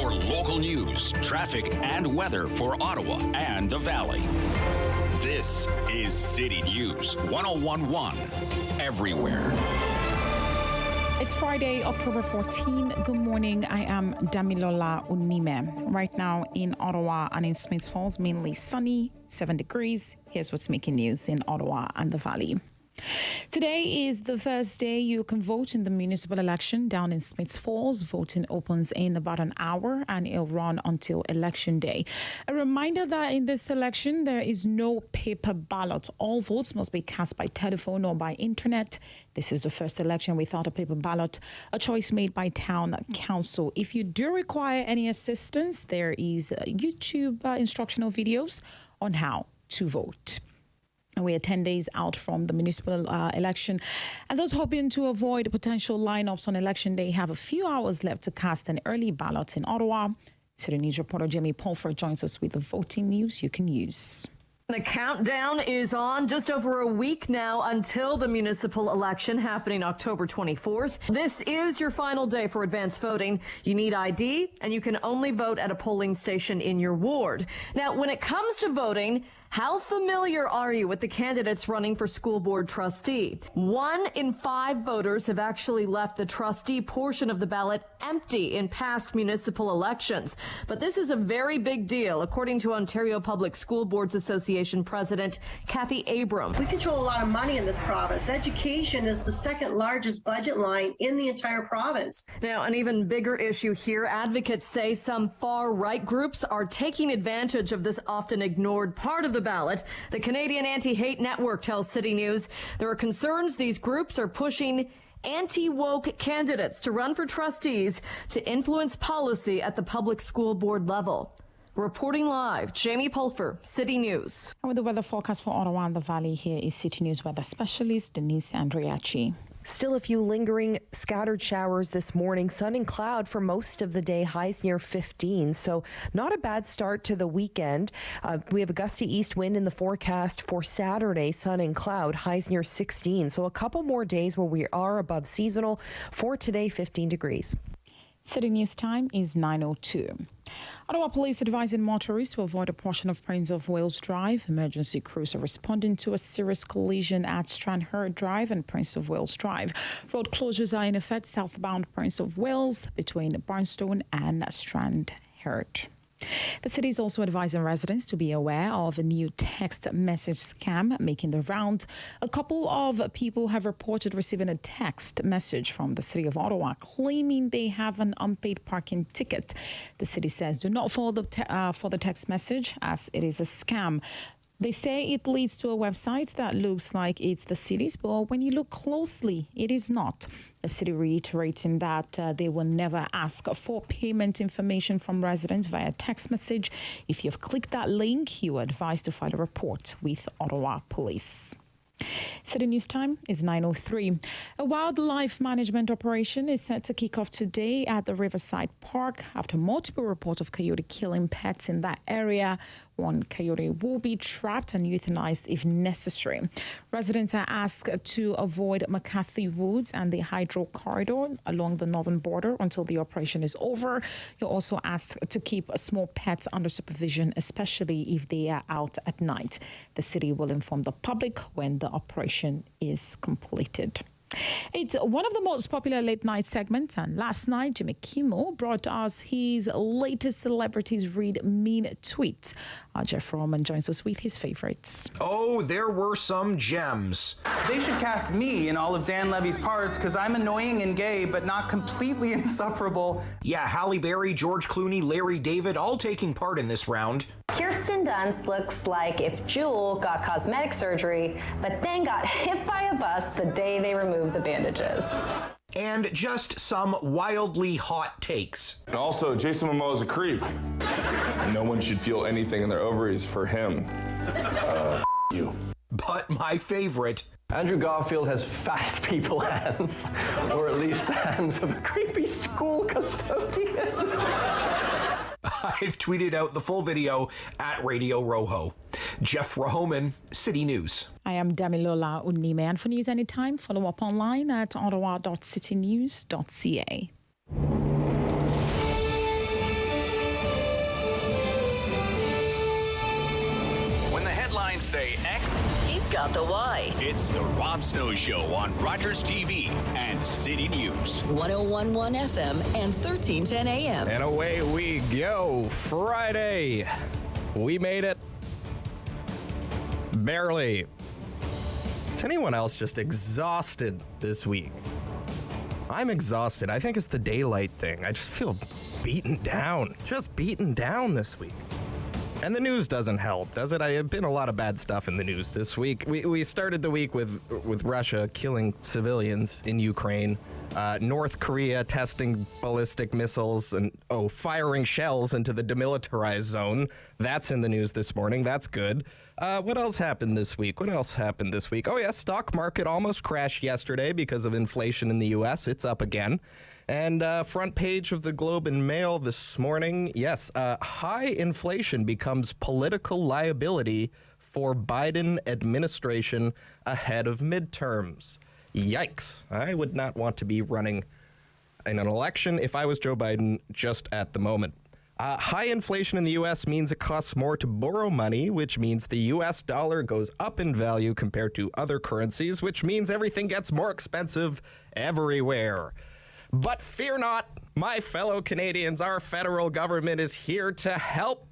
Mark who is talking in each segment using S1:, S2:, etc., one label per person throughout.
S1: for local news, traffic, and weather for Ottawa and the Valley. This is City News 101.1 everywhere.
S2: It's Friday, October 14. Good morning. I am Damilola Unime. Right now in Ottawa and in Smiths Falls, mainly sunny, 7 degrees. Here's what's making news in Ottawa and the Valley. Today is the first day you can vote in the municipal election down in Smiths Falls. Voting opens in about an hour and it'll run until election day. A reminder that in this election, there is no paper ballot. All votes must be cast by telephone or by internet. This is the first election without a paper ballot, a choice made by town council. If you do require any assistance, there is YouTube instructional videos on how to vote. We are 10 days out from the municipal election, and those hoping to avoid potential lineups on election day have a few hours left to cast an early ballot in Ottawa. CityNews reporter Jamie Pulford joins us with the voting news you can use.
S3: The countdown is on, just over a week now until the municipal election happening October 24th. This is your final day for advance voting. You need ID, and you can only vote at a polling station in your ward. Now, when it comes to voting, how familiar are you with the candidates running for school board trustee? 1 in 5 voters have actually left the trustee portion of the ballot empty in past municipal elections. But this is a very big deal, according to Ontario Public School Boards Association President Kathy Abram.
S4: We control a lot of money in this province. Education is the second largest budget line in the entire province.
S3: Now, an even bigger issue here, advocates say some far-right groups are taking advantage of this often ignored part of the ballot. The Canadian Anti-Hate Network tells City News there are concerns these groups are pushing anti-woke candidates to run for trustees to influence policy at the public school board level. Reporting live, Jamie Pulford, City News.
S2: And with the weather forecast for Ottawa and the Valley, here is City News weather specialist Denise Andriachi.
S5: Still a few lingering scattered showers this morning. Sun and cloud for most of the day, highs near 15. So not a bad start to the weekend. We have a gusty east wind in the forecast for Saturday, sun and cloud, highs near 16. So a couple more days where we are above seasonal. For today, 15 degrees.
S2: City News time is 9:02. Ottawa police advising motorists to avoid a portion of Prince of Wales Drive. Emergency crews are responding to a serious collision at Stranraer Drive and Prince of Wales Drive. Road closures are in effect southbound Prince of Wales between Barnstone and Stranraer. The city is also advising residents to be aware of a new text message scam making the rounds. A couple of people have reported receiving a text message from the city of Ottawa claiming they have an unpaid parking ticket. The city says do not fall for the text message as it is a scam. They say it leads to a website that looks like it's the city's, but when you look closely, it is not. The city reiterating that they will never ask for payment information from residents via text message. If you've clicked that link, you are advised to file a report with Ottawa Police. City News time is 9:03. A wildlife management operation is set to kick off today at the Riverside Park after multiple reports of coyote killing pets in that area. One coyote will be trapped and euthanized if necessary. Residents are asked to avoid McCarthy Woods and the Hydro Corridor along the northern border until the operation is over. You're also asked to keep small pets under supervision, especially if they are out at night. The city will inform the public when the operation is completed. It's one of the most popular late night segments, and last night Jimmy Kimmel brought us his latest celebrities read mean tweets. Jeff Roman joins us with his favorites.
S6: Oh, there were some gems.
S7: They should cast me in all of Dan Levy's parts because I'm annoying and gay, but not completely insufferable.
S6: Yeah, Halle Berry, George Clooney, Larry David, all taking part in this round.
S8: Kirsten Dunst looks like if Jewel got cosmetic surgery, but then got hit by a bus the day they removed the bandages.
S6: And just some wildly hot takes.
S9: And also, Jason Momoa is a creep. No one should feel anything in their ovaries for him. You.
S6: But my favorite.
S10: Andrew Garfield has fat people hands, or at least the hands of a creepy school custodian.
S6: I've tweeted out the full video at Radio Rojo. Jeff Rahoman, City News.
S2: I am Damilola Unime, and for news anytime, follow up online at ottawa.citynews.ca.
S1: say X,
S11: he's got the Y.
S1: it's the Rob Snow Show on Rogers TV and City News.
S11: 101.1 FM and 1310 AM.
S12: And away we go. Friday. We made it. Barely. Is anyone else just exhausted this week? I'm exhausted. I think it's the daylight thing. I just feel beaten down. Just beaten down this week. And the news doesn't help, does it? I have been a lot of bad stuff in the news this week. We started the week with Russia killing civilians in Ukraine, North Korea testing ballistic missiles and, firing shells into the demilitarized zone. That's in the news this morning. That's good. What else happened this week? Oh, yeah, stock market almost crashed yesterday because of inflation in the U.S. It's up again. And front page of the Globe and Mail this morning, yes, high inflation becomes political liability for Biden administration ahead of midterms. Yikes. I would not want to be running in an election if I was Joe Biden just at the moment. High inflation in the U.S. means it costs more to borrow money, which means the U.S. dollar goes up in value compared to other currencies, which means everything gets more expensive everywhere. But fear not, my fellow Canadians, our federal government is here to help.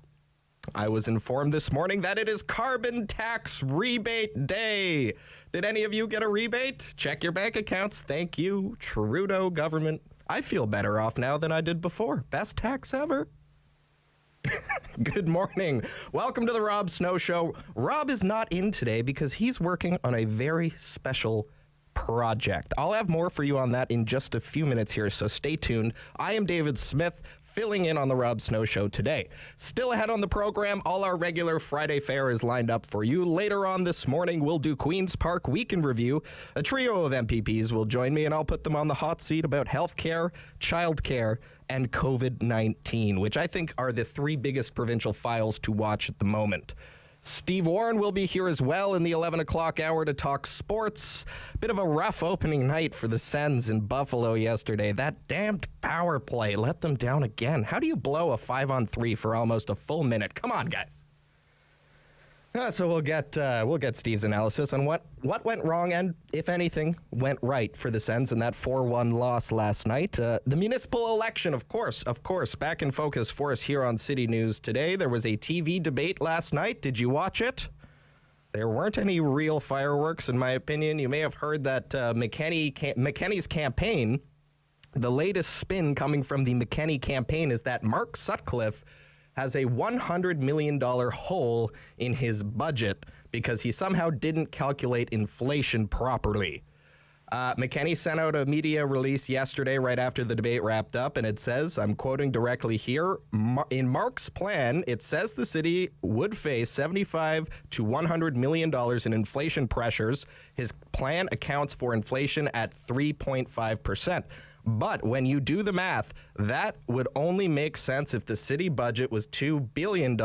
S12: I was informed this morning that it is Carbon Tax Rebate Day. Did any of you get a rebate? Check your bank accounts. Thank you, Trudeau government. I feel better off now than I did before. Best tax ever. Good morning. Welcome to the Rob Snow Show. Rob is not in today because he's working on a very special project. I'll have more for you on that in just a few minutes here, so stay tuned. I am David Smith, filling in on the Rob Snow Show today. Still ahead on the program, all our regular Friday fare is lined up for you. Later on this morning, we'll do Queen's Park Week in Review. A trio of MPPs will join me, and I'll put them on the hot seat about healthcare, childcare, and COVID-19, which I think are the three biggest provincial files to watch at the moment. Steve Warne will be here as well in the 11 o'clock hour to talk sports. Bit of a rough opening night for the Sens in Buffalo yesterday. That damned power play let them down again. How do you blow a 5-on-3 for almost a full minute? Come on, guys. So we'll get Steve's analysis on what went wrong and, if anything, went right for the Sens in that 4-1 loss last night. The municipal election, of course, back in focus for us here on City News today. There was a TV debate last night. Did you watch it? There weren't any real fireworks, in my opinion. You may have heard that McKenny's campaign, the latest spin coming from the McKenny campaign is that Mark Sutcliffe has a $100 million hole in his budget because he somehow didn't calculate inflation properly. McKenny sent out a media release yesterday right after the debate wrapped up, and it says, I'm quoting directly here, in Mark's plan, it says the city would face $75 to $100 million in inflation pressures. His plan accounts for inflation at 3.5%. But when you do the math, that would only make sense if the city budget was $2 billion,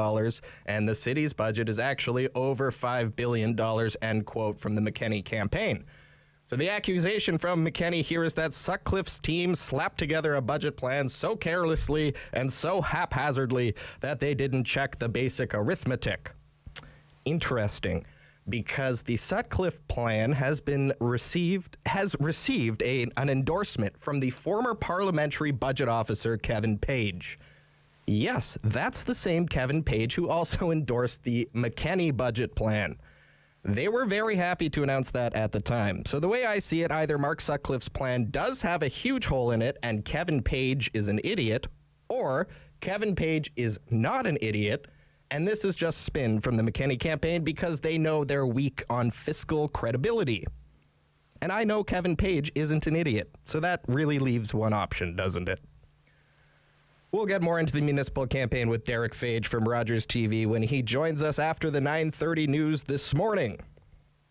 S12: and the city's budget is actually over $5 billion, end quote from the McKenny campaign. So the accusation from McKenny here is that Sutcliffe's team slapped together a budget plan so carelessly and so haphazardly that they didn't check the basic arithmetic. Interesting. Because the Sutcliffe plan has received an endorsement from the former parliamentary budget officer, Kevin Page. Yes, that's the same Kevin Page who also endorsed the McKenny budget plan. They were very happy to announce that at the time. So the way I see it, either Mark Sutcliffe's plan does have a huge hole in it and Kevin Page is an idiot, or Kevin Page is not an idiot. And this is just spin from the McKenny campaign because they know they're weak on fiscal credibility. And I know Kevin Page isn't an idiot, so that really leaves one option, doesn't it? We'll get more into the municipal campaign with Derick Fage from Rogers TV when he joins us after the 9:30 news this morning.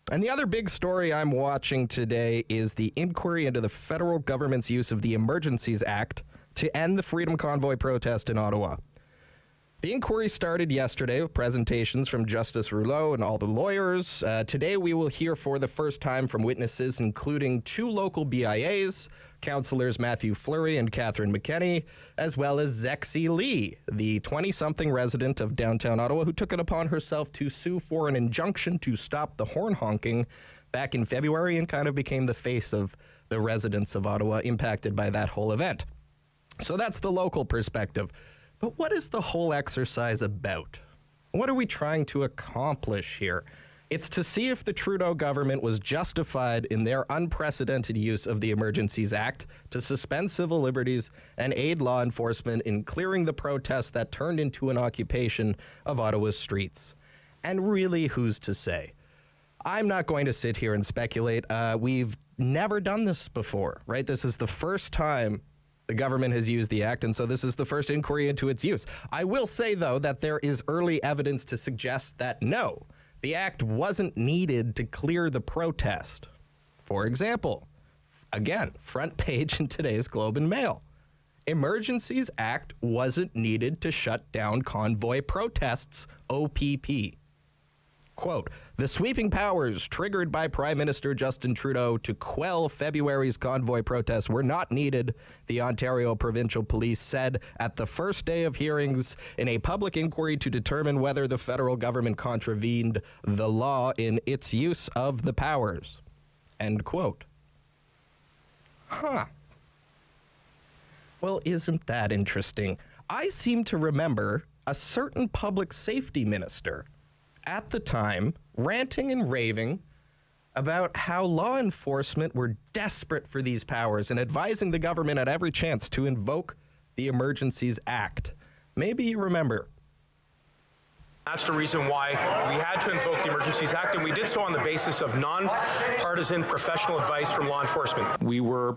S12: And the other big story I'm watching today is the inquiry into the federal government's use of the Emergencies Act to end the Freedom Convoy protest in Ottawa. The inquiry started yesterday with presentations from Justice Rouleau and all the lawyers. Today we will hear for the first time from witnesses, including 2 local BIAs, Councillors Mathieu Fleury and Catherine McKenney, as well as Zexi Lee, the 20-something resident of downtown Ottawa who took it upon herself to sue for an injunction to stop the horn honking back in February and kind of became the face of the residents of Ottawa impacted by that whole event. So that's the local perspective. But what is the whole exercise about? What are we trying to accomplish here? It's to see if the Trudeau government was justified in their unprecedented use of the Emergencies Act to suspend civil liberties and aid law enforcement in clearing the protests that turned into an occupation of Ottawa's streets. And really, who's to say? I'm not going to sit here and speculate. We've never done this before, right? This is the first time the government has used the act, and so this is the first inquiry into its use. I will say, though, that there is early evidence to suggest that no, the act wasn't needed to clear the protest. For example, again, front page in today's Globe and Mail. Emergencies Act wasn't needed to shut down convoy protests, OPP. Quote, the sweeping powers triggered by Prime Minister Justin Trudeau to quell February's convoy protests were not needed, the Ontario Provincial Police said at the first day of hearings in a public inquiry to determine whether the federal government contravened the law in its use of the powers. End quote. Huh. Well, isn't that interesting? I seem to remember a certain public safety minister at the time ranting and raving about how law enforcement were desperate for these powers and advising the government at every chance to invoke the Emergencies Act. Maybe you remember.
S13: That's the reason why we had to invoke the Emergencies Act, and we did so on the basis of nonpartisan professional advice from law enforcement. We were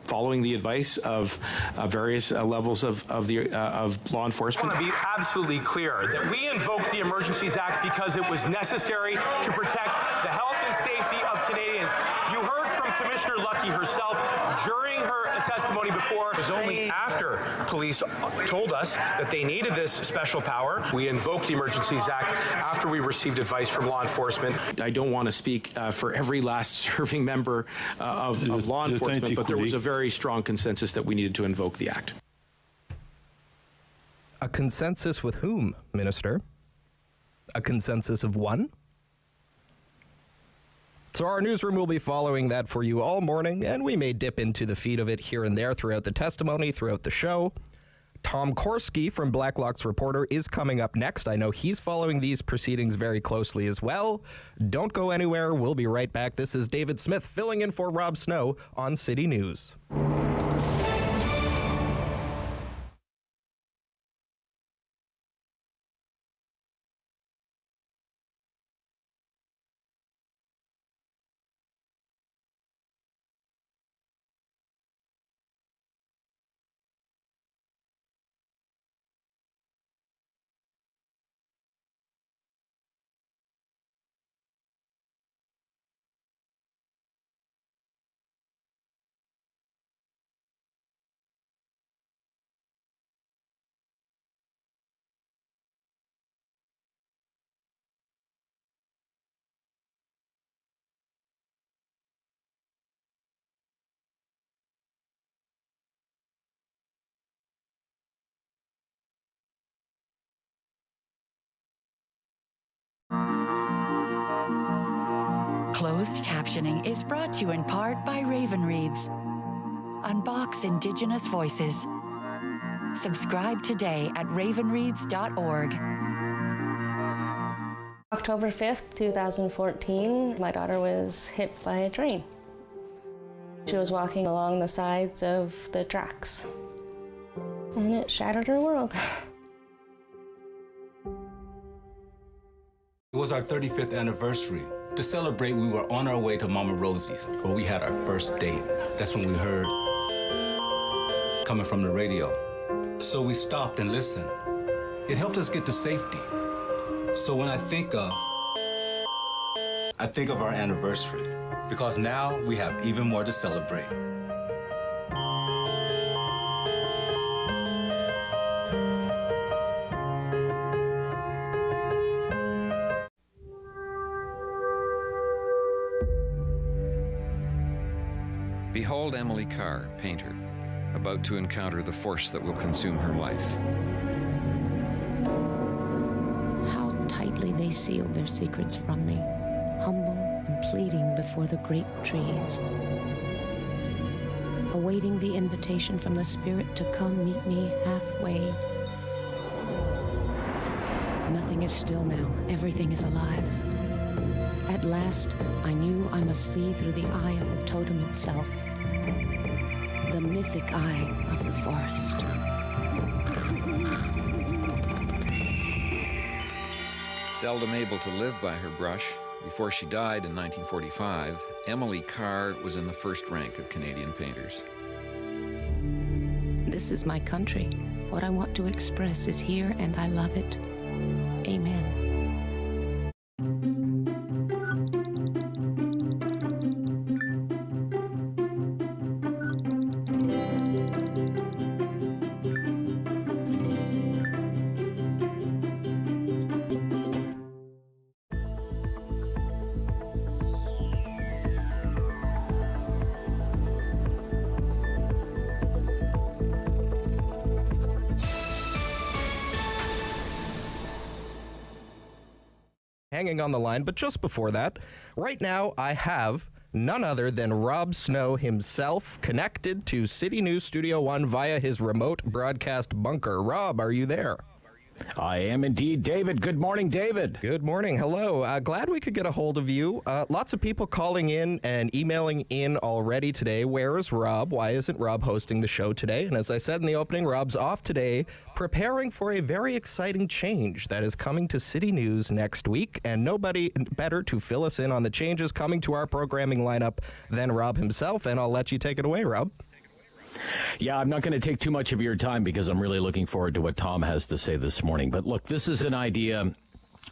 S13: following the advice of various levels of law enforcement. I want to be absolutely clear that we invoked the Emergencies Act because it was necessary to protect the health and safety of Canadians. You heard from Commissioner Lucky herself during her testimony before. It was only after police told us that they needed this special power. We invoked the Emergencies Act after we received advice from law enforcement. I don't want to speak for every last serving member of law enforcement, but there was a very strong consensus that we needed to invoke the Act.
S12: A consensus with whom, Minister? A consensus of one? So our newsroom will be following that for you all morning, and we may dip into the feed of it here and there throughout the testimony, throughout the show. Tom Korski from Blacklock's Reporter is coming up next. I know he's following these proceedings very closely as well. Don't go anywhere. We'll be right back. This is David Smith filling in for Rob Snow on City News.
S14: Closed captioning is brought to you in part by Raven Reads. Unbox Indigenous voices. Subscribe today at ravenreads.org.
S15: October 5th, 2014, my daughter was hit by a train. She was walking along the sides of the tracks, and it shattered her world.
S16: It was our 35th anniversary. To celebrate, we were on our way to Mama Rosie's, where we had our first date. That's when we heard coming from the radio. So we stopped and listened. It helped us get to safety. So when I think of our anniversary, because now we have even more to celebrate.
S17: Behold Emily Carr, painter, about to encounter the force that will consume her life.
S18: How tightly they sealed their secrets from me, humble and pleading before the great trees, awaiting the invitation from the Spirit to come meet me halfway. Nothing is still now. Everything is alive. At last, I knew I must see through the eye of the totem itself, the mythic eye of the forest.
S17: Seldom able to live by her brush, before she died in 1945, Emily Carr was in the first rank of Canadian painters.
S18: This is my country. What I want to express is here, and I love it. Amen.
S12: Hanging on the line, but just before that, right now I have none other than Rob Snow himself connected to City News Studio 1 via his remote broadcast bunker. Rob, are you there?
S19: I am indeed, David. Good morning, David.
S12: Good morning. Hello. Glad we could get a hold of you. Lots of people calling in and emailing in already today. Where is Rob? Why isn't Rob hosting the show today? And as I said in the opening, Rob's off today, preparing for a very exciting change that is coming to City News next week. And nobody better to fill us in on the changes coming to our programming lineup than Rob himself. And I'll let you take it away, Rob.
S19: Yeah, I'm not going to take too much of your time because I'm really looking forward to what Tom has to say this morning. But look, this is an idea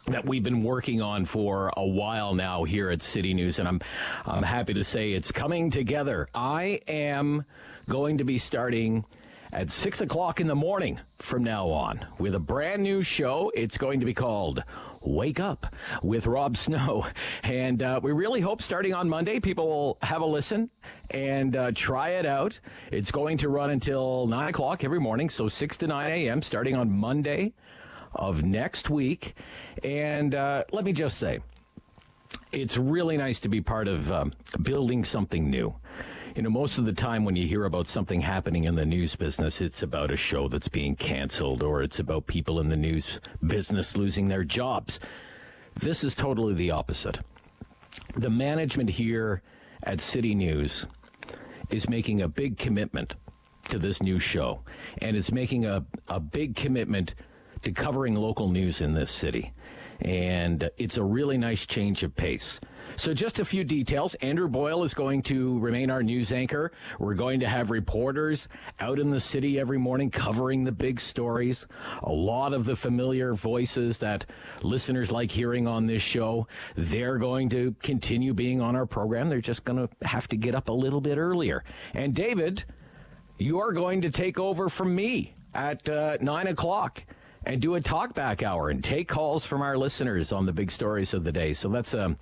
S19: that we've been working on for a while now here at City News, and I'm happy to say it's coming together. I am going to be starting at 6 o'clock in the morning from now on with a brand new show. It's going to be called Wake Up with Rob Snow. And we really hope starting on Monday, people will have a listen and try it out. It's going to run until 9 o'clock every morning, so 6 to 9 a.m. starting on Monday of next week. And let me just say, it's really nice to be part of building something new. You know, most of the time when you hear about something happening in the news business, it's about a show that's being canceled or it's about people in the news business losing their jobs. This is totally the opposite. The management here at City News is making a big commitment to this new show and is making a big commitment to covering local news in this city. And it's a really nice change of pace. So just a few details. Andrew Boyle is going to remain our news anchor. We're going to have reporters out in the city every morning covering the big stories. A lot of the familiar voices that listeners like hearing on this show, they're going to continue being on our program. They're just going to have to get up a little bit earlier. And David, you are going to take over from me at 9 o'clock. And do a talkback hour and take calls from our listeners on the big stories of the day. So that's a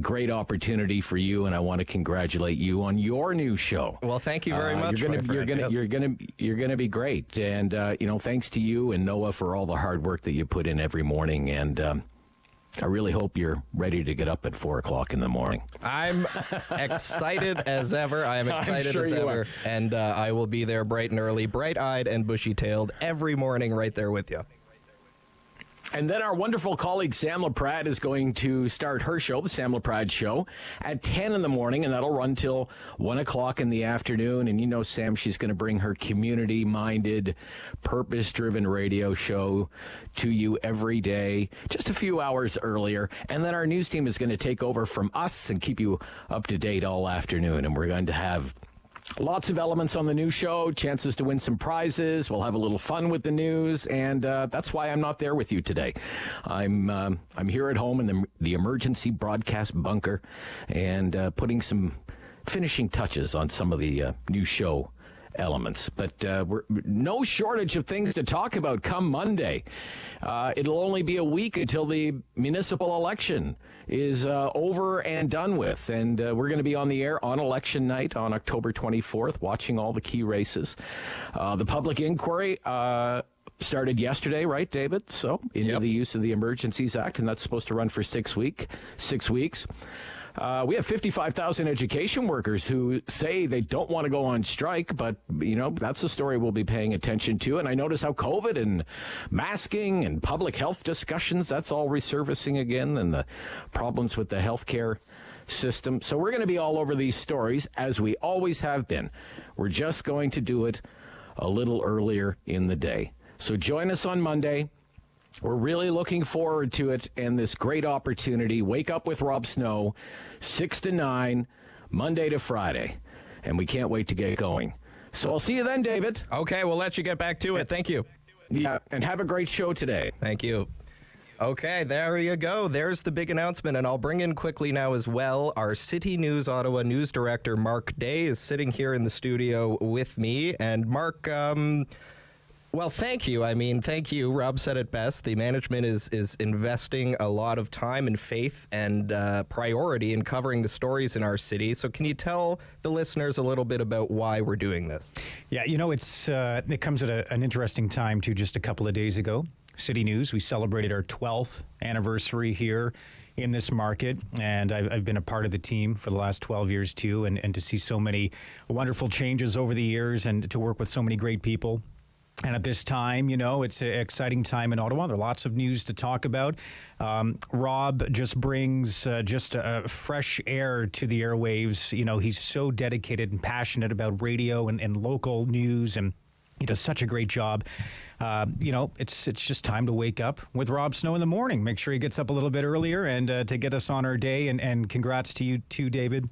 S19: great opportunity for you, and I want to congratulate you on your new show.
S12: Well, thank you very much.
S19: You're gonna be great, and thanks to you and Noah for all the hard work that you put in every morning. And I really hope you're ready to get up at 4 o'clock in the morning.
S12: I'm excited as ever. I am excited as ever, and I will be there bright and early, bright-eyed and bushy-tailed every morning, right there with you.
S19: And then our wonderful colleague Sam LaPrade is going to start her show, the Sam LaPrade Show, at 10 in the morning, and that'll run till 1 o'clock in the afternoon. And you know, Sam, she's going to bring her community-minded, purpose-driven radio show to you every day, just a few hours earlier. And then our news team is going to take over from us and keep you up to date all afternoon. And we're going to have lots of elements on the new show, chances to win some prizes. We'll have a little fun with the news, and that's why I'm not there with you today. I'm here at home in the emergency broadcast bunker and putting some finishing touches on some of the new show elements. But we're no shortage of things to talk about come Monday. It'll only be a week until the municipal election. is over and done with. And we're going to be on the air on election night on October 24th, watching all the key races. The public inquiry started yesterday, right, David? So, into the use of the Emergencies Act, and that's supposed to run for 6 weeks. We have 55,000 education workers who say they don't want to go on strike, but, that's the story we'll be paying attention to. And I notice how COVID and masking and public health discussions, that's all resurfacing again, and the problems with the healthcare system. So we're going to be all over these stories, as we always have been. We're just going to do it a little earlier in the day. So join us on Monday. We're really looking forward to it and this great opportunity. Wake Up with Rob Snow, 6 to 9, Monday to Friday. And we can't wait to get going. So I'll see you then, David.
S12: Okay, we'll let you get back to it. Thank you.
S19: Yeah, and have a great show today.
S12: Thank you. Okay, there you go. There's the big announcement, and I'll bring in quickly now as well. Our City News Ottawa news director, Mark Day, is sitting here in the studio with me. And Mark, well, thank you. Thank you. Rob said it best. The management is investing a lot of time and faith and priority in covering the stories in our city. So can you tell the listeners a little bit about why we're doing this?
S20: Yeah, it comes at an interesting time, too. Just a couple of days ago, City News, we celebrated our 12th anniversary here in this market, and I've been a part of the team for the last 12 years, too, and to see so many wonderful changes over the years and to work with so many great people. And at this time, it's an exciting time in Ottawa. There are lots of news to talk about. Rob just brings just a fresh air to the airwaves. He's so dedicated and passionate about radio and local news, and he does such a great job. It's just time to wake up with Rob Snow in the morning. Make sure he gets up a little bit earlier and to get us on our day. And congrats to you too, David,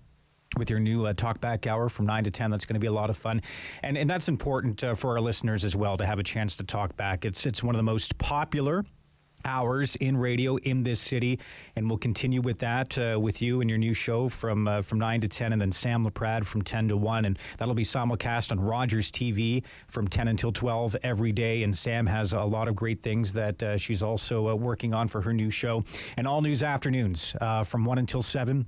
S20: with your new talkback hour from 9 to 10. That's going to be a lot of fun. And that's important for our listeners as well, to have a chance to talk back. It's one of the most popular hours in radio in this city, and we'll continue with that with you and your new show from 9 to 10, and then Sam LaPrade from 10 to 1, and that'll be simulcast on Rogers TV from 10 until 12 every day. And Sam has a lot of great things that she's also working on for her new show. And all news afternoons from 1 until 7.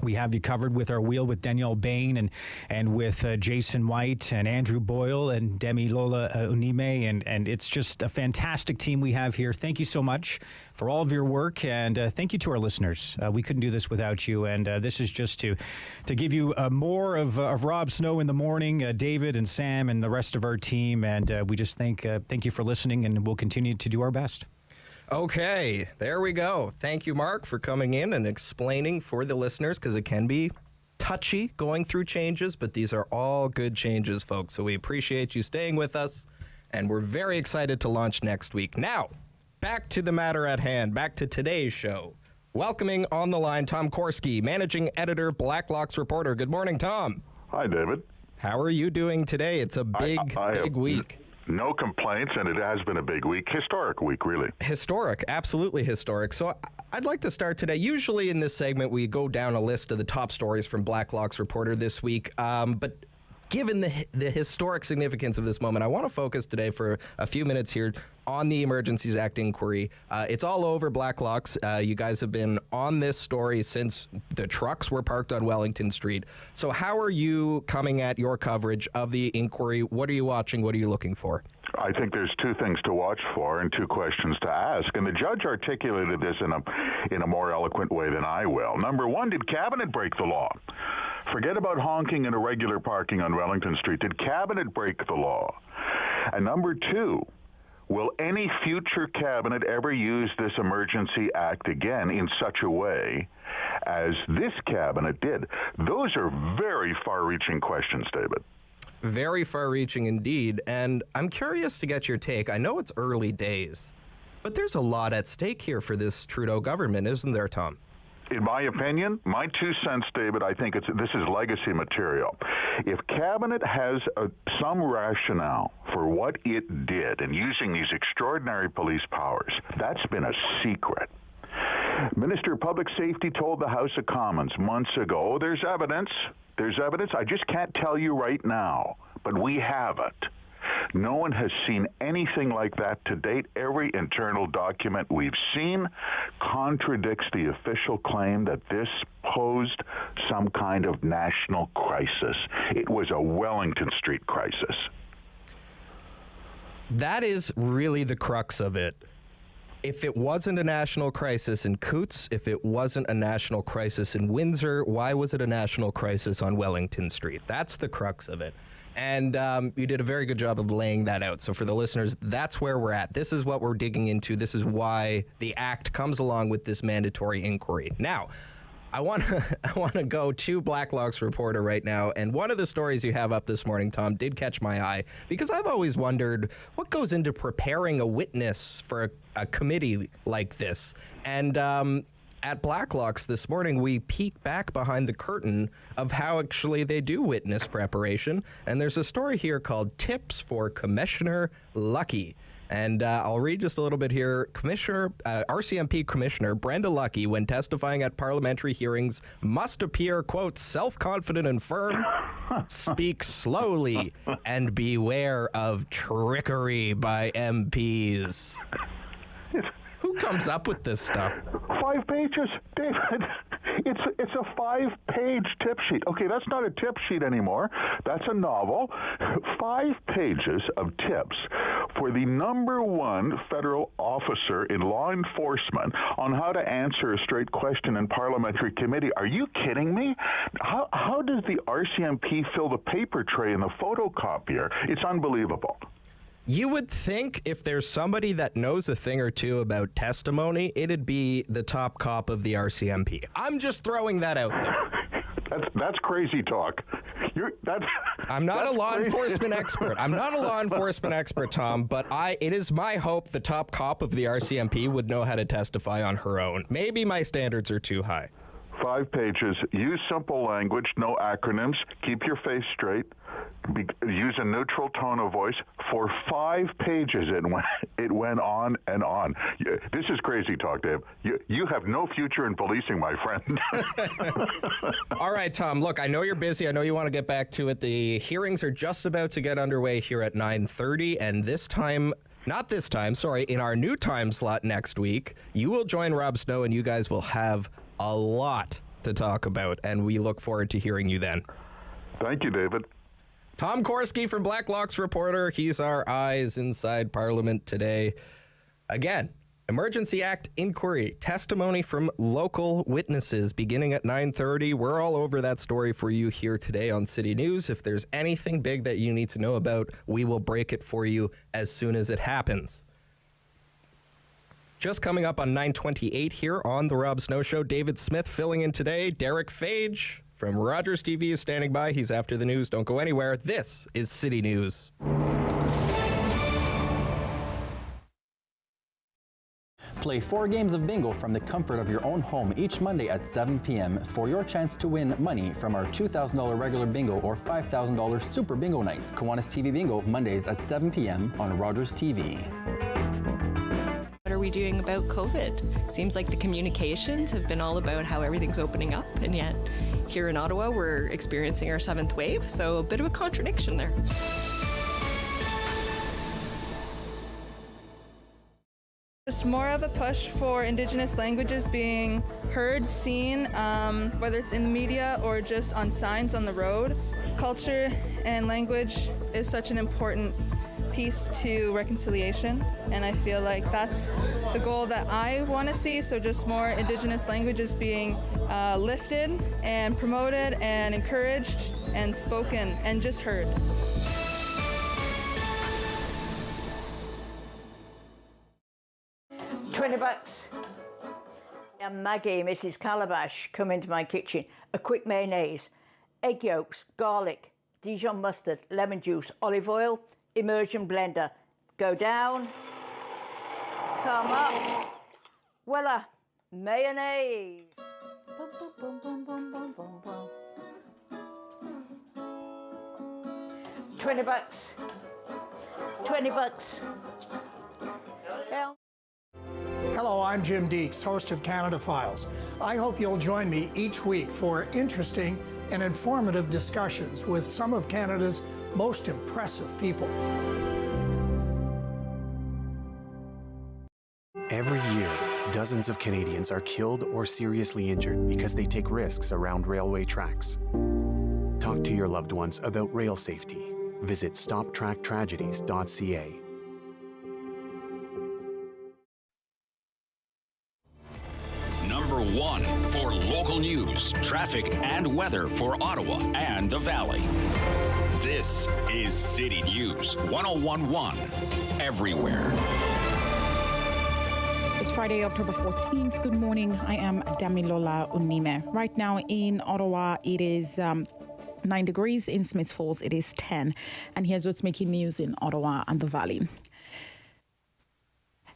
S20: We have you covered with our wheel with Danielle Bain and with Jason White and Andrew Boyle and Demi Lola Unime. And it's just a fantastic team we have here. Thank you so much for all of your work. And thank you to our listeners. We couldn't do this without you. And this is just to give you more of Rob Snow in the morning, David and Sam and the rest of our team. And we just thank you for listening, and we'll continue to do our best.
S12: Okay, there we go. Thank you, Mark, for coming in and explaining for the listeners, because it can be touchy going through changes, but these are all good changes, folks. So we appreciate you staying with us, and we're very excited to launch next week. Now, back to the matter at hand, back to today's show. Welcoming on the line, Tom Korski, managing editor, Blacklock's reporter. Good morning, Tom.
S21: Hi, David.
S12: How are you doing today? It's a big week.
S21: No complaints, and it has been a big week. Historic week, really.
S12: Historic, absolutely historic. So I'd like to start today. Usually in this segment, we go down a list of the top stories from Blacklock's reporter this week. But given the historic significance of this moment, I want to focus today for a few minutes here on the Emergencies Act inquiry. It's all over Blacklock's. You guys have been on this story since the trucks were parked on Wellington Street. So how are you coming at your coverage of the inquiry? What are you watching? What are you looking for?
S21: I think there's two things to watch for and two questions to ask. And the judge articulated this in a more eloquent way than I will. Number one, did Cabinet break the law? Forget about honking and irregular parking on Wellington Street. Did Cabinet break the law? And number two, will any future cabinet ever use this Emergency Act again in such a way as this cabinet did? Those are very far-reaching questions, David.
S12: Very far-reaching indeed. And I'm curious to get your take. I know it's early days, but there's a lot at stake here for this Trudeau government, isn't there, Tom?
S21: In my opinion, my 2 cents, David, I think this is legacy material. If Cabinet has some rationale for what it did in using these extraordinary police powers, that's been a secret. Minister of Public Safety told the House of Commons months ago, there's evidence, I just can't tell you right now, but we have it. No one has seen anything like that to date. Every internal document we've seen contradicts the official claim that this posed some kind of national crisis. It was a Wellington Street crisis.
S12: That is really the crux of it. If it wasn't a national crisis in Coots, if it wasn't a national crisis in Windsor, why was it a national crisis on Wellington Street? That's the crux of it. And you did a very good job of laying that out. So for the listeners, that's where we're at. This is what we're digging into. This is why the act comes along with this mandatory inquiry. Now, I want to go to Blacklock's reporter right now, and one of the stories you have up this morning, Tom, did catch my eye, because I've always wondered what goes into preparing a witness for a committee like this. And at Blacklock's this morning, we peek back behind the curtain of how actually they do witness preparation, and there's a story here called Tips for Commissioner Lucky. And I'll read just a little bit here. RCMP Commissioner Brenda Lucki, when testifying at parliamentary hearings, must appear, quote, self-confident and firm, speak slowly, and beware of trickery by MPs. Who comes up with this stuff?
S21: 5 pages, David. It's a 5-page tip sheet. Okay, that's not a tip sheet anymore. That's a novel. 5 pages of tips for the #1 federal officer in law enforcement on how to answer a straight question in parliamentary committee. Are you kidding me? How does the RCMP fill the paper tray in the photocopier? It's unbelievable.
S12: You would think if there's somebody that knows a thing or two about testimony, it'd be the top cop of the RCMP. I'm just throwing that out there.
S21: That's crazy talk.
S12: I'm not a law enforcement expert. I'm not a law enforcement expert, Tom, but it is my hope the top cop of the RCMP would know how to testify on her own. Maybe my standards are too high.
S21: 5 pages. Use simple language, no acronyms. Keep your face straight. Use a neutral tone of voice. For 5 pages, it went on and on. This is crazy talk, Dave. You have no future in policing, my friend.
S12: All right, Tom. Look, I know you're busy. I know you want to get back to it. The hearings are just about to get underway here at 9:30, and in our new time slot next week, you will join Rob Snow, and you guys will have a lot to talk about, and we look forward to hearing you then.
S21: Thank you, David.
S12: Tom Korski from Blacklock's reporter. He's our eyes inside Parliament today. Again, Emergency Act inquiry, testimony from local witnesses beginning at 9:30. We're all over that story for you here today on City News. If there's anything big that you need to know about, we will break it for you as soon as it happens. Just coming up on 9:28 here on The Rob Snow Show, David Smith filling in today. Derick Fage from Rogers TV is standing by. He's after the news. Don't go anywhere. This is City News.
S4: Play 4 games of bingo from the comfort of your own home each Monday at 7 p.m. for your chance to win money from our $2,000 regular bingo or $5,000 super bingo night. Kiwanis TV Bingo, Mondays at 7 p.m. on Rogers TV.
S22: What are we doing about COVID? Seems like the communications have been all about how everything's opening up, and yet here in Ottawa we're experiencing our 7th wave, so a bit of a contradiction there.
S23: Just more of a push for Indigenous languages being heard, seen, whether it's in the media or just on signs on the road. Culture and language is such an important piece to reconciliation, and I feel like that's the goal that I want to see. So just more Indigenous languages being lifted and promoted and encouraged and spoken and just heard.
S24: $20. And Maggie, Mrs. Calabash, come into my kitchen. A quick mayonnaise, egg yolks, garlic, Dijon mustard, lemon juice, olive oil, immersion blender. Go down, come up. Voila, mayonnaise. Boom, boom, boom, boom, boom, boom, boom. $20. $20. Yeah.
S25: Hello, I'm Jim Deeks, host of Canada Files. I hope you'll join me each week for interesting and informative discussions with some of Canada's most impressive people.
S3: Every year, dozens of Canadians are killed or seriously injured because they take risks around railway tracks. Talk to your loved ones about rail safety. Visit stoptracktragedies.ca.
S1: Number 1 for local news, traffic, and weather for Ottawa and the Valley. This is City News 1011 everywhere.
S2: It's Friday, October 14th. Good morning. I am Damilola Unime. Right now in Ottawa, it is 9 degrees. In Smiths Falls, it is 10. And here's what's making news in Ottawa and the Valley.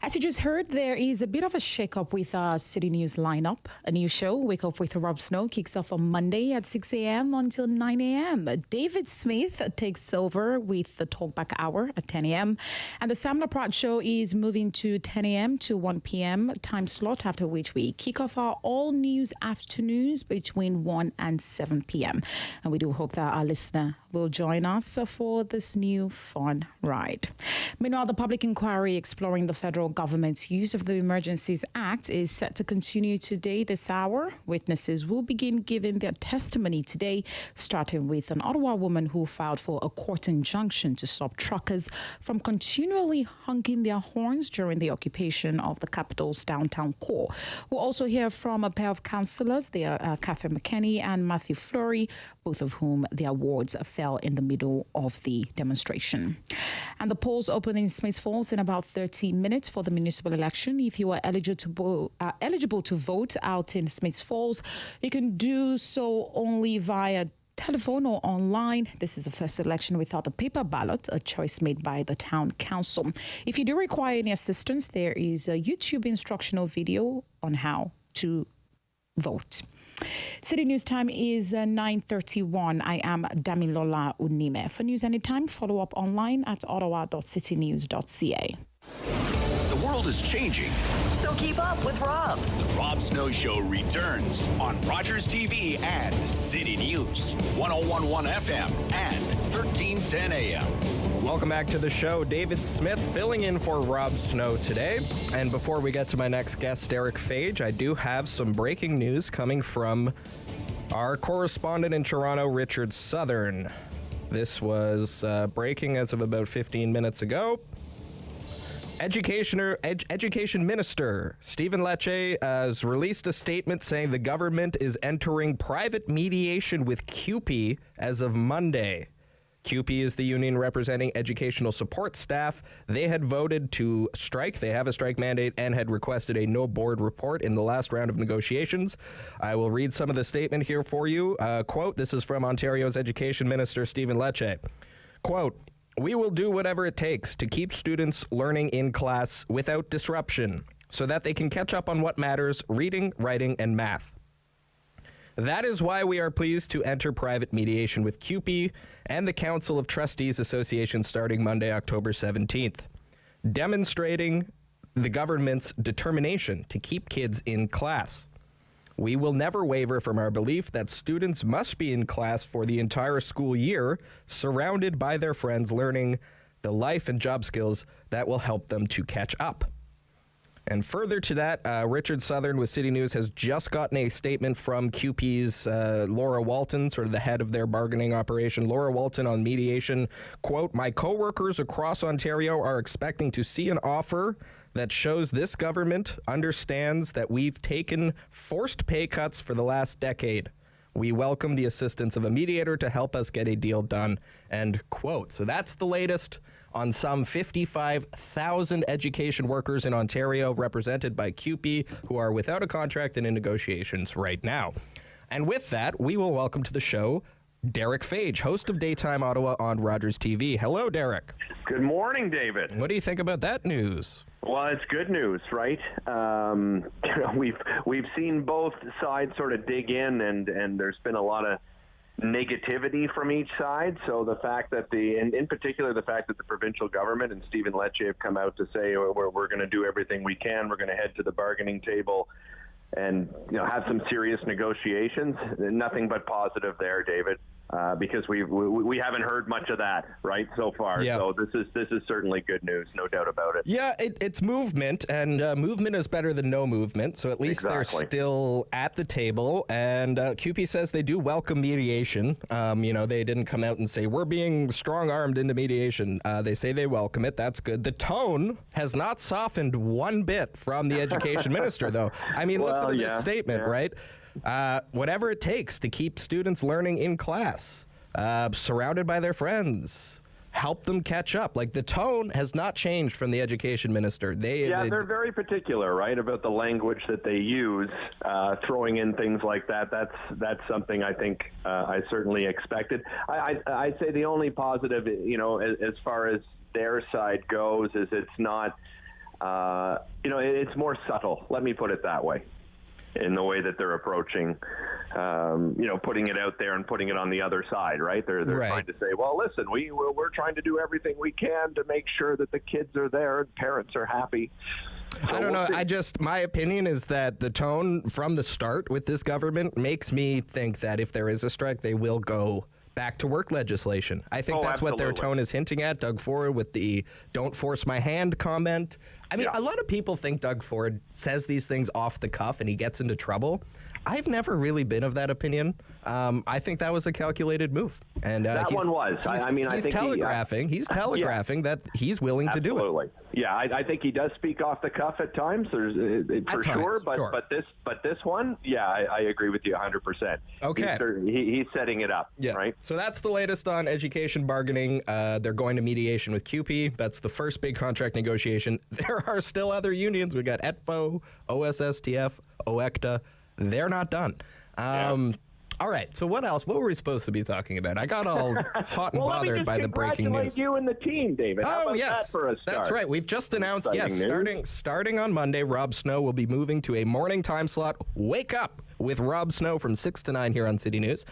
S2: As you just heard, there is a bit of a shake-up with our City News lineup. A new show, Wake Up with Rob Snow, kicks off on Monday at 6 a.m. until 9 a.m. David Smith takes over with the Talkback Hour at 10 a.m. And the Sam Laprade Show is moving to 10 a.m. to 1 p.m. time slot, after which we kick off our all-news afternoons between 1 and 7 p.m. And we do hope that our listener will join us for this new fun ride. Meanwhile, the public inquiry exploring the federal government's use of the Emergencies Act is set to continue today this hour. Witnesses will begin giving their testimony today, starting with an Ottawa woman who filed for a court injunction to stop truckers from continually honking their horns during the occupation of the capital's downtown core. We'll also hear from a pair of councillors. They are Catherine McKenney and Mathieu Fleury, both of whom their wards fell in the middle of the demonstration. And the polls open in Smiths Falls in about 30 minutes for the municipal election. If you are eligible to vote out in Smiths Falls, you can do so only via telephone or online. This is the first election without a paper ballot, a choice made by the town council. If you do require any assistance, there is a YouTube instructional video on how to vote. City News time is 9:31. I am Damilola Unime. For news anytime, follow up online at ottawa.citynews.ca.
S1: The world is changing.
S11: So keep up with Rob.
S1: The Rob Snow Show returns on Rogers TV and City News 1011 FM and 1310 AM.
S12: Welcome back to the show. David Smith filling in for Rob Snow today. And before we get to my next guest, Derick Fage, I do have some breaking news coming from our correspondent in Toronto, Richard Southern. This was breaking as of about 15 minutes ago. Education Minister Stephen Lecce has released a statement saying the government is entering private mediation with CUPE as of Monday. CUPE is the union representing educational support staff. They had voted to strike. They have a strike mandate and had requested a no board report in the last round of negotiations. I will read some of the statement here for you. Quote, this is from Ontario's Education Minister Stephen Lecce. Quote, we will do whatever it takes to keep students learning in class without disruption so that they can catch up on what matters, reading, writing, and math. That is why we are pleased to enter private mediation with CUPE and the Council of Trustees Association starting Monday, October 17th, demonstrating the government's determination to keep kids in class. We will never waver from our belief that students must be in class for the entire school year, surrounded by their friends, learning the life and job skills that will help them to catch up. And further to that, Richard Southern with City News has just gotten a statement from CUPE's Laura Walton, sort of the head of their bargaining operation. Laura Walton on mediation, quote, my coworkers across Ontario are expecting to see an offer that shows this government understands that we've taken forced pay cuts for the last decade. We welcome the assistance of a mediator to help us get a deal done, end quote. So that's the latest on some 55,000 education workers in Ontario represented by CUPE who are without a contract and in negotiations right now. And with that, we will welcome to the show Derick Fage, host of Daytime Ottawa on Rogers TV. Hello, Derick.
S5: Good morning, David.
S12: What do you think about that news?
S5: Well, it's good news, right? We've seen both sides sort of dig in, and there's been a lot of negativity from each side. So the fact that in particular, the fact that the provincial government and Stephen Lecce have come out to say we're going to do everything we can, we're going to head to the bargaining table and have some serious negotiations. Nothing but positive there, David. because we haven't heard much of that right so far.
S12: Yeah.
S5: So this is certainly good news, no doubt about it.
S12: Yeah, it's movement, and movement is better than no movement. So at least they're still at the table. And QP says they do welcome mediation. They didn't come out and say we're being strong-armed into mediation. They say they welcome it. That's good. The tone has not softened one bit from the education minister, though. I mean, listen to this statement, right? Whatever it takes to keep students learning in class, surrounded by their friends, help them catch up. Like, the tone has not changed from the education minister. They're very particular, right, about the language that they use, throwing in things like that. That's something I think I certainly expected. I'd say the only positive, as far as their side goes, is it's not, it's more subtle. Let me put it that way. In the way that they're approaching, putting it out there and putting it on the other side, right? They're trying to say, well, listen, we're trying to do everything we can to make sure that the kids are there and parents are happy. So I don't know. My opinion is that the tone from the start with this government makes me think that if there is a strike, they will go back to work legislation. I think that's what their tone is hinting at. Doug Ford with the "don't force my hand" comment. I mean, a lot of people think Doug Ford says these things off the cuff and he gets into trouble. I've never really been of that opinion. I think that was a calculated move. And
S5: that one was.
S12: He's telegraphing that he's willing to do it.
S5: Absolutely. Yeah, I think he does speak off the cuff at times. But this one, yeah, I agree with you 100%.
S12: Okay.
S5: He's setting it up. Yeah. Right.
S12: So that's the latest on education bargaining. They're going to mediation with CUPE. That's the first big contract negotiation. There are still other unions. We got ETFO, OSSTF, OECTA. They're not done. All right, so what else? What were we supposed to be talking about? I got all hot and bothered by the breaking news.
S5: Congratulate you and the team, David. How about that for a start?
S12: That's right. We've just announced, starting on Monday, Rob Snow will be moving to a morning time slot. Wake up with Rob Snow from 6 to 9 here on City News.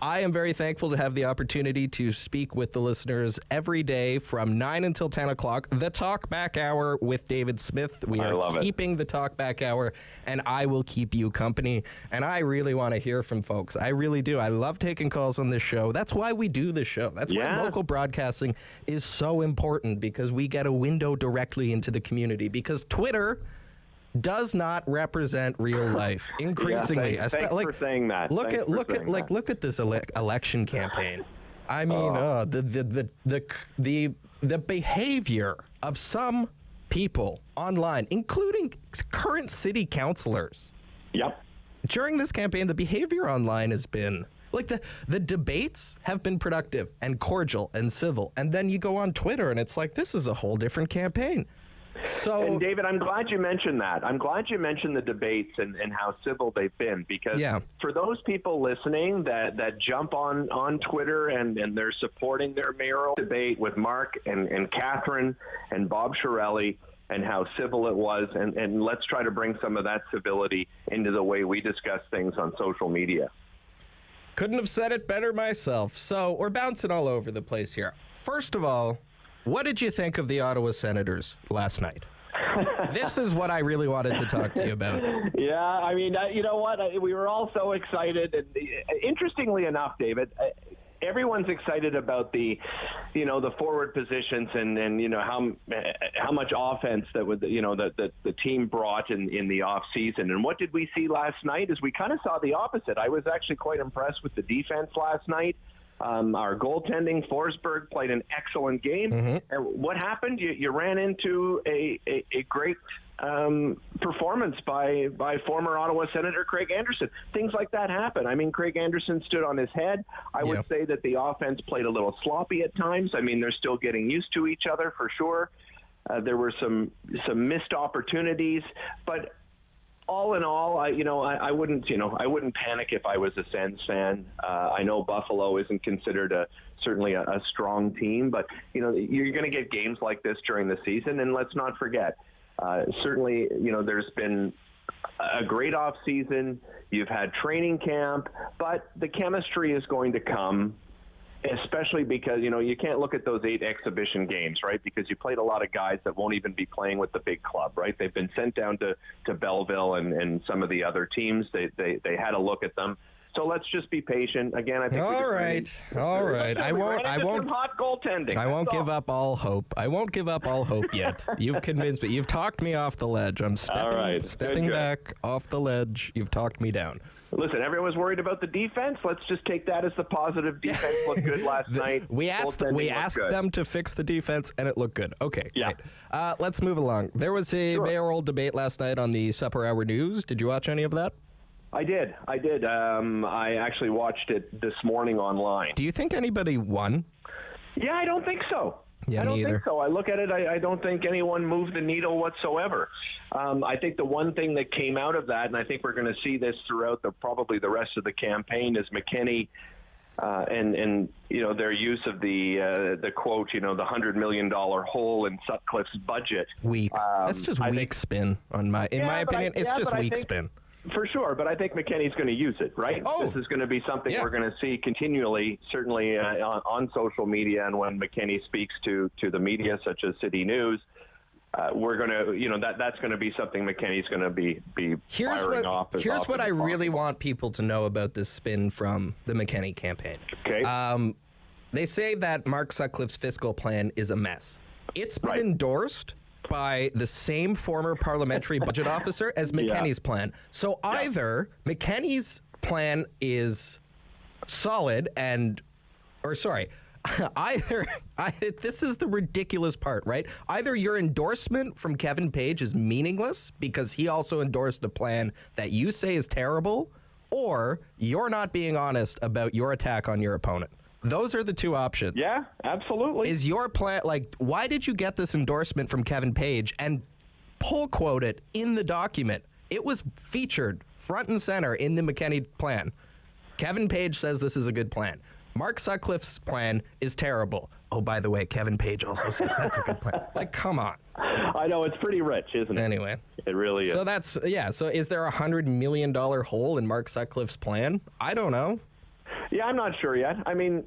S12: I am very thankful to have the opportunity to speak with the listeners every day from 9 until 10 o'clock. The Talk Back Hour with David Smith. We are keeping the Talk Back Hour, and I will keep you company. And I really want to hear from folks. I really do. I love taking calls on this show. That's why we do this show. That's why local broadcasting is so important, because we get a window directly into the community, because Twitter does not represent real life increasingly.
S5: Thanks for saying that.
S12: Look at this election campaign. I mean, the behavior of some people online, including current city councillors.
S5: Yep.
S12: During this campaign, the behavior online has been like the debates have been productive and cordial and civil, and then you go on Twitter and it's like, this is a whole different campaign.
S5: And David, I'm glad you mentioned that. I'm glad you mentioned the debates and how civil they've been, because for those people listening that jump on Twitter and they're supporting their mayoral debate with Mark and Catherine and Bob Shirelli and how civil it was, and let's try to bring some of that civility into the way we discuss things on social media.
S12: Couldn't have said it better myself. So we're bouncing all over the place here. First of all, what did you think of the Ottawa Senators last night? This is what I really wanted to talk to you about.
S5: Yeah, I mean, you know what? We were all so excited. And interestingly enough, David, everyone's excited about the forward positions and how much offense that the team brought in the off season. And what did we see last night? Is we kind of saw the opposite. I was actually quite impressed with the defense last night. Our goaltending, Forsberg played an excellent game. And what happened? You ran into a great performance by former Ottawa Senator Craig Anderson. Things like that happen. I mean, Craig Anderson stood on his head. I would say that the offense played a little sloppy at times. I mean, they're still getting used to each other for sure. There were some missed opportunities, but all in all, I wouldn't panic if I was a Sens fan. I know Buffalo isn't considered certainly a strong team, but you're going to get games like this during the season, and let's not forget. Certainly, there's been a great off season. You've had training camp, but the chemistry is going to come. Especially because, you can't look at those 8 exhibition games, right? Because you played a lot of guys that won't even be playing with the big club, right? They've been sent down to Belleville and some of the other teams. They had a look at them. So let's just be patient. Again, I think.
S12: All right. I won't.
S5: Hot goaltending.
S12: I won't give up all hope. I won't give up all hope yet. You've convinced me. You've talked me off the ledge. I'm stepping back off the ledge. You've talked me down.
S5: Listen, everyone was worried about the defense. Let's just take that as the positive. Defense looked good last night.
S12: We asked them to fix the defense, and it looked good. Okay, yeah. Great. Let's move along. There was a mayoral debate last night on the Supper Hour News. Did you watch any of that?
S5: I did. I actually watched it this morning online.
S12: Do you think anybody won?
S5: Yeah, I don't think so.
S12: Yeah,
S5: I don't think so. I look at it, I don't think anyone moved the needle whatsoever. I think the one thing that came out of that, and I think we're going to see this throughout probably the rest of the campaign, is McKinney and their use of the quote, the $100 million hole in Sutcliffe's budget.
S12: Weak. That's just weak spin in my opinion. It's just weak spin.
S5: For sure, but I think McKinney's going to use it, right? This is going to be something we're going to see continually, certainly on social media, and when McKinney speaks to the media, such as CityNews, we're going to, that's going to be something McKinney's going to be firing off.
S12: Here's what I really want people to know about this spin from the McKinney campaign.
S5: Okay.
S12: They say that Mark Sutcliffe's fiscal plan is a mess. It's been endorsed by the same former parliamentary budget officer as McKinney's plan. So either McKinney's plan is solid this is the ridiculous part, right? Either your endorsement from Kevin Page is meaningless because he also endorsed a plan that you say is terrible, or you're not being honest about your attack on your opponent. Those are the two options.
S5: Yeah, absolutely.
S12: Is your plan, why did you get this endorsement from Kevin Page and pull quote it in the document? It was featured front and center in the McKinney plan. Kevin Page says this is a good plan. Mark Sutcliffe's plan is terrible. Oh, by the way, Kevin Page also says that's a good plan. Come on.
S5: I know, it's pretty rich, isn't it?
S12: Anyway.
S5: It really is.
S12: So is there a $100 million hole in Mark Sutcliffe's plan? I don't know.
S5: Yeah, I'm not sure yet. I mean,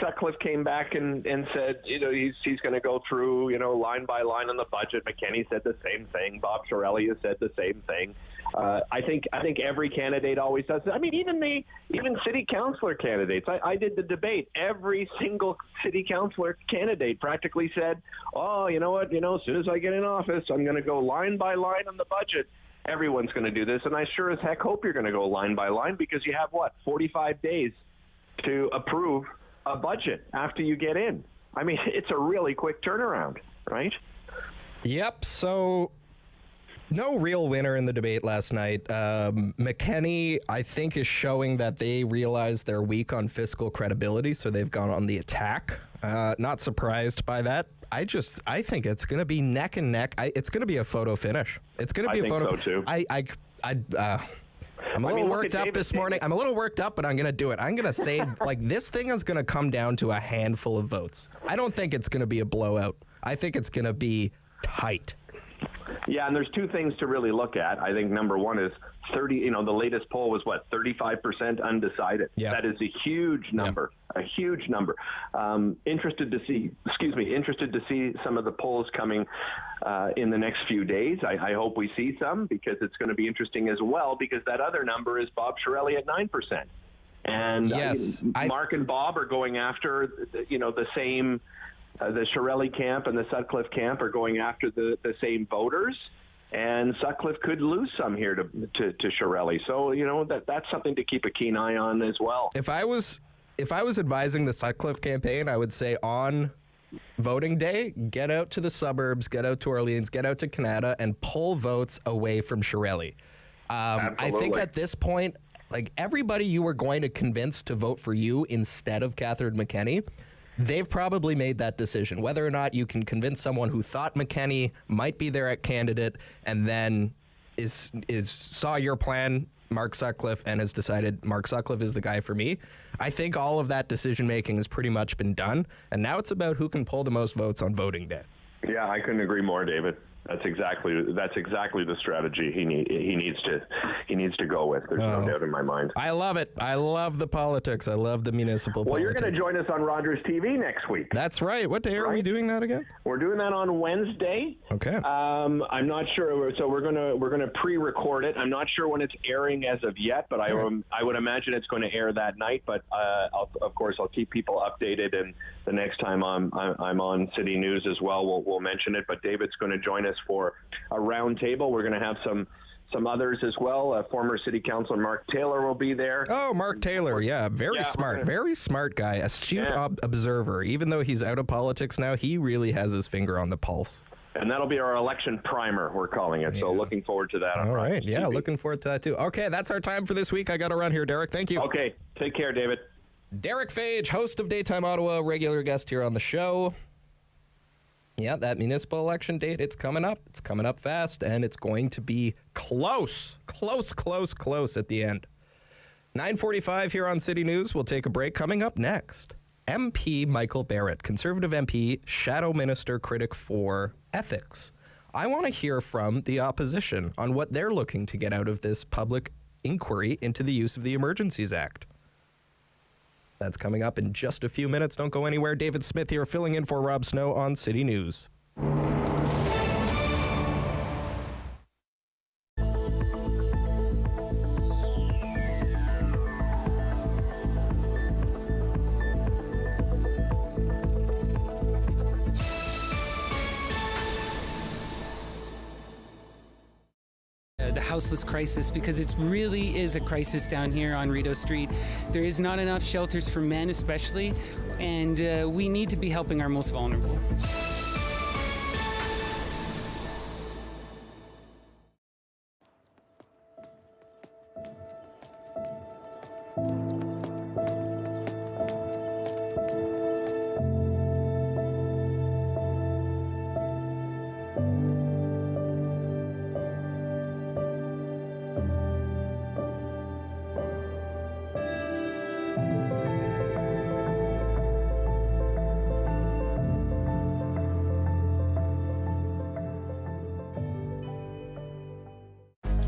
S5: Sutcliffe came back and said, he's going to go through, line by line on the budget. McKinney said the same thing. Bob Shirelli has said the same thing. I think every candidate always does it. I mean, even city councillor candidates. I did the debate. Every single city councillor candidate practically said, "Oh, you know what? As soon as I get in office, I'm going to go line by line on the budget." Everyone's going to do this, and I sure as heck hope you're going to go line by line, because you have 45 days to approve a budget after you get in. I mean, it's a really quick turnaround, right?
S12: Yep. So no real winner in the debate last night. McKinney, I think, is showing that they realize they're weak on fiscal credibility, so they've gone on the attack. Not surprised by that. I think it's going to be neck and neck. It's going to be a photo finish. It's going to be a photo. I think so too. I'm a little worked up this morning. I'm a little worked up, but I'm going to do it. I'm going to say, this thing is going to come down to a handful of votes. I don't think it's going to be a blowout. I think it's going to be tight.
S5: Yeah, and there's two things to really look at. I think number one is 30, the latest poll was 35% undecided.
S12: Yeah.
S5: That is a huge number, a huge number. Interested to see some of the polls coming in the next few days. I hope we see some, because it's going to be interesting as well, because that other number is Bob Shirelli at 9%. And
S12: yes,
S5: Mark and Bob are going after, the same. The Shirelli camp and the Sutcliffe camp are going after the same voters, and Sutcliffe could lose some here to Shirelli. So that's something to keep a keen eye on as well.
S12: If I was advising the Sutcliffe campaign, I would say on voting day, get out to the suburbs, get out to Orleans, get out to Canada, and pull votes away from Shirelli. I think at this point, everybody you were going to convince to vote for you instead of Catherine McKinney, they've probably made that decision. Whether or not you can convince someone who thought McKinney might be their candidate and then saw your plan, Mark Sutcliffe, and has decided Mark Sutcliffe is the guy for me. I think all of that decision making has pretty much been done, and now it's about who can pull the most votes on voting day.
S5: Yeah, I couldn't agree more, David. That's exactly the strategy he needs to go with. There's no doubt in my mind.
S12: I love it. I love the politics. I love the municipal politics.
S5: Well, you're going to join us on Rogers TV next week.
S12: That's right. What day are we doing that again?
S5: We're doing that on Wednesday.
S12: Okay.
S5: I'm not sure. So we're gonna pre-record it. I'm not sure when it's airing as of yet, but I would imagine it's going to air that night. But of course, I'll keep people updated, and the next time I'm on City News as well, we'll mention it. But David's going to join us for a round table. We're going to have some others as well. Former City Councillor Mark Taylor will be there.
S12: Oh, Mark Taylor, very smart, very smart guy, astute observer. Even though he's out of politics now, he really has his finger on the pulse.
S5: And that'll be our election primer, we're calling it. So looking forward to that.
S12: All right, looking forward to that too. Okay, that's our time for this week. I got to run here, Derick. Thank you.
S5: Okay, take care, David.
S12: Derick Fage, host of Daytime Ottawa, regular guest here on the show. Yeah, that municipal election date, it's coming up. It's coming up fast, and it's going to be close at the end. 9:45 here on City News. We'll take a break. Coming up next, MP Michael Barrett, Conservative MP, shadow minister, critic for ethics. I want to hear from the opposition on what they're looking to get out of this public inquiry into the use of the Emergencies Act. That's coming up in just a few minutes. Don't go anywhere. David Smith here, filling in for Rob Snow on City News.
S6: The houseless crisis, because it really is a crisis down here on Rideau Street. There is not enough shelters for men especially, and we need to be helping our most vulnerable.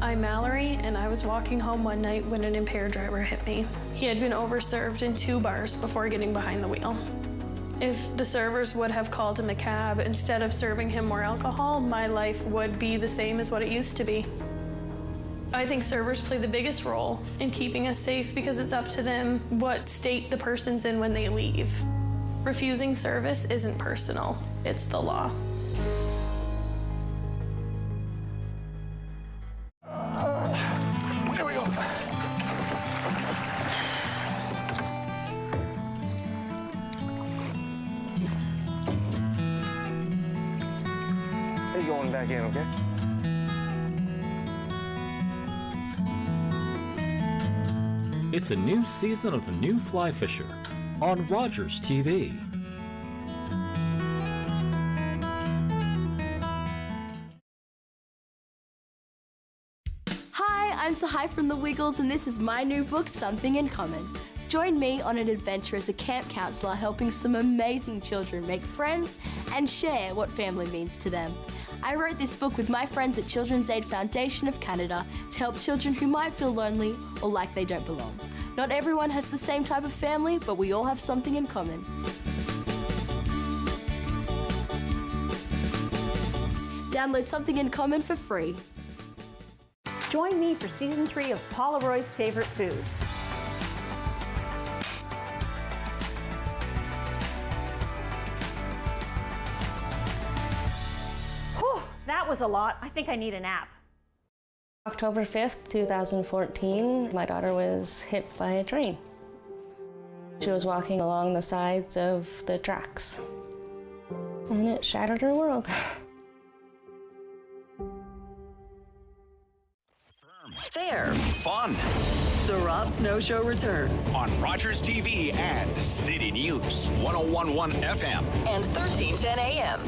S7: I'm Mallory, and I was walking home one night when an impaired driver hit me. He had been overserved in 2 bars before getting behind the wheel. If the servers would have called him a cab instead of serving him more alcohol, my life would be the same as what it used to be. I think servers play the biggest role in keeping us safe because it's up to them what state the person's in when they leave. Refusing service isn't personal, it's the law.
S8: Back in, okay?
S9: It's a new season of The New Fly Fisher on Rogers TV.
S10: Hi, I'm Sahai from The Wiggles, and this is my new book, Something in Common. Join me on an adventure as a camp counsellor helping some amazing children make friends and share what family means to them. I wrote this book with my friends at Children's Aid Foundation of Canada to help children who might feel lonely or like they don't belong. Not everyone has the same type of family, but we all have something in common. Download Something in Common for free.
S26: Join me for Season 3 of Paula Roy's Favorite Foods. That was a lot. I think I need a nap.
S15: October 5th, 2014, my daughter was hit by a train. She was walking along the sides of the tracks, and it shattered her world.
S11: Fair.
S1: Fun.
S11: The Rob Snow Show returns
S1: on Rogers TV and City News 101.1 FM
S11: and 1310 AM.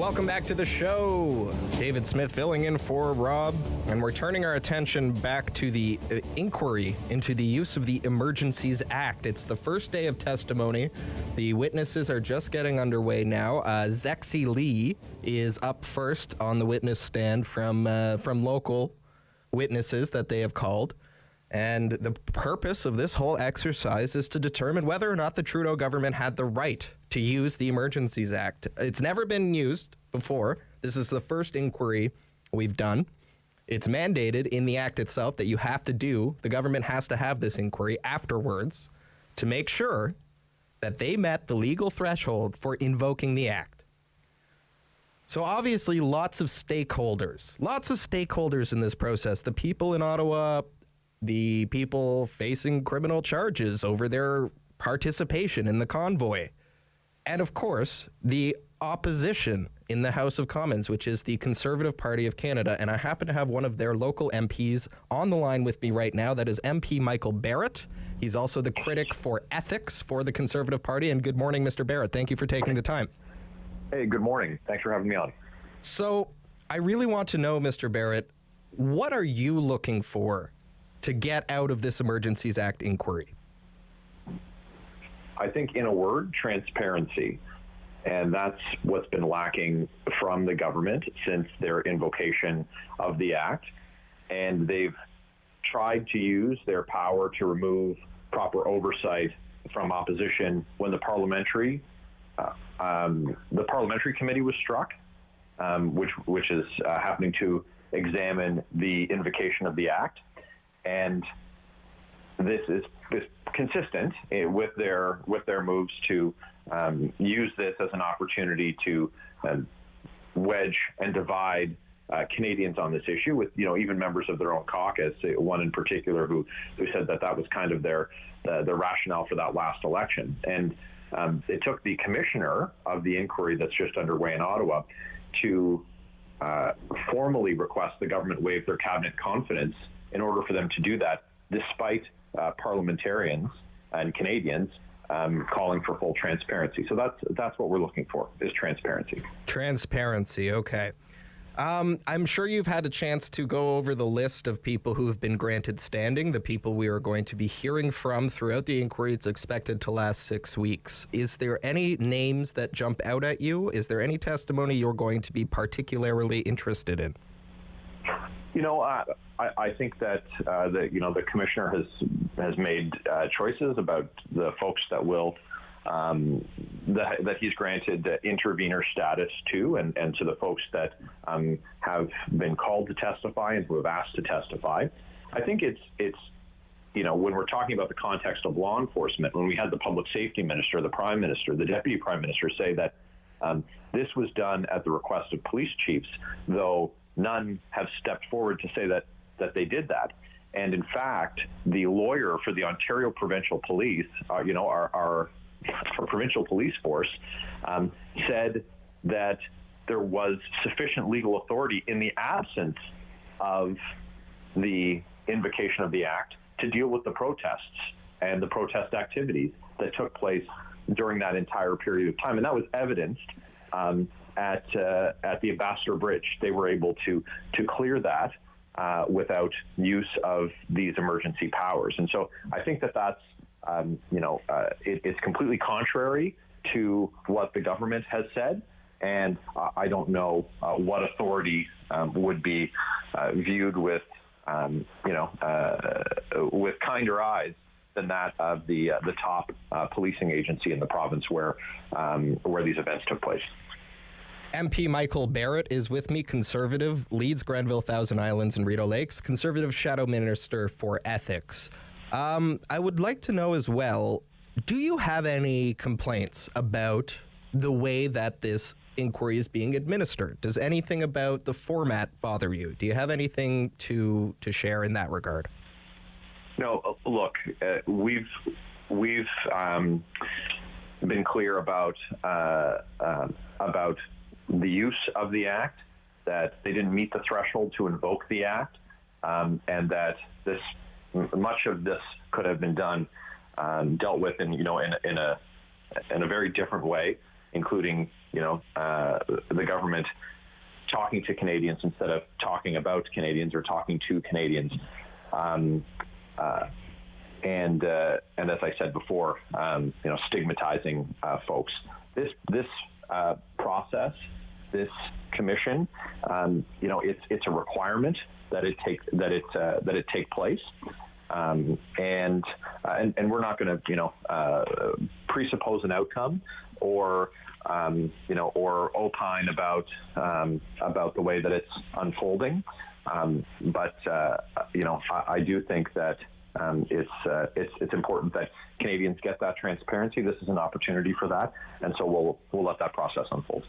S12: Welcome back to the show. David Smith filling in for Rob, and we're turning our attention back to the inquiry into the use of the Emergencies Act. It's the first day of testimony. The witnesses are just getting underway now. Zexi Lee is up first on the witness stand from local witnesses that they have called. And the purpose of this whole exercise is to determine whether or not the Trudeau government had the right to use the Emergencies Act. It's never been used before. This is the first inquiry we've done. It's mandated in the act itself that you have to do, the government has to have this inquiry afterwards to make sure that they met the legal threshold for invoking the act. So obviously lots of stakeholders in this process. The people in Ottawa, the people facing criminal charges over their participation in the convoy. And of course, the opposition in the House of Commons, which is the Conservative Party of Canada. And I happen to have one of their local MPs on the line with me right now. That is MP Michael Barrett. He's also the critic for ethics for the Conservative Party. And good morning, Mr. Barrett. Thank you for taking the time.
S8: Hey, good morning. Thanks for having me on.
S12: So I really want to know, Mr. Barrett, what are you looking for to get out of this Emergencies Act inquiry?
S8: I think, in a word, transparency. And that's what's been lacking from the government since their invocation of the act. And they've tried to use their power to remove proper oversight from opposition when the parliamentary committee was struck, which is happening to examine the invocation of the act. And this is consistent with their moves to use this as an opportunity to wedge and divide Canadians on this issue, with even members of their own caucus, one in particular who said that was kind of the rationale for that last election. And it took the commissioner of the inquiry that's just underway in Ottawa to formally request the government waive their cabinet confidence in order for them to do that, despite parliamentarians and Canadians calling for full transparency. So that's what we're looking for, is transparency.
S12: Transparency, okay. I'm sure you've had a chance to go over the list of people who have been granted standing, the people we are going to be hearing from throughout the inquiry. It's expected to last 6 weeks. Is there any names that jump out at you? Is there any testimony you're going to be particularly interested in?
S8: I think that the commissioner has made choices about the folks that will that he's granted intervener status to, and to the folks that have been called to testify and who have asked to testify. I think it's when we're talking about the context of law enforcement, when we had the public safety minister, the prime minister, the deputy prime minister say that this was done at the request of police chiefs, though none have stepped forward to say that they did that. And in fact, the lawyer for the Ontario Provincial Police, our provincial police force, said that there was sufficient legal authority in the absence of the invocation of the act to deal with the protests and the protest activities that took place during that entire period of time. And that was evidenced at the Ambassador Bridge. They were able to clear that without use of these emergency powers. And so I think that's it's completely contrary to what the government has said, and I don't know what authority would be viewed with kinder eyes than that of the top policing agency in the province where these events took place.
S12: MP Michael Barrett is with me, Conservative, Leeds-Grenville-Thousand Islands and Rideau Lakes, Conservative Shadow Minister for Ethics. I would like to know as well, do you have any complaints about the way that this inquiry is being administered? Does anything about the format bother you? Do you have anything to share in that regard?
S8: No, look, we've been clear about the use of the act, that they didn't meet the threshold to invoke the act, and that much of this could have been dealt with in a very different way. including, the government talking to Canadians instead of talking about Canadians or talking to Canadians. And as I said before, stigmatizing folks. This process, this commission, it's a requirement that it take place. And we're not going to, presuppose an outcome or opine about the way that it's unfolding. But I do think that it's important that Canadians get that transparency. This is an opportunity for that, and so we'll let that process unfold.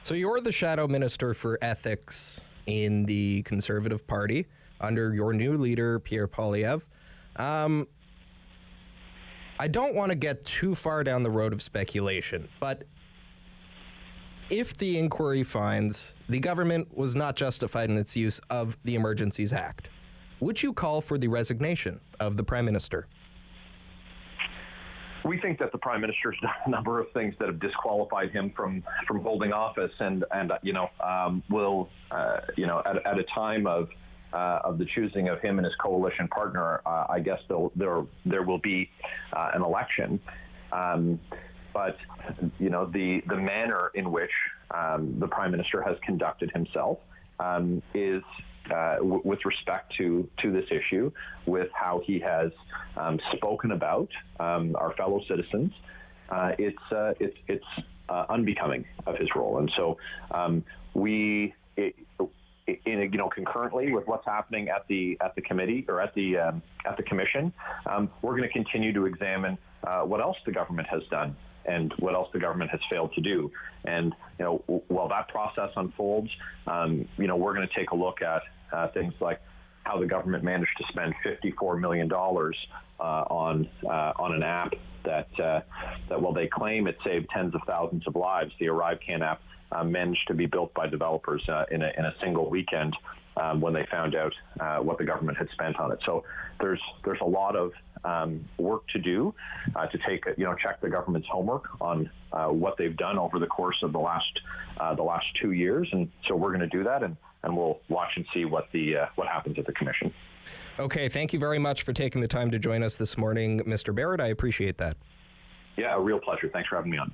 S12: So you're the shadow minister for ethics in the Conservative Party under your new leader, Pierre Poilievre. I don't want to get too far down the road of speculation, but if the inquiry finds the government was not justified in its use of the Emergencies Act, would you call for the resignation of the Prime Minister?
S8: We think that the Prime Minister's done a number of things that have disqualified him from holding office, and will at a time of the choosing of him and his coalition partner, I guess there will be an election. But the manner in which the Prime Minister has conducted himself is with respect to this issue, with how he has spoken about our fellow citizens, it's unbecoming of his role. And so concurrently with what's happening at the committee or at the commission, we're going to continue to examine what else the government has done and what else the government has failed to do. And while that process unfolds, we're going to take a look at things like how the government managed to spend $54 million on an app that while they claim it saved tens of thousands of lives, the ArriveCan app managed to be built by developers in a single weekend when they found out what the government had spent on it. So there's a lot of work to do to check the government's homework on what they've done over the course of the last 2 years, and so we're going to do that, and we'll watch and see what happens at the commission.
S12: Okay, thank you very much for taking the time to join us this morning, Mr. Barrett. I appreciate that.
S8: Yeah, a real pleasure. Thanks for having me on.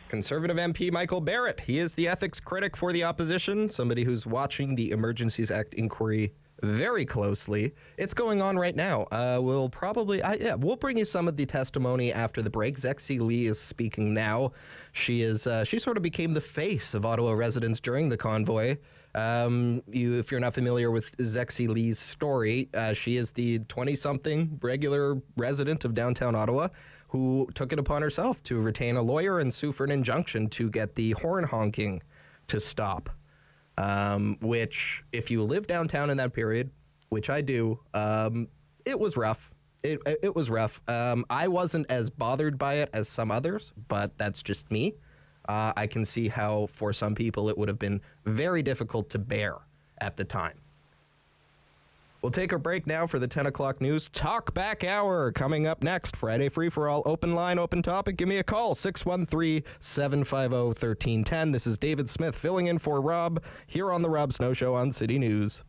S12: Conservative MP Michael Barrett. He is the ethics critic for the opposition, somebody who's watching the Emergencies Act inquiry very closely. It's going on right now. We'll bring you some of the testimony after the break. Zexi Lee is speaking now. She sort of became the face of Ottawa residents during the convoy. If you're not familiar with Zexi Lee's story, she is the 20-something regular resident of downtown Ottawa who took it upon herself to retain a lawyer and sue for an injunction to get the horn honking to stop. Which, if you live downtown in that period, which I do, it was rough. It was rough. I wasn't as bothered by it as some others, but that's just me. I can see how for some people it would have been very difficult to bear at the time. We'll take a break now for the 10 o'clock news. Talk Back Hour coming up next. Friday Free for All, open line, open topic. Give me a call, 613-750-1310. This is David Smith filling in for Rob here on The Rob Snow Show on City News.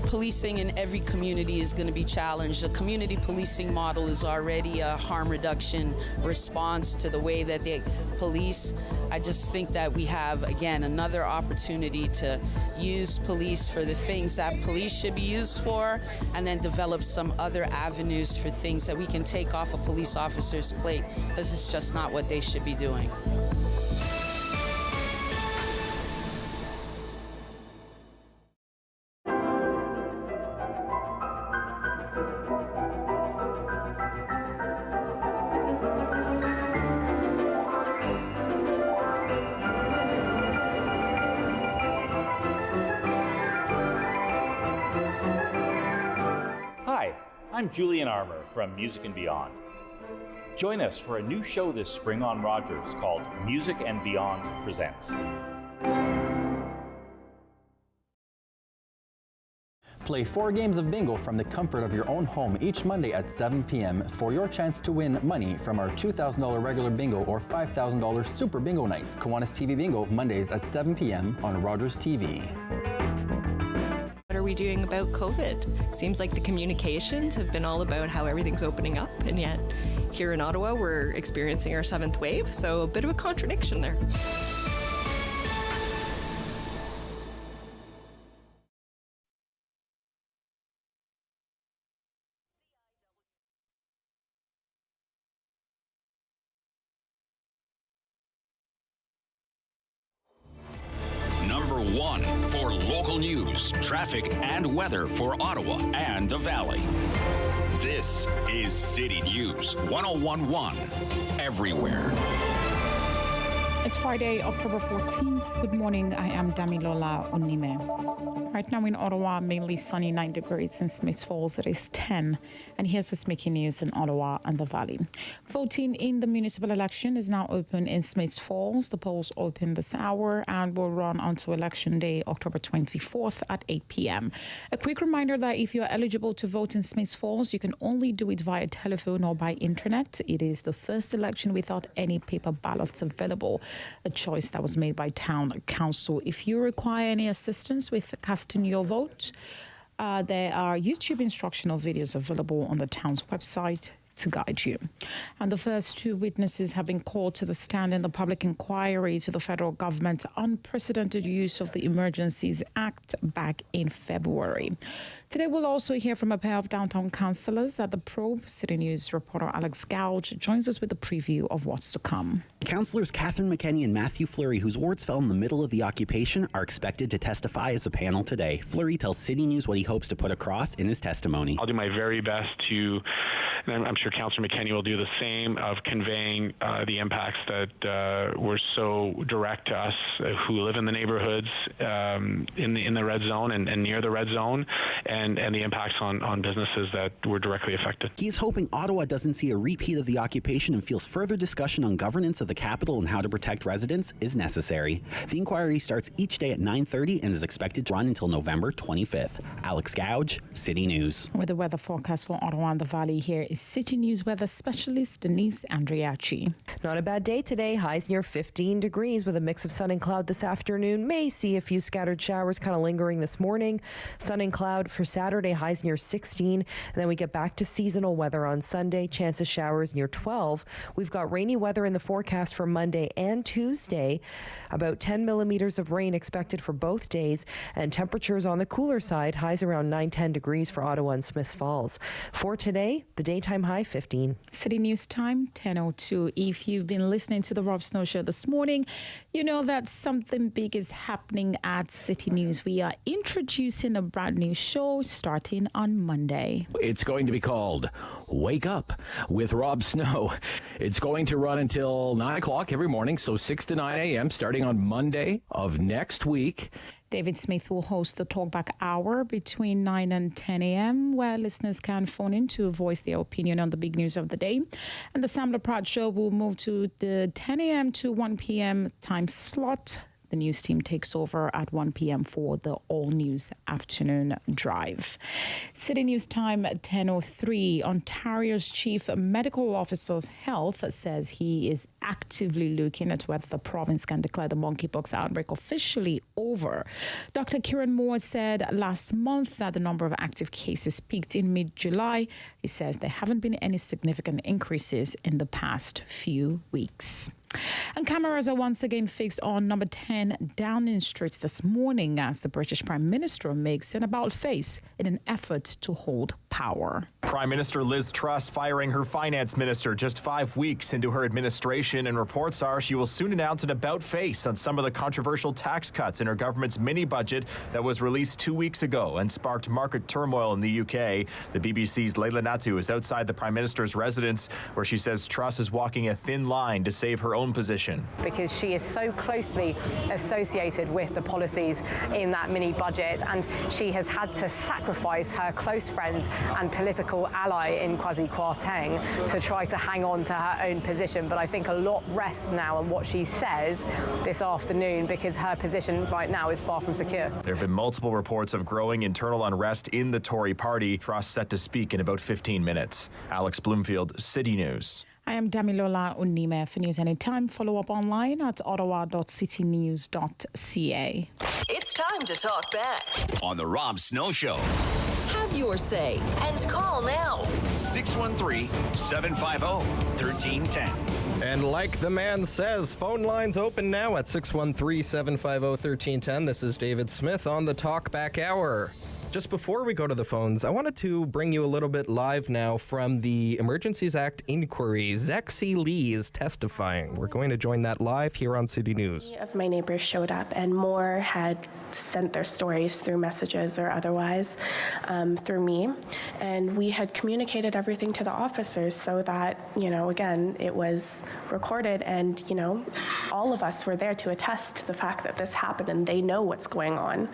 S13: Policing in every community is going to be challenged. The community policing model is already a harm reduction response to the way that they police. I just think that we have, again, another opportunity to use police for the things that police should be used for, and then develop some other avenues for things that we can take off a police officer's plate, because it's just not what they should be doing.
S14: I'm Julian Armour from Music and Beyond. Join us for a new show this spring on Rogers called Music and Beyond Presents.
S4: Play 4 games of bingo from the comfort of your own home each Monday at 7 p.m. for your chance to win money from our $2,000 regular bingo or $5,000 super bingo night. Kiwanis TV Bingo, Mondays at 7 p.m. on Rogers TV.
S22: What are we doing about COVID? Seems like the communications have been all about how everything's opening up, and yet here in Ottawa we're experiencing our 7th wave, so a bit of a contradiction there.
S1: Number 1 for local news, traffic, and weather for Ottawa and the Valley. This is City News 101.1 everywhere.
S2: It's Friday, October 14th. Good morning. I am Damilola Onime. Right now in Ottawa, mainly sunny, 9 degrees. In Smiths Falls, it is 10. And here's what's making news in Ottawa and the Valley. Voting in the municipal election is now open in Smiths Falls. The polls open this hour and will run until Election Day, October 24th at 8 p.m. A quick reminder that if you're eligible to vote in Smiths Falls, you can only do it via telephone or by internet. It is the first election without any paper ballots available, a choice that was made by Town Council. If you require any assistance with casting your vote, there are YouTube instructional videos available on the town's website to guide you. And the first 2 witnesses have been called to the stand in the public inquiry to the federal government's unprecedented use of the Emergencies Act back in February. Today we'll also hear from a pair of downtown councillors at the Probe. City News reporter Alex Gouge joins us with a preview of what's to come.
S16: Councillors Catherine McKenney and Mathieu Fleury, whose wards fell in the middle of the occupation, are expected to testify as a panel today. Fleury tells City News what he hopes to put across in his testimony.
S17: I'll do my very best to, and I'm sure Councillor McKenney will do the same, of conveying the impacts that were so direct to us who live in the neighborhoods in the red zone and near the red zone, and the impacts on businesses that were directly affected.
S16: He's hoping Ottawa doesn't see a repeat of the occupation and feels further discussion on governance of the capital and how to protect residents is necessary. The inquiry starts each day at 9:30 and is expected to run until November 25th. Alex Gouge, City News.
S2: With the weather forecast for Ottawa and the Valley, here is City News weather specialist Denise Andriachi.
S18: Not a bad day today. Highs near 15 degrees with a mix of sun and cloud this afternoon. May see a few scattered showers kind of lingering this morning. Sun and cloud for Saturday, highs near 16. And then we get back to seasonal weather on Sunday. Chance of showers near 12. We've got rainy weather in the forecast for Monday and Tuesday. About 10 millimeters of rain expected for both days. And temperatures on the cooler side, highs around 9-10 degrees for Ottawa and Smiths Falls. For today, the daytime high 15.
S2: City News time, 10:02. If you've been listening to the Rob Snow Show this morning, you know that something big is happening at City News. We are introducing a brand new show starting on Monday.
S19: It's going to be called Wake Up with Rob Snow. It's going to run until 9 o'clock every morning, so 6 to 9 a.m. starting on Monday of next week.
S2: David Smith will host the Talkback Hour between 9 and 10 a.m., where listeners can phone in to voice their opinion on the big news of the day. And the Sam Pratt Show will move to the 10 a.m. to 1 p.m. time slot. The news team takes over at 1 p.m. for the all-news afternoon drive. City News time at 10:03. Ontario's Chief Medical Officer of Health says he is actively looking at whether the province can declare the monkeypox outbreak officially over. Dr. Kieran Moore said last month that the number of active cases peaked in mid-July. He says there haven't been any significant increases in the past few weeks. And cameras are once again fixed on number 10 Downing Street this morning as the British Prime Minister makes an about-face in an effort to hold power.
S20: Prime Minister Liz Truss firing her finance minister just 5 weeks into her administration, and reports are she will soon announce an about-face on some of the controversial tax cuts in her government's mini-budget that was released 2 weeks ago and sparked market turmoil in the UK. The BBC's Leila Natu is outside the Prime Minister's residence, where she says Truss is walking a thin line to save her own position.
S27: Because she is so closely associated with the policies in that mini budget, and she has had to sacrifice her close friend and political ally in Kwasi Kwarteng to try to hang on to her own position. But I think a lot rests now on what she says this afternoon, because her position right now is far from secure.
S20: There have been multiple reports of growing internal unrest in the Tory party. Truss set to speak in about 15 minutes. Alex Bloomfield, City News.
S2: I am Damilola Unime. For news anytime, follow up online at ottawa.citynews.ca.
S11: It's time to talk back
S1: On the Rob Snow Show.
S11: Have your say and call now.
S1: 613-750-1310.
S12: And like the man says, phone lines open now at 613-750-1310. This is David Smith on the Talkback Hour. Just before we go to the phones, I wanted to bring you a little bit live now from the Emergencies Act inquiry. Zexi Lee is testifying. We're going to join that live here on City News.
S3: Many of my neighbors showed up, and more had sent their stories through messages or otherwise through me. And we had communicated everything to the officers so that, again, it was recorded, and, all of us were there to attest to the fact that this happened, and they know what's going on,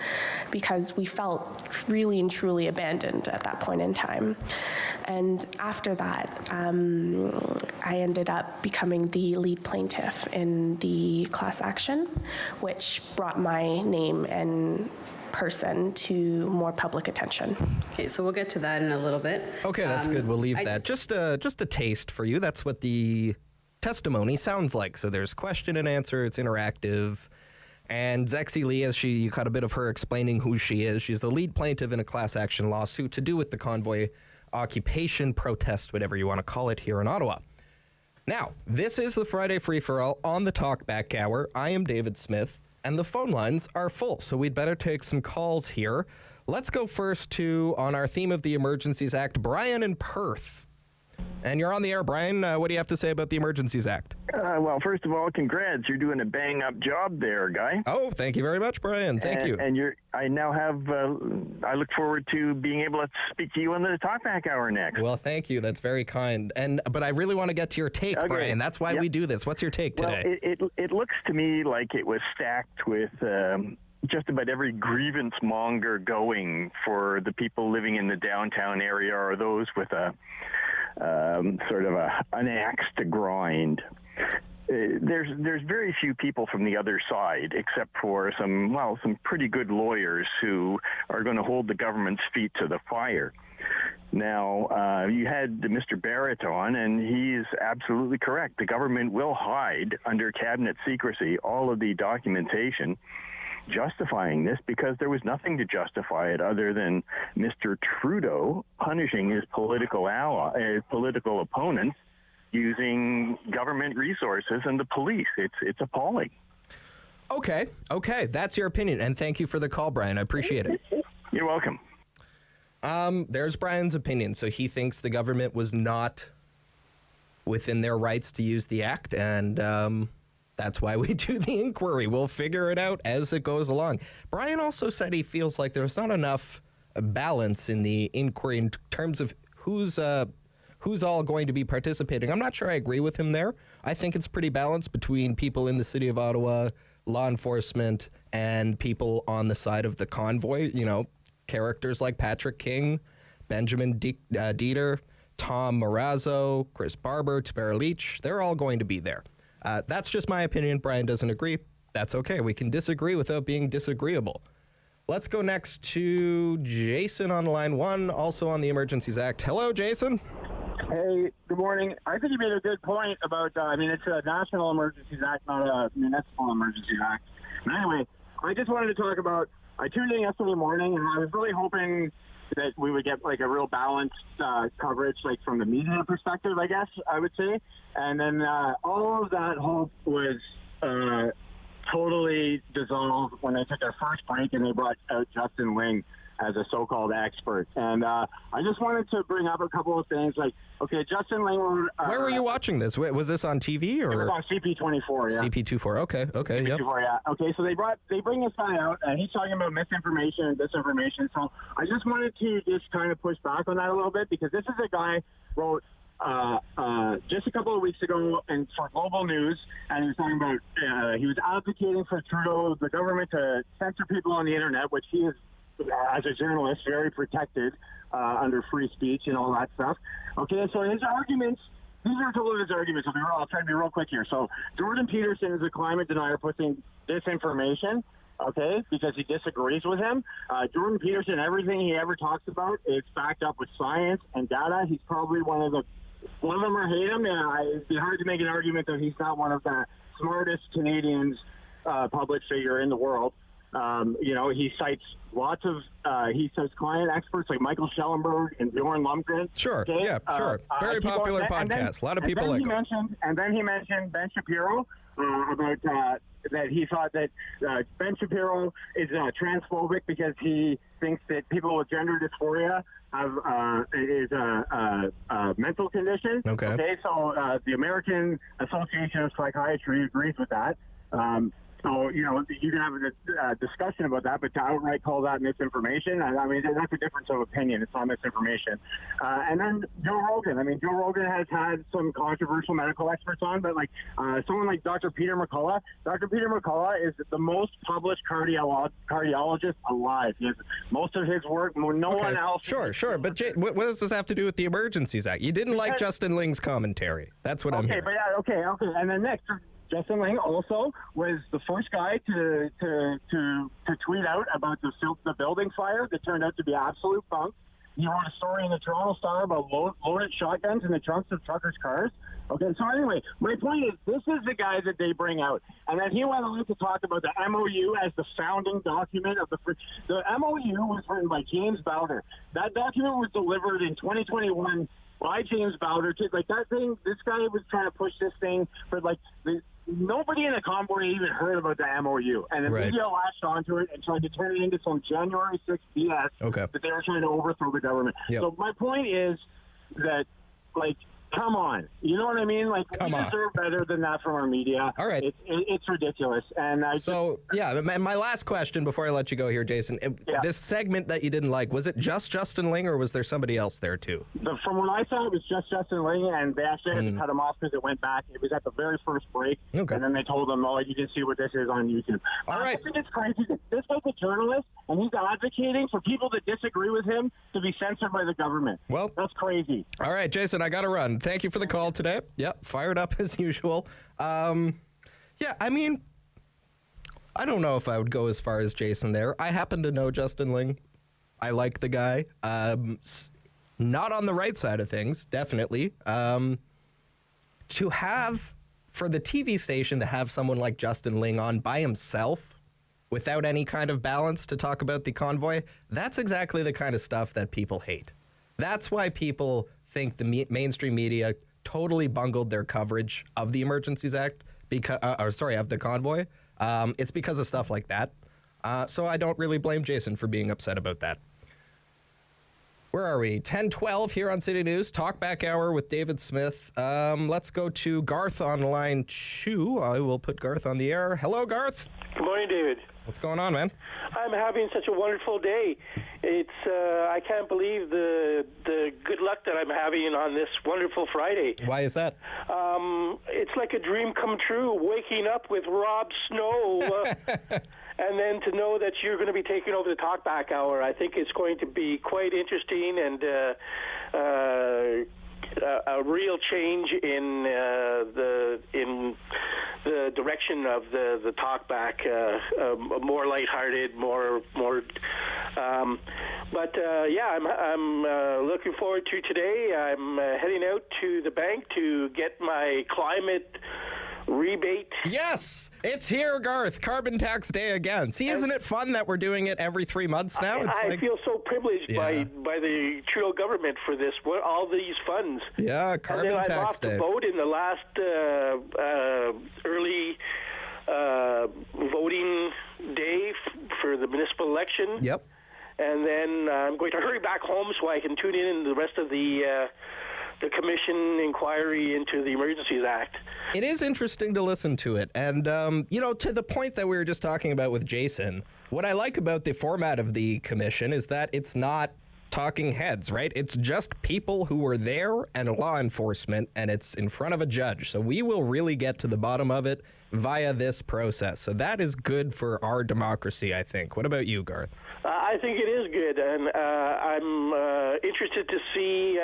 S3: because we felt really and truly abandoned at that point in time. And after that, I ended up becoming the lead plaintiff in the class action, which brought my name and person to more public attention.
S5: Okay, so we'll get to that in a little bit.
S12: Okay, that's good. We'll leave that. Just a taste for you. That's what the testimony sounds like. So there's question and answer. It's interactive. And Zexi Lee, you caught a bit of her explaining who she is. She's the lead plaintiff in a class action lawsuit to do with the convoy occupation protest, whatever you want to call it, here in Ottawa. Now, this is the Friday Free-for-All on the Talkback Hour. I am David Smith, and the phone lines are full, so we'd better take some calls here. Let's go first to, on our theme of the Emergencies Act, Brian in Perth. And you're on the air, Brian. What do you have to say about the Emergencies Act?
S6: Well, first of all, congrats. You're doing a bang-up job there, guy.
S12: Oh, thank you very much, Brian. Thank you.
S6: And I now have, I look forward to being able to speak to you on the Talkback Hour next.
S12: Well, thank you. That's very kind. But I really want to get to your take, okay. Brian. That's why we do this. What's your take today?
S6: Well, it looks to me like it was stacked with just about every grievance monger going for the people living in the downtown area, or those with sort of an axe to grind. There's very few people from the other side, except for some pretty good lawyers who are going to hold the government's feet to the fire. Now, you had Mr. Barrett on, and he's absolutely correct. The government will hide under cabinet secrecy all of the documentation justifying this, because there was nothing to justify it other than Mr. Trudeau punishing his political opponents using government resources and the police. It's appalling.
S12: Okay, that's your opinion, and thank you for the call, Brian. I appreciate it.
S6: You're welcome.
S12: There's Brian's opinion. So he thinks the government was not within their rights to use the act, and that's why we do the inquiry. We'll figure it out as it goes along. Brian also said he feels like there's not enough balance in the inquiry in terms of who's all going to be participating. I'm not sure I agree with him there. I think it's pretty balanced between people in the city of Ottawa, law enforcement, and people on the side of the convoy. Characters like Patrick King, Benjamin Dieter, Tom Marazzo, Chris Barber, Tabara Leach. They're all going to be there. That's just my opinion. Brian doesn't agree. That's okay. We can disagree without being disagreeable. Let's go next to Jason on line 1, also on the Emergencies Act. Hello, Jason.
S21: Hey, good morning. I think you made a good point about, it's a National Emergencies Act, not a Municipal Emergencies Act. But anyway, I just wanted to talk about, I tuned in yesterday morning, and I was really hoping that we would get like a real balanced coverage, like from the media perspective, I guess I would say. And then all of that hope was totally dissolved when they took their first break and they brought out Justin Ling as a so-called expert. And I just wanted to bring up a couple of things. Like, okay, Justin Ling wrote...
S12: Where were you watching this? Was this on TV or?
S21: It was on CP24, yeah.
S12: CP24, okay, yep.
S21: CP24, yeah. Okay, so they bring this guy out, and he's talking about misinformation and disinformation. So I just wanted to just kind of push back on that a little bit, because this is a guy wrote just a couple of weeks ago and for Global News, and he was talking about he was advocating for Trudeau, the government, to censor people on the internet, which he is as a journalist, very protected under free speech and all that stuff. Okay, so his arguments, these are some of his arguments. I'll try to be real quick here. So Jordan Peterson is a climate denier pushing disinformation, okay, because he disagrees with him. Jordan Peterson, everything he ever talks about is backed up with science and data. He's probably love him or hate him. It'd be hard to make an argument that he's not one of the smartest Canadians, public figure in the world. He cites lots of, he says client experts like Michael Schellenberg and Bjorn Lundgren.
S12: Sure,
S21: okay?
S12: yeah, sure. Very popular podcast. A lot of people like him.
S21: And then he mentioned Ben Shapiro about that he thought that Ben Shapiro is transphobic because he thinks that people with gender dysphoria is a mental condition. Okay, so the American Association of Psychiatry agrees with that. So, you can have a discussion about that, but to outright call that misinformation, I mean, that's a difference of opinion. It's not misinformation. And then Joe Rogan. I mean, Joe Rogan has had some controversial medical experts on, but someone like Dr. Peter McCullough. Dr. Peter McCullough is the most published cardiologist alive. He has most of his work, one else.
S12: Sure. But what does this have to do with the Emergencies Act? You didn't like Justin Ling's commentary. That's what I'm hearing.
S21: Okay. And then next, Justin Ling also was the first guy to tweet out about the building fire that turned out to be absolute bunk. He wrote a story in the Toronto Star about loaded shotguns in the trunks of truckers' cars. Okay, so anyway, my point is, this is the guy that they bring out. And then he went on to talk about the MOU as the founding document of the MOU was written by James Bowder. That document was delivered in 2021 by James Bowder. This guy was trying to push this thing for nobody in the convoy even heard about the MOU. And the media latched onto it and tried to turn it into some January 6th BS that they were trying to overthrow the government. Yep. So my point is that, come on. You know what I mean? We deserve better than that from our media.
S12: All right.
S21: It's ridiculous. And
S12: my last question before I let you go here, Jason. This segment that you didn't like, was it just Justin Ling or was there somebody else there too?
S21: From what I saw, it was just Justin Ling, and they actually had to cut him off because it went back. It was at the very first break. Okay. And then they told him, you can see what this is on YouTube. All right. I think it's crazy. This guy's a journalist, and he's advocating for people that disagree with him to be censored by the government. Well, that's crazy.
S12: All right, Jason, I got to run. Thank you for the call today. Yep, fired up as usual. I mean, I don't know if I would go as far as Jason there. I happen to know Justin Ling. I like the guy. Not on the right side of things, definitely. To have, for the TV station to have someone like Justin Ling on by himself without any kind of balance to talk about the convoy, that's exactly the kind of stuff that people hate. That's why people think the mainstream media totally bungled their coverage of the Emergencies Act, of the convoy. It's because of stuff like that. So I don't really blame Jason for being upset about that. Where are we? 10:12 here on City News. Talkback hour with David Smith. Let's go to Garth on line 2. I will put Garth on the air. Hello, Garth.
S7: Good morning, David.
S12: What's going on, man?
S7: I'm having such a wonderful day. It's I can't believe the good luck that I'm having on this wonderful Friday.
S12: Why is that?
S7: It's like a dream come true, waking up with Rob Snow, and then to know that you're going to be taking over the Talkback hour. I think it's going to be quite interesting and a real change in the direction of the Talkback, more lighthearted, more. I'm looking forward to today. I'm heading out to the bank to get my climate rebate.
S12: Yes, it's here, Garth. Carbon tax day again. See, isn't it fun that we're doing it every 3 months now?
S7: I feel so privileged by the Trudeau government for this. All these funds.
S12: Yeah, carbon tax day.
S7: I lost a vote in the last early voting day for the municipal election.
S12: Yep.
S7: And then I'm going to hurry back home so I can tune in the rest of the commission inquiry into the Emergencies Act.
S12: It is interesting to listen to it. And, to the point that we were just talking about with Jason, what I like about the format of the commission is that it's not talking heads, right? It's just people who were there and law enforcement, and it's in front of a judge. So we will really get to the bottom of it via this process. So that is good for our democracy, I think. What about you, Garth?
S7: I I think it is good, and I'm interested to see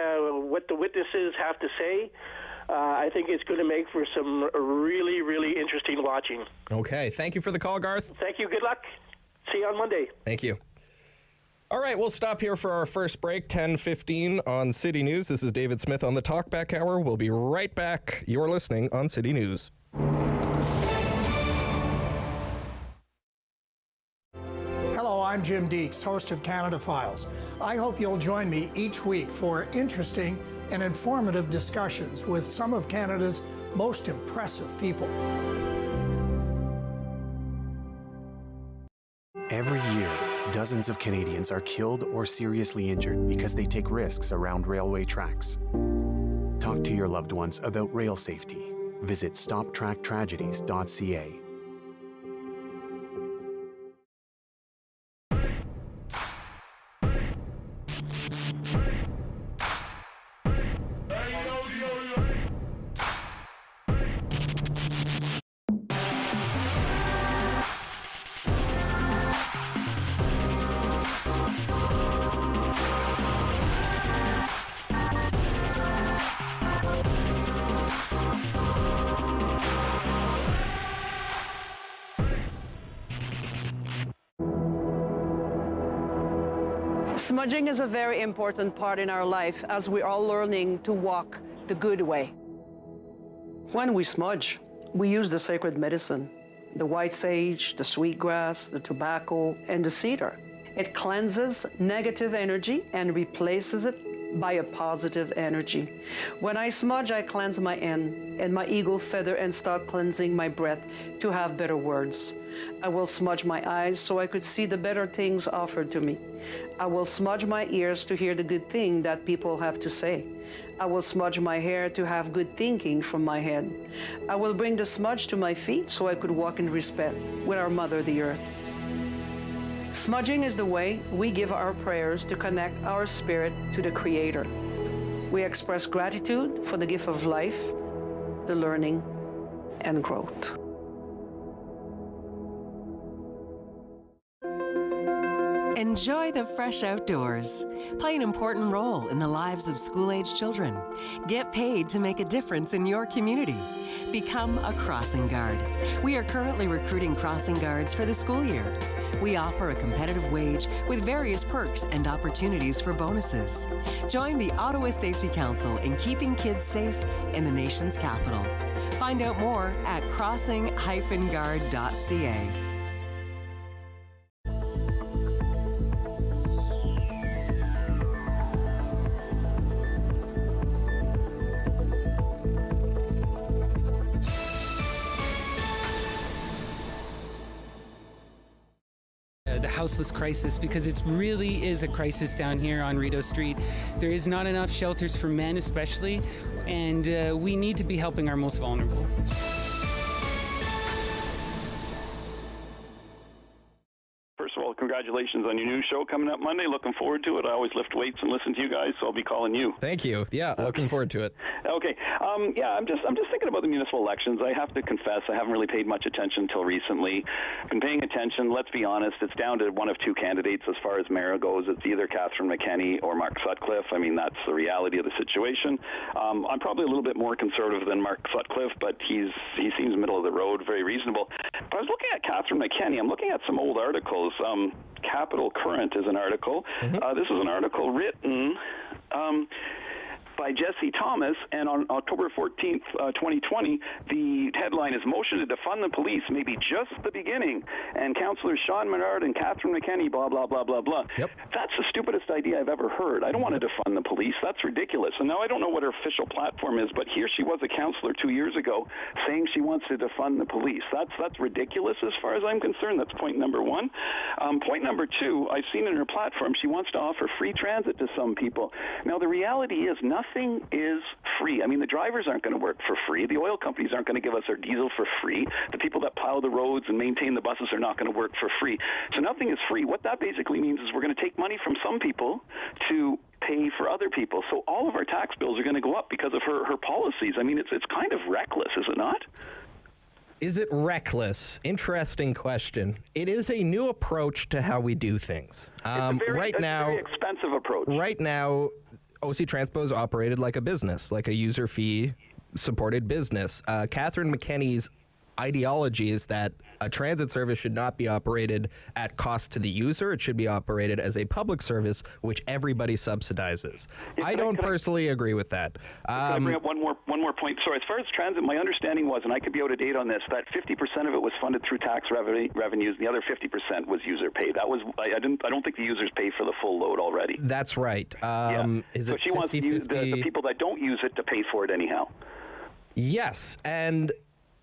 S7: what the witnesses have to say. I think it's going to make for some really, really interesting watching.
S12: Okay. Thank you for the call, Garth.
S7: Thank you. Good luck. See you on Monday.
S12: Thank you. All right, we'll stop here for our first break, 10:15 on City News. This is David Smith on the Talkback Hour. We'll be right back. You're listening on City News.
S9: Hello, I'm Jim Deeks, host of Canada Files. I hope you'll join me each week for interesting and informative discussions with some of Canada's most impressive people.
S10: Every year, dozens of Canadians are killed or seriously injured because they take risks around railway tracks. Talk to your loved ones about rail safety. Visit stoptracktragedies.ca.
S15: Smudging is a very important part in our life as we're all learning to walk the good way. When we smudge, we use the sacred medicine, the white sage, the sweetgrass, the tobacco, and the cedar. It cleanses negative energy and replaces it by a positive energy. When I smudge, I cleanse my end and my eagle feather and start cleansing my breath to have better words. I will smudge my eyes so I could see the better things offered to me. I will smudge my ears to hear the good thing that people have to say. I will smudge my hair to have good thinking from my head. I will bring the smudge to my feet so I could walk in respect with our Mother, the Earth. Smudging is the way we give our prayers to connect our spirit to the Creator. We express gratitude for the gift of life, the learning, and growth.
S23: Enjoy the fresh outdoors. Play an important role in the lives of school-age children. Get paid to make a difference in your community. Become a crossing guard. We are currently recruiting crossing guards for the school year. We offer a competitive wage with various perks and opportunities for bonuses. Join the Ottawa Safety Council in keeping kids safe in the nation's capital. Find out more at crossing-guard.ca.
S24: The houseless crisis, because it really is a crisis down here on Rideau Street. There is not enough shelters for men especially, and we need to be helping our most vulnerable.
S25: First of all, congratulations on your new show coming up Monday. Looking forward to it. I always lift weights and listen to you guys, so I'll be calling you.
S12: Thank you. Yeah, looking forward to it.
S25: Okay. I'm just thinking about the municipal elections. I have to confess, I haven't really paid much attention until recently. Been paying attention. Let's be honest, it's down to one of two candidates as far as mayor goes. It's either Catherine McKenney or Mark Sutcliffe. I mean, that's the reality of the situation. I'm probably a little bit more conservative than Mark Sutcliffe, but he seems middle of the road, very reasonable. But I was looking at Catherine McKenney. I'm looking at some old articles. Capital Current is an article. This is an article written by Jesse Thomas, and on October 14th, 2020, the headline is "Motion to Defund the Police may be just the beginning," and Councillors Sean Menard and Catherine McKenney, blah, blah, blah, blah, blah. Yep. That's the stupidest idea I've ever heard. I don't want to defund the police. That's ridiculous. And now I don't know what her official platform is, but here she was a councillor 2 years ago saying she wants to defund the police. That's ridiculous as far as I'm concerned. That's point number one. Point number two, I've seen in her platform she wants to offer free transit to some people. Now, the reality is nothing is free. I mean, the drivers aren't going to work for free. The oil companies aren't going to give us our diesel for free. The people that plow the roads and maintain the buses are not going to work for free. So nothing is free. What that basically means is we're going to take money from some people to pay for other people. So all of our tax bills are going to go up because of her policies. I mean, it's kind of reckless, is it not?
S12: Is it reckless? Interesting question. It is a new approach to how we do things.
S25: It's a very expensive approach.
S12: Right now, OC Transpo is operated like a business, like a user fee supported business. Catherine McKenney's ideology is that a transit service should not be operated at cost to the user. It should be operated as a public service, which everybody subsidizes. I don't personally agree with that.
S25: Can I bring up one more point? Sorry, as far as transit, my understanding was, and I could be out of date on this, that 50% of it was funded through tax revenues, and the other 50% was user paid. That was I don't think the users pay for the full load already.
S12: That's right. Is
S25: so
S12: it
S25: she wants to use the people that don't use it to pay for it anyhow.
S12: Yes, and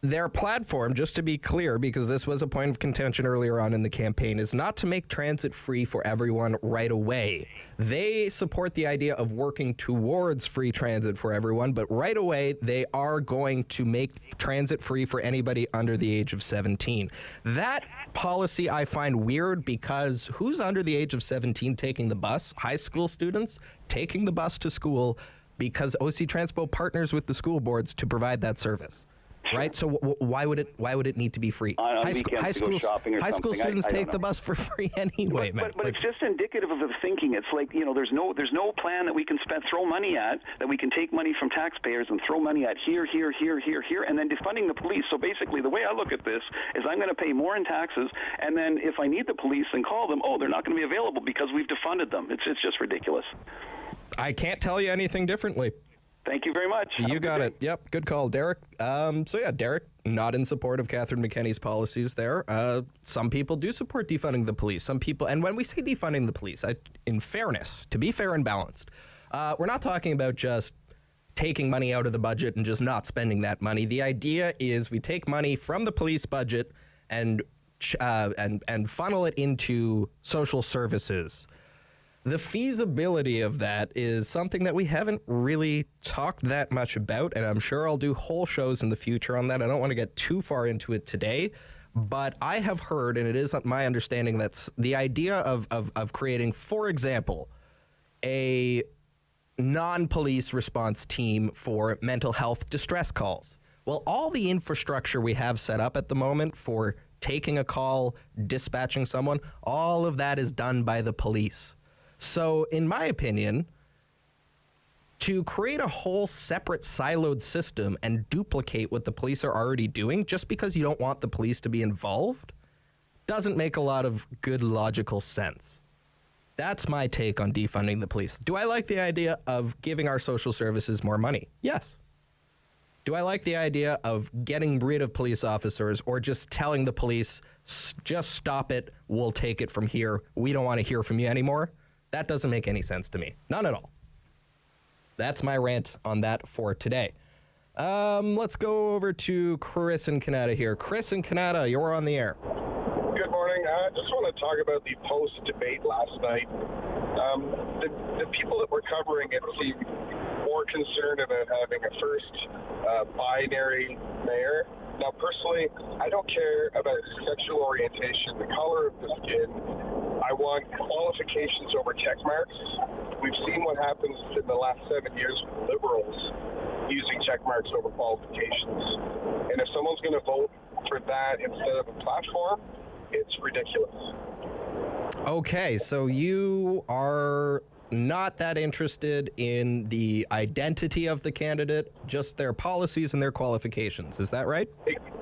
S12: their platform, just to be clear, because this was a point of contention earlier on in the campaign, is not to make transit free for everyone right away. They support the idea of working towards free transit for everyone, but right away they are going to make transit free for anybody under the age of 17. That policy I find weird because who's under the age of 17 taking the bus? High school students taking the bus to school because OC Transpo partners with the school boards to provide that service. Right, so why would it need to be free? High school students take the bus for free anyway, man.
S25: But it's just indicative of the thinking. It's like, there's no plan that we can throw money at, that we can take money from taxpayers and throw money at here, and then defunding the police. So basically, the way I look at this is I'm going to pay more in taxes, and then if I need the police and call them, they're not going to be available because we've defunded them. It's just ridiculous.
S12: I can't tell you anything differently.
S25: Thank you very much.
S12: You got it. Yep, good call, Derick. Derick, not in support of Catherine McKenney's policies there. Some people do support defunding the police. Some people, and when we say defunding the police, in fairness, to be fair and balanced, we're not talking about just taking money out of the budget and just not spending that money. The idea is we take money from the police budget and funnel it into social services. The feasibility of that is something that we haven't really talked that much about, and I'm sure I'll do whole shows in the future on that. I don't want to get too far into it today, but I have heard, and it is my understanding, that's the idea of creating, for example, a non-police response team for mental health distress calls. Well, all the infrastructure we have set up at the moment for taking a call, dispatching someone, all of that is done by the police. So, in my opinion, to create a whole separate siloed system and duplicate what the police are already doing just because you don't want the police to be involved doesn't make a lot of good logical sense. That's my take on defunding the police. Do I like the idea of giving our social services more money? Yes. Do I like the idea of getting rid of police officers or just telling the police, just stop it, we'll take it from here, we don't want to hear from you anymore? That doesn't make any sense to me. None at all. That's my rant on that for today. Let's go over to Chris in Canada here. Chris in Canada, you're on the air.
S4: Good morning. I just want to talk about the post-debate last night. The people that were covering it seemed more concerned about having a first binary mayor. Now, personally, I don't care about sexual orientation, the color of the skin. I want qualifications over check marks. We've seen what happens in the last 7 years with liberals using check marks over qualifications. And if someone's going to vote for that instead of a platform, it's ridiculous.
S12: Okay, so you are not that interested in the identity of the candidate, just their policies and their qualifications. Is that right?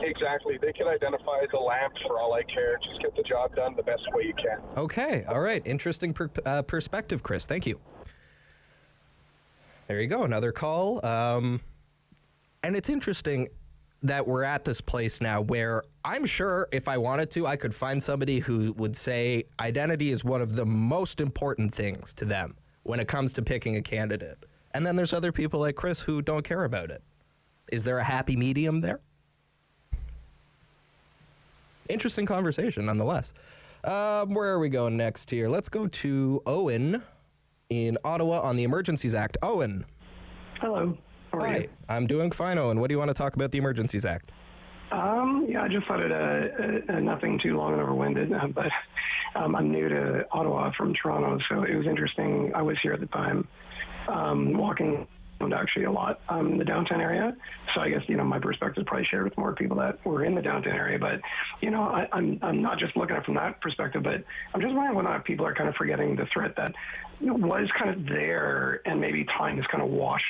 S4: Exactly. They can identify as a lamp for all I care. Just get the job done the best way you can.
S12: Okay. All right. Interesting perspective, Chris. Thank you. There you go. Another call. And it's interesting that we're at this place now where I'm sure if I wanted to, I could find somebody who would say identity is one of the most important things to them when it comes to picking a candidate. And then there's other people like Chris who don't care about it. Is there a happy medium there? Interesting conversation nonetheless. Where are we going next here? Let's go to Owen in Ottawa on the Emergencies Act. Owen.
S8: Hello.
S12: Hi. I'm doing fine, Owen. What do you want to talk about the Emergencies Act?
S8: I just thought it nothing too long and overwinded, but I'm new to Ottawa from Toronto, so it was interesting. I was here at the time, walking actually a lot in the downtown area. So I guess, my perspective is probably shared with more people that were in the downtown area. But, I'm not just looking at it from that perspective, but I'm just wondering whether or not people are kind of forgetting the threat that was kind of there, and maybe time has kind of washed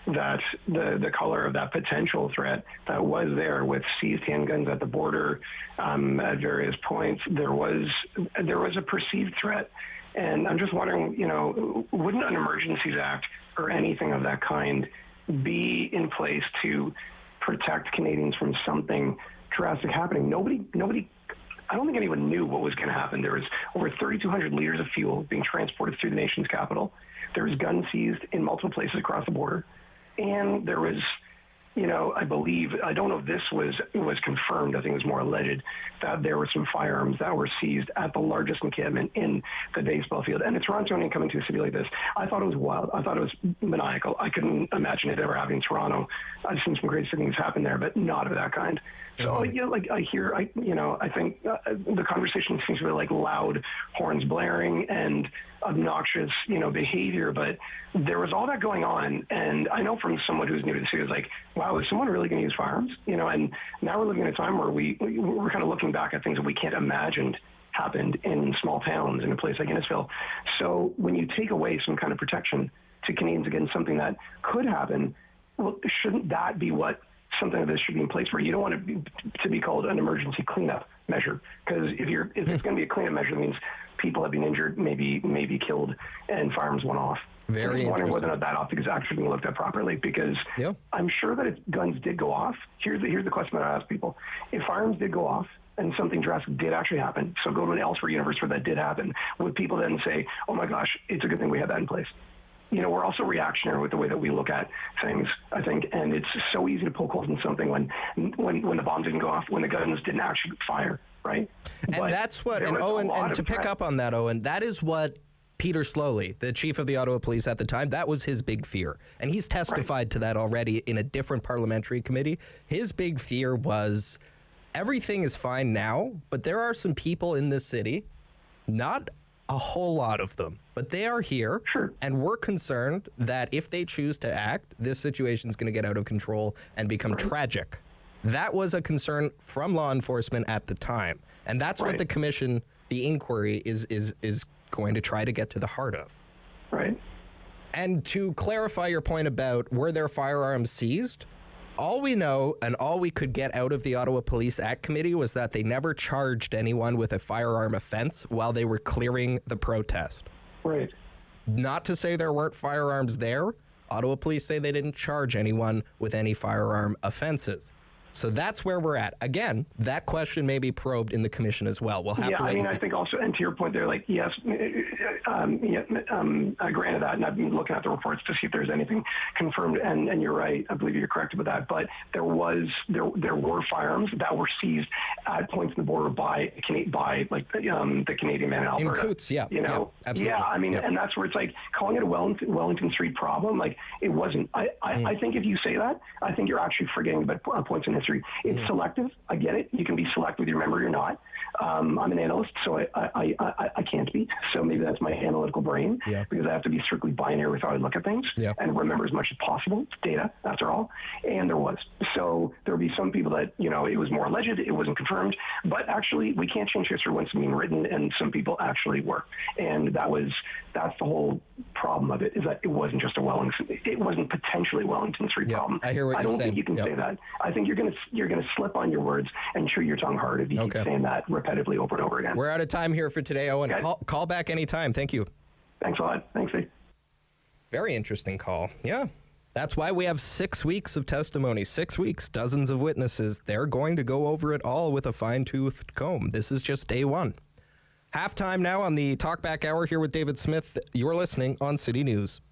S8: that the color of that potential threat that was there with seized handguns at the border at various points. There was a perceived threat. And I'm just wondering, wouldn't an Emergencies Act or anything of that kind be in place to protect Canadians from something drastic happening? Nobody, I don't think anyone knew what was going to happen. There was over 3,200 liters of fuel being transported through the nation's capital. There was guns seized in multiple places across the border. And there was, I believe, I don't know if this was confirmed, I think it was more alleged, that there were some firearms that were seized at the largest encampment in the baseball field. And a Torontonian coming to a city like this, I thought it was wild. I thought it was maniacal. I couldn't imagine it ever happening in Toronto. I've seen some great things happen there, but not of that kind. So, I think the conversation seems to be like loud horns blaring and obnoxious, behavior, but there was all that going on. And I know from someone who's new to the city, it was like, wow, is someone really going to use firearms? And now we're living in a time where we're kind of looking back at things that we can't imagine happened in small towns in a place like Innisfil. So when you take away some kind of protection to Canadians against something that could happen, well, shouldn't that be what something like this should be in place for? You don't want it to be called an emergency cleanup measure, because if it's going to be a cleanup measure, that means people have been injured, maybe killed, and firearms went off.
S12: Very
S8: I'm wondering
S12: interesting.
S8: whether or not that optic is actually being looked at properly, because I'm sure that if guns did go off, here's the question that I ask people. If firearms did go off and something drastic did actually happen, so go to an elsewhere universe where that did happen, would people then say, oh my gosh, it's a good thing we had that in place? We're also reactionary with the way that we look at things, I think, and it's so easy to poke holes in something when the bomb didn't go off, when the guns didn't actually fire, right?
S12: And that's what, and Owen, and to pick up on that, Owen, that is what Peter Slowly, the chief of the Ottawa Police at the time, that was his big fear. And he's testified to that already in a different parliamentary committee. His big fear was everything is fine now, but there are some people in this city, not a whole lot of them, but they are here, and we're concerned that if they choose to act, this situation is going to get out of control and become tragic. That was a concern from law enforcement at the time, and that's what the commission, the inquiry, is going to try to get to the heart of.
S8: Right.
S12: And to clarify your point about were there firearms seized, all we know and all we could get out of the Ottawa Police Act Committee was that they never charged anyone with a firearm offense while they were clearing the protest.
S8: Right.
S12: Not to say there weren't firearms there. Ottawa Police say they didn't charge anyone with any firearm offenses. So that's where we're at. Again, that question may be probed in the commission as well. We'll have to wait and see.
S8: I think also, and to your point there, like, yes, granted that, and I've been looking at the reports to see if there's anything confirmed, and you're right, I believe you're correct about that, but there were firearms that were seized at points in the border by the Canadian man in Alberta.
S12: In Coots, yeah. Absolutely.
S8: Yeah, I mean, and that's where it's like, calling it a Wellington Street problem, like, it wasn't. I think if you say that, I think you're actually forgetting about points in history. It's selective. I get it. You can be selective with your memory or not. I'm an analyst, so I can't be. So maybe that's my analytical brain, because I have to be strictly binary with how I look at things and remember as much as possible. It's data, after all. And there was. So there would be some people that, it was more alleged, it wasn't confirmed, but actually we can't change history once it's being written, and some people actually were. And that's the whole problem of it, is that it wasn't just it wasn't potentially a Wellington Street problem.
S12: I hear what you're saying.
S8: I don't think you can say that. I think you're going to slip on your words and chew your tongue hard if you keep saying that repetitively over and over again.
S12: We're out of time here for today, Owen. Okay. Call back anytime. Thank you.
S8: Thanks a lot. Thanks, Steve.
S12: Very interesting call. Yeah. That's why we have 6 weeks of testimony. 6 weeks, dozens of witnesses. They're going to go over it all with a fine-toothed comb. This is just day one. Halftime now on the Talkback Hour here with David Smith. You're listening on City News.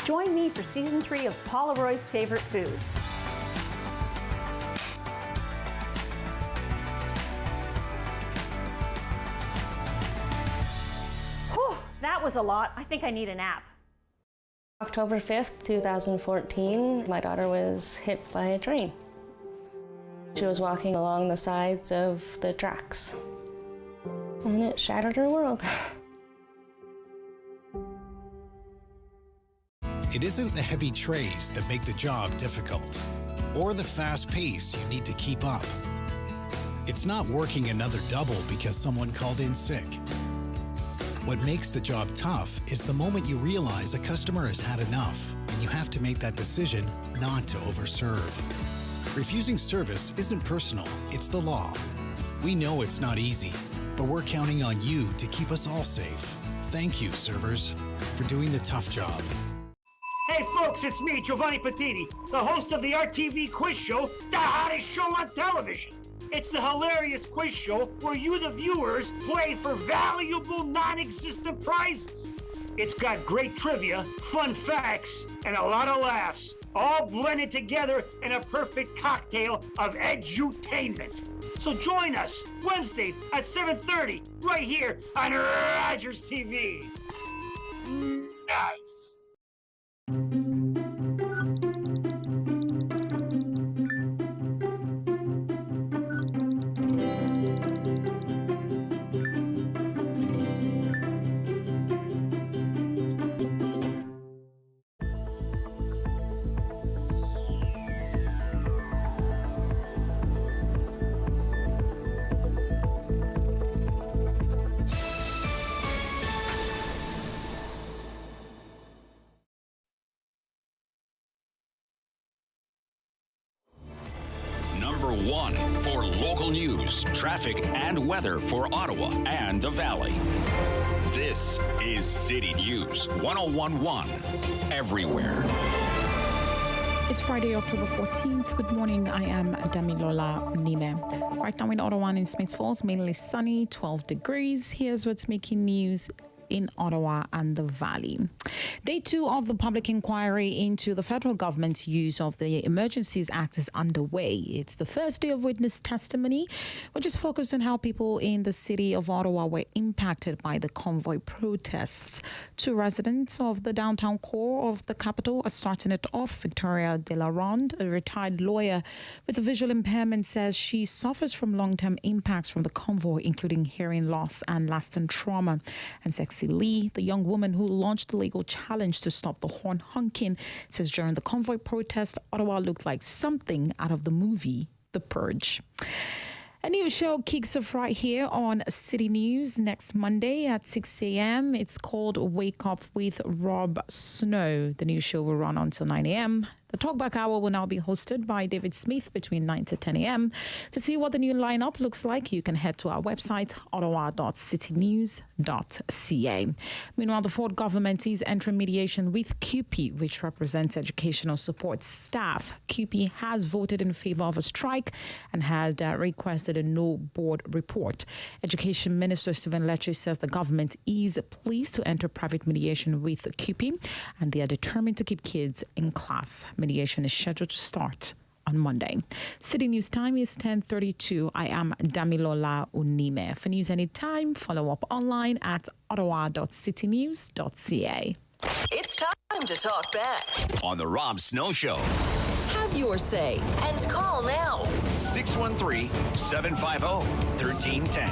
S13: Join me for Season 3 of Paula Roy's Favorite Foods. Whew, that was a lot. I think I need a nap.
S14: October 5th, 2014, my daughter was hit by a train. She was walking along the sides of the tracks, and it shattered her world.
S16: It isn't the heavy trays that make the job difficult, or the fast pace you need to keep up. It's not working another double because someone called in sick. What makes the job tough is the moment you realize a customer has had enough, and you have to make that decision not to overserve. Refusing service isn't personal, it's the law. We know it's not easy, but we're counting on you to keep us all safe. Thank you, servers, for doing the tough job.
S17: Hey folks, it's me, Giovanni Patini, the host of the RTV quiz show, the hottest show on television. It's the hilarious quiz show where you, the viewers, play for valuable non-existent prizes. It's got great trivia, fun facts, and a lot of laughs, all blended together in a perfect cocktail of edutainment. So join us Wednesdays at 7:30 right here on Rogers TV. Nice.
S1: Number 1 for local news, traffic, and weather for Ottawa and the Valley. This is City News 1011 everywhere.
S2: It's Friday, October 14th. Good morning. I am Damilola Nime. Right now in Ottawa and in Smiths Falls, mainly sunny, 12 degrees. Here's what's making news in Ottawa and the Valley. Day 2 of the public inquiry into the federal government's use of the Emergencies Act is underway. It's the first day of witness testimony, which is focused on how people in the city of Ottawa were impacted by the convoy protests. 2 residents of the downtown core of the capital are starting it off. Victoria De La Ronde, a retired lawyer with a visual impairment, says she suffers from long-term impacts from the convoy, including hearing loss and lasting trauma. And Lee, the young woman who launched the legal challenge to stop the horn honking, says during the convoy protest, Ottawa looked like something out of the movie The Purge. A new show kicks off right here on City News next Monday at 6 a.m. It's called Wake Up with Rob Snow. The new show will run until 9 a.m. The Talkback Hour will now be hosted by David Smith between 9 to 10 a.m. To see what the new lineup looks like, you can head to our website, ottawa.citynews.ca. Meanwhile, the Ford government is entering mediation with CUPE, which represents educational support staff. CUPE has voted in favor of a strike and had requested a no board report. Education Minister Stephen Lecce says the government is pleased to enter private mediation with CUPE, and they are determined to keep kids in class. Mediation is scheduled to start on Monday. City News time is 10:32. I am Damilola Unime. For news anytime, follow up online at ottawa.citynews.ca.
S11: It's time to talk back
S1: On the Rob Snow Show.
S11: Have your say and call now.
S1: 613-750-1310.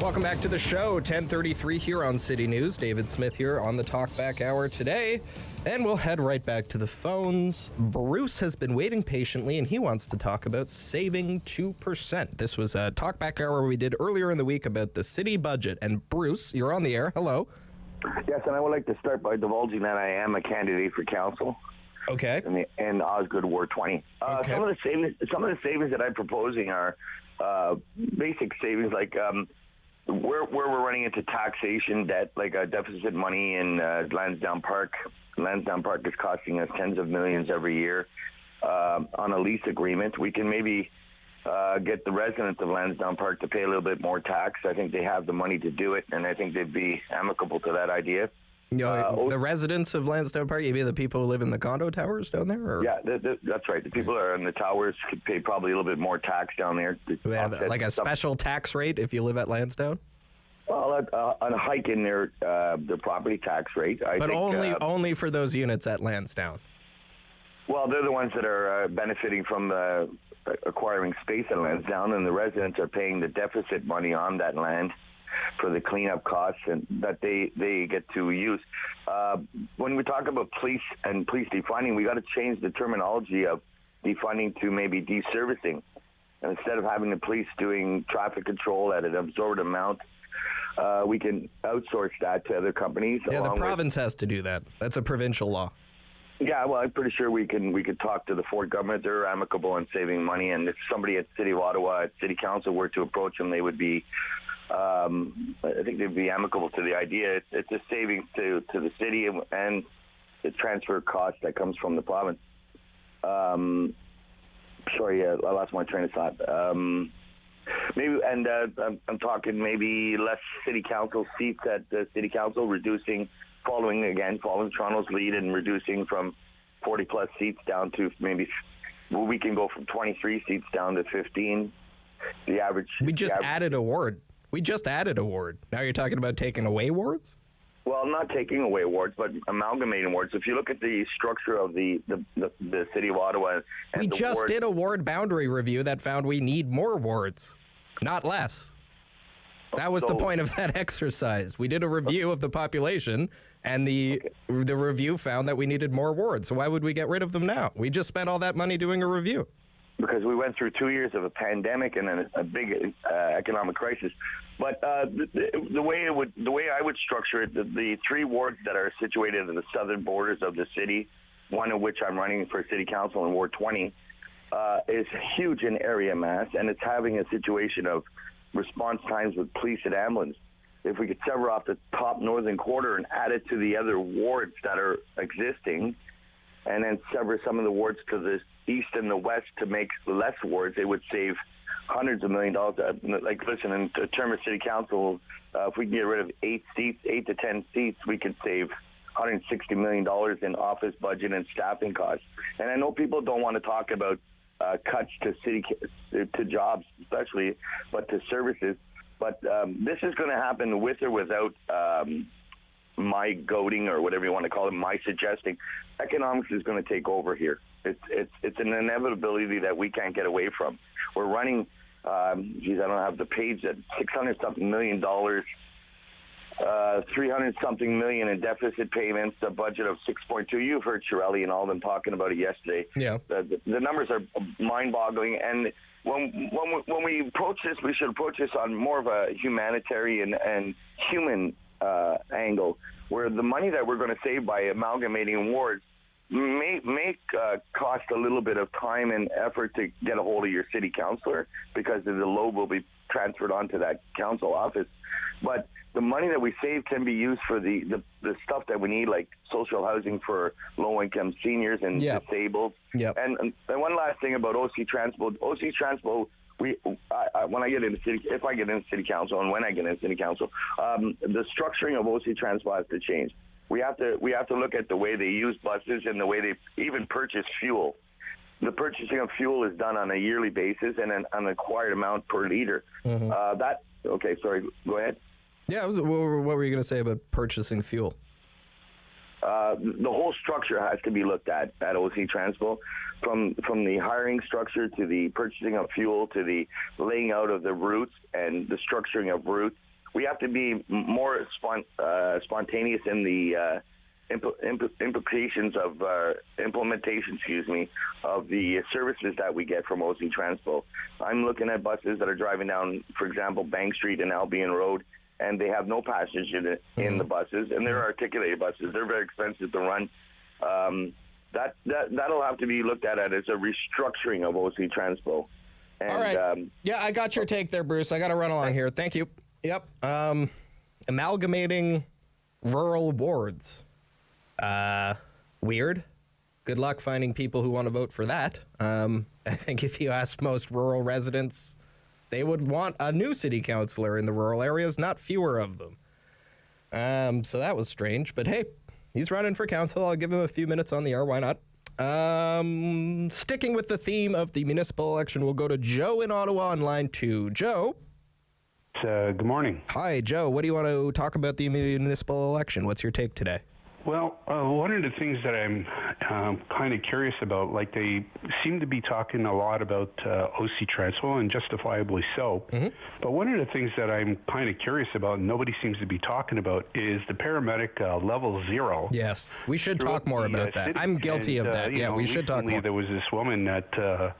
S12: Welcome back to the show. 10:33 here on City News. David Smith here on the Talkback Hour today. And we'll head right back to the phones. Bruce has been waiting patiently, and he wants to talk about saving 2%. This was a Talkback Hour we did earlier in the week about the city budget. And Bruce, you're on the air. Hello.
S18: Yes, and I would like to start by divulging that I am a candidate for council.
S12: Okay.
S18: In Osgood Ward 20.
S12: Okay.
S18: Some of the savings that I'm proposing are basic savings, like where we're running into taxation debt, like deficit money in Lansdowne Park. Lansdowne Park is costing us tens of millions every year. On a lease agreement, we can maybe get the residents of Lansdowne Park to pay a little bit more tax. I think they have the money to do it, and I think they'd be amicable to that idea.
S12: The residents of Lansdowne Park, you mean the people who live in the condo towers down there? Or?
S18: Yeah, that's right. The people that are in the towers could pay probably a little bit more tax down there.
S12: Like a special tax rate if you live at Lansdowne?
S18: Well, on a hike in their property tax rate. I think,
S12: only for those units at Lansdowne.
S18: Well, they're the ones that are benefiting from acquiring space at Lansdowne, and the residents are paying the deficit money on that land. for the cleanup costs and that they get to use. When we talk about police and police defunding, we got to change the terminology of defunding to maybe deservicing. And instead of having the police doing traffic control at an absorbed amount, we can outsource that to other companies.
S12: Yeah, the province has to do that. That's a provincial law.
S18: Yeah, well, I'm pretty sure we could talk to the Ford government. They're amicable in saving money, and if somebody at City of Ottawa, at City Council, were to approach them, they would be, I think they'd be amicable to the idea. It's a savings to the city and the transfer cost that comes from the province. Sorry, I lost my train of thought. Maybe, and I'm talking maybe less City Council seats at the City Council, following Toronto's lead and reducing from 40 plus seats down to maybe, we can go from 23 seats down to 15. The average.
S12: We just added a ward. Now you're talking about taking away wards?
S18: Well, not taking away wards, but amalgamating wards. If you look at the structure of the City of Ottawa, and
S12: we just did a ward boundary review that found we need more wards, not less. That was the point of that exercise. We did a review of the population, and the review found that we needed more wards. So why would we get rid of them now? We just spent all that money doing a review.
S18: Because we went through 2 years of a pandemic and then a big economic crisis. But the way I would structure it, the 3 wards that are situated at the southern borders of the city, one of which I'm running for City Council in Ward 20, is huge in area mass, and it's having a situation of response times with police and ambulance. If we could sever off the top northern quarter and add it to the other wards that are existing, and then sever some of the wards to the east and the west to make less wards, it would save hundreds of $millions. Like, listen, in terms of City Council, if we can get rid of 8 to 10 seats, we could save $160 million in office budget and staffing costs. And I know people don't want to talk about cuts to jobs, especially, but to services. But this is going to happen with or without my goading, or whatever you want to call it, my suggesting. Economics is going to take over here. It's an inevitability that we can't get away from. We're running, I don't have the page, at $600-something million, 300-something million in deficit payments, a budget of 6.2. You've heard Shirelli and all them talking about it yesterday.
S12: Yeah.
S18: The numbers are mind-boggling, and when we approach this, we should approach this on more of a humanitarian and human angle, where the money that we're going to save by amalgamating wards may cost a little bit of time and effort to get a hold of your city councillor, because the load will be transferred onto that council office. But the money that we save can be used for the stuff that we need, like social housing for low-income seniors and disabled.
S12: Yep.
S18: And one last thing about OC Transpo. OC Transpo, when I get into if I get into City Council, and when I get into City Council, the structuring of OC Transpo has to change. We have to look at the way they use buses and the way they even purchase fuel. The purchasing of fuel is done on a yearly basis and an acquired amount per liter.
S12: Mm-hmm.
S18: Okay, sorry, go ahead.
S12: Yeah, what were you going to say about purchasing fuel?
S18: The whole structure has to be looked at OC Transpo, from the hiring structure to the purchasing of fuel to the laying out of the routes and the structuring of routes. We have to be more spontaneous in the implementations of the services that we get from OC Transpo. I'm looking at buses that are driving down, for example, Bank Street and Albion Road, and they have no passengers in the buses, and they're articulated buses. They're very expensive to run. That'll have to be looked at as a restructuring of OC Transpo. And,
S12: all right. I got your take there, Bruce. I got to run along here. Thank you. Yep. Amalgamating rural wards. Weird. Good luck finding people who want to vote for that. I think if you ask most rural residents, they would want a new city councillor in the rural areas, not fewer of them. So that was strange. But hey, he's running for council. I'll give him a few minutes on the air. Why not? Sticking with the theme of the municipal election, we'll go to Joe in Ottawa on line 2. Joe?
S3: Good morning.
S12: Hi, Joe. What do you want to talk about the municipal election? What's your take today?
S3: Well, one of the things that I'm kind of curious about, like they seem to be talking a lot about OC transfer, and justifiably so. But one of the things that I'm kind of curious about, and nobody seems to be talking about, is the paramedic level 0.
S12: Yes, we should talk more about that. I'm guilty of that. Yeah, we should talk more.
S3: There was this woman that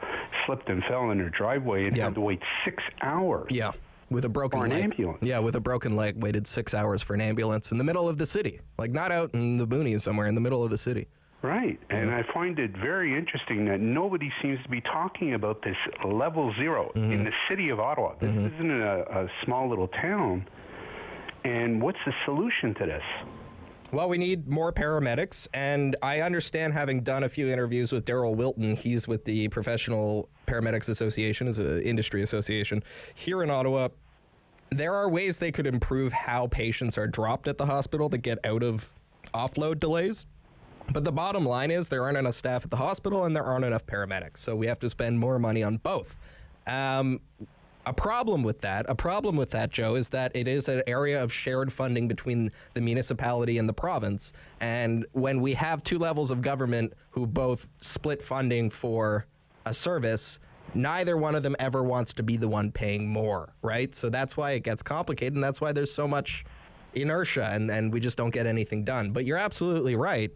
S3: slipped and fell in her driveway and had to wait 6 hours.
S12: Yeah. With a broken leg.
S3: Ambulance.
S12: Yeah, with a broken leg, waited 6 hours for an ambulance in the middle of the city. Like, not out in the boonies somewhere, in the middle of the city.
S3: Right, and I find it very interesting that nobody seems to be talking about this level 0 in the city of Ottawa. This isn't a small little town. And what's the solution to this?
S12: Well, we need more paramedics, and I understand, having done a few interviews with Daryl Wilton, he's with the Professional Paramedics Association, as an industry association here in Ottawa. There are ways they could improve how patients are dropped at the hospital to get out of offload delays. But the bottom line is there aren't enough staff at the hospital and there aren't enough paramedics, so we have to spend more money on both. A problem with that, Joe, is that it is an area of shared funding between the municipality and the province. And when we have two levels of government who both split funding for a service, neither one of them ever wants to be the one paying more, right? So that's why it gets complicated, and that's why there's so much inertia, and we just don't get anything done. But you're absolutely right.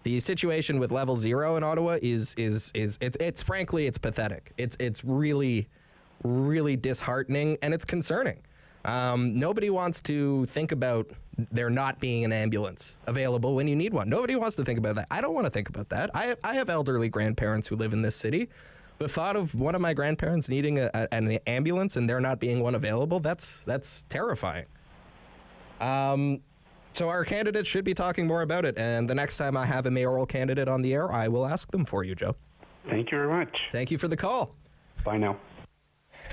S12: The situation with level 0 in Ottawa is frankly, it's pathetic. It's really disheartening, and it's concerning. Nobody wants to think about there not being an ambulance available when you need one. Nobody wants to think about that. I don't want to think about that. I have elderly grandparents who live in this city. The thought of one of my grandparents needing an ambulance and there not being one available, that's terrifying. So our candidates should be talking more about it, and the next time I have a mayoral candidate on the air, I will ask them for you, Joe.
S3: Thank you very much.
S12: Thank you for the call.
S3: Bye now.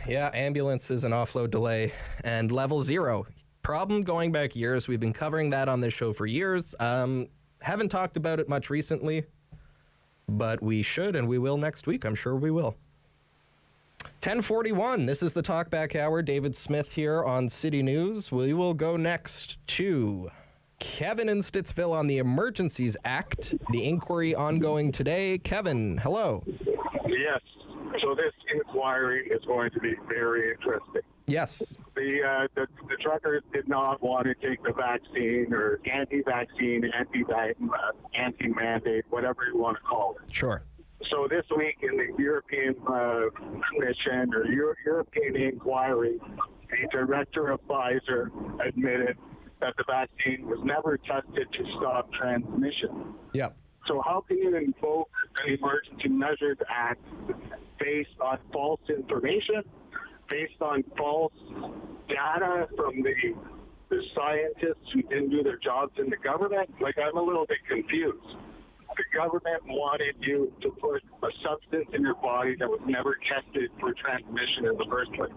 S12: Yeah, ambulances and offload delay and level 0. Problem going back years. We've been covering that on this show for years. Haven't talked about it much recently, but we should, and we will next week. I'm sure we will. 10:41. This is the Talkback Hour. David Smith here on City News. We will go next to Kevin in Stittsville on the Emergencies Act. The inquiry ongoing today. Kevin, hello.
S5: Yes. So this inquiry is going to be very interesting.
S12: Yes.
S5: The truckers did not want to take the vaccine or anti-vaccine, anti-mandate, whatever you want to call it.
S12: Sure.
S5: So this week in the European Commission or European inquiry, the director of Pfizer admitted that the vaccine was never tested to stop transmission.
S12: Yep.
S5: So how can you invoke an Emergency Measures Act based on false information, based on false data from the scientists who didn't do their jobs in the government? Like, I'm a little bit confused. The government wanted you to put a substance in your body that was never tested for transmission in the first place.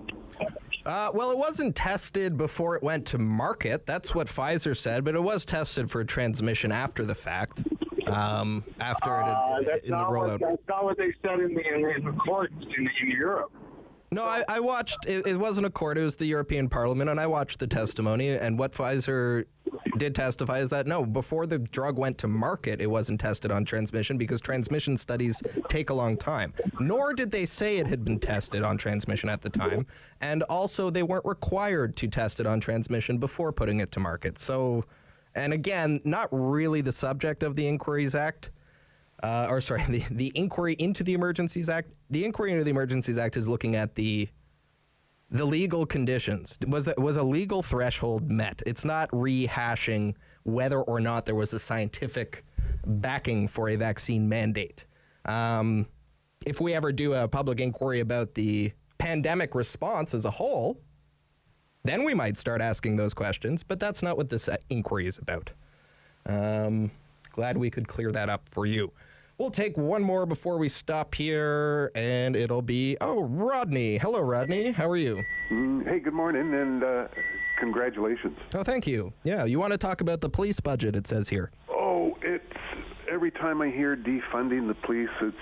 S12: Well, it wasn't tested before it went to market. That's what Pfizer said, but it was tested for transmission after the fact. After it in the rollout.
S5: That's not what they said in the courts in Europe.
S12: No, I watched, it wasn't a court, it was the European Parliament, and I watched the testimony, and what Pfizer did testify is that, no, before the drug went to market, it wasn't tested on transmission because transmission studies take a long time. Nor did they say it had been tested on transmission at the time, and also they weren't required to test it on transmission before putting it to market. So, and again, not really the subject of the Inquiries Act. The inquiry into the Emergencies Act. The inquiry into the Emergencies Act is looking at the legal conditions. Was a legal threshold met? It's not rehashing whether or not there was a scientific backing for a vaccine mandate. If we ever do a public inquiry about the pandemic response as a whole, then we might start asking those questions, but that's not what this inquiry is about. Glad we could clear that up for you. We'll take one more before we stop here, and it'll be, Rodney. Hello, Rodney. How are you?
S19: Hey, good morning, and congratulations.
S12: Oh, thank you. Yeah, you want to talk about the police budget, it says here.
S19: Oh, it's every time I hear defunding the police, it's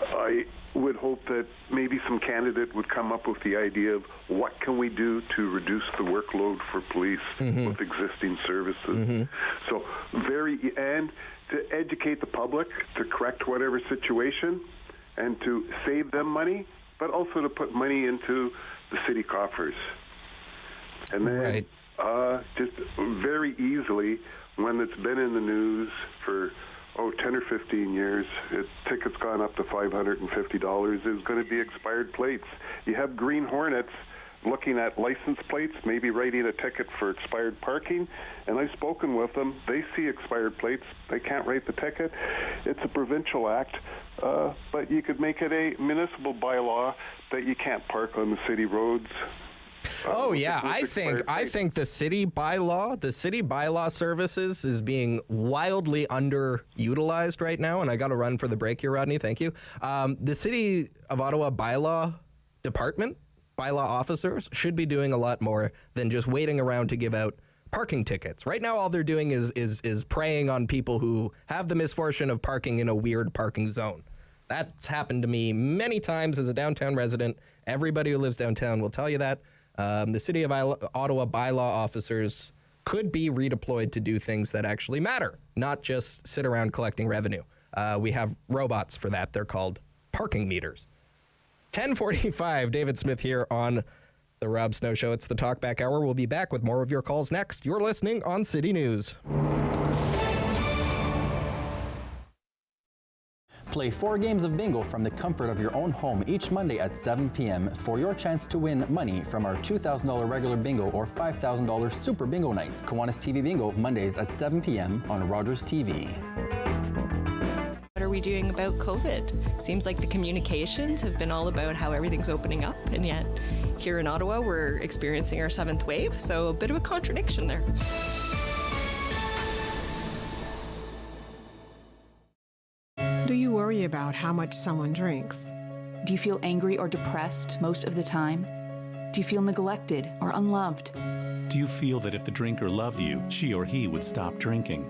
S19: I would hope that maybe some candidate would come up with the idea of what can we do to reduce the workload for police with existing services. So and to educate the public, to correct whatever situation, and to save them money, but also to put money into the city coffers. And then just very easily, when it's been in the news for 10 or 15 years, tickets gone up to $550, is going to be expired plates. You have Green Hornets looking at license plates, maybe writing a ticket for expired parking, and I've spoken with them. They see expired plates. They can't write the ticket. It's a provincial act, but you could make it a municipal bylaw that you can't park on the city roads.
S12: I think the city bylaw services is being wildly underutilized right now, and I got to run for the break here, Rodney. Thank you. The City of Ottawa bylaw department, bylaw officers should be doing a lot more than just waiting around to give out parking tickets. Right now, all they're doing is preying on people who have the misfortune of parking in a weird parking zone. That's happened to me many times as a downtown resident. Everybody who lives downtown will tell you that. The City of Ottawa bylaw officers could be redeployed to do things that actually matter, not just sit around collecting revenue. We have robots for that. They're called parking meters. 10:45, David Smith here on The Rob Snow Show. It's the Talkback Hour. We'll be back with more of your calls next. You're listening on City News.
S6: Play 4 games of bingo from the comfort of your own home each Monday at 7 p.m. for your chance to win money from our $2,000 regular bingo or $5,000 super bingo night. Kiwanis TV Bingo, Mondays at 7 p.m. on Rogers TV.
S7: What are we doing about COVID? Seems like the communications have been all about how everything's opening up, and yet here in Ottawa we're experiencing our 7th wave, so a bit of a contradiction there.
S20: Do you worry about how much someone drinks?
S21: Do you feel angry or depressed most of the time? Do you feel neglected or unloved?
S22: Do you feel that if the drinker loved you, she or he would stop drinking?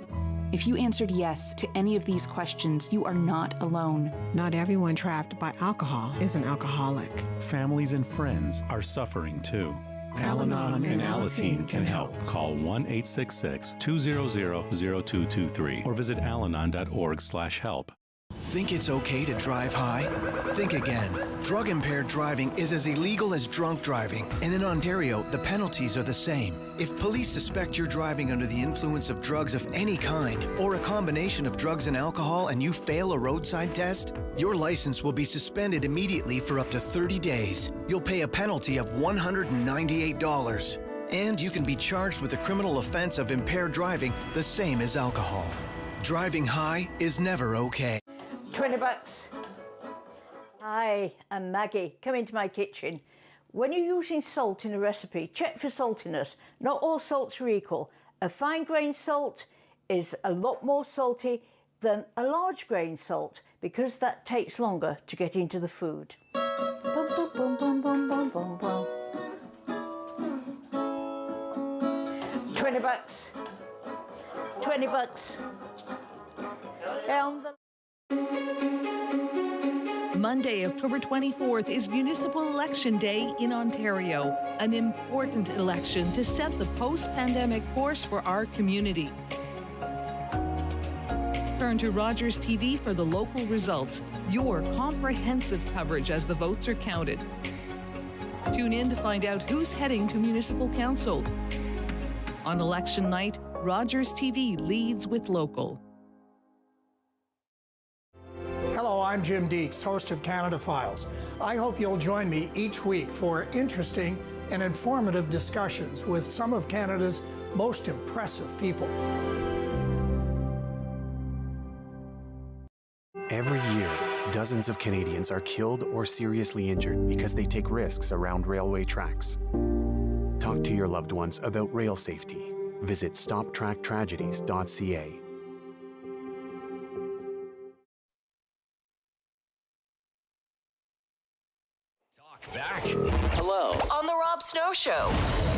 S21: If you answered yes to any of these questions, you are not alone.
S20: Not everyone trapped by alcohol is an alcoholic.
S22: Families and friends are suffering too. Al-Anon and Alateen can help. Call 1-866-200-0223 or visit alanon.org/help.
S26: Think it's okay to drive high? Think again. Drug-impaired driving is as illegal as drunk driving, and in Ontario, the penalties are the same. If police suspect you're driving under the influence of drugs of any kind, or a combination of drugs and alcohol, and you fail a roadside test, your license will be suspended immediately for up to 30 days. You'll pay a penalty of $198. And you can be charged with a criminal offense of impaired driving, the same as alcohol. Driving high is never okay.
S27: $20. Hi, I'm Maggie. Come into my kitchen. When you're using salt in a recipe, check for saltiness. Not all salts are equal. A fine grain salt is a lot more salty than a large grain salt because that takes longer to get into the food. Bum, bum, bum, bum, bum, bum, bum, bum. $20. $20.
S28: Monday, October 24th is Municipal Election Day in Ontario, an important election to set the post-pandemic course for our community. Turn to Rogers TV for the local results, your comprehensive coverage as the votes are counted. Tune in to find out who's heading to Municipal Council. On election night, Rogers TV leads with local.
S9: Hello, I'm Jim Deeks, host of Canada Files. I hope you'll join me each week for interesting and informative discussions with some of Canada's most impressive people.
S10: Every year, dozens of Canadians are killed or seriously injured because they take risks around railway tracks. Talk to your loved ones about rail safety. Visit stoptracktragedies.ca.
S11: Back. Hello. On The Rob Rob Snow Show.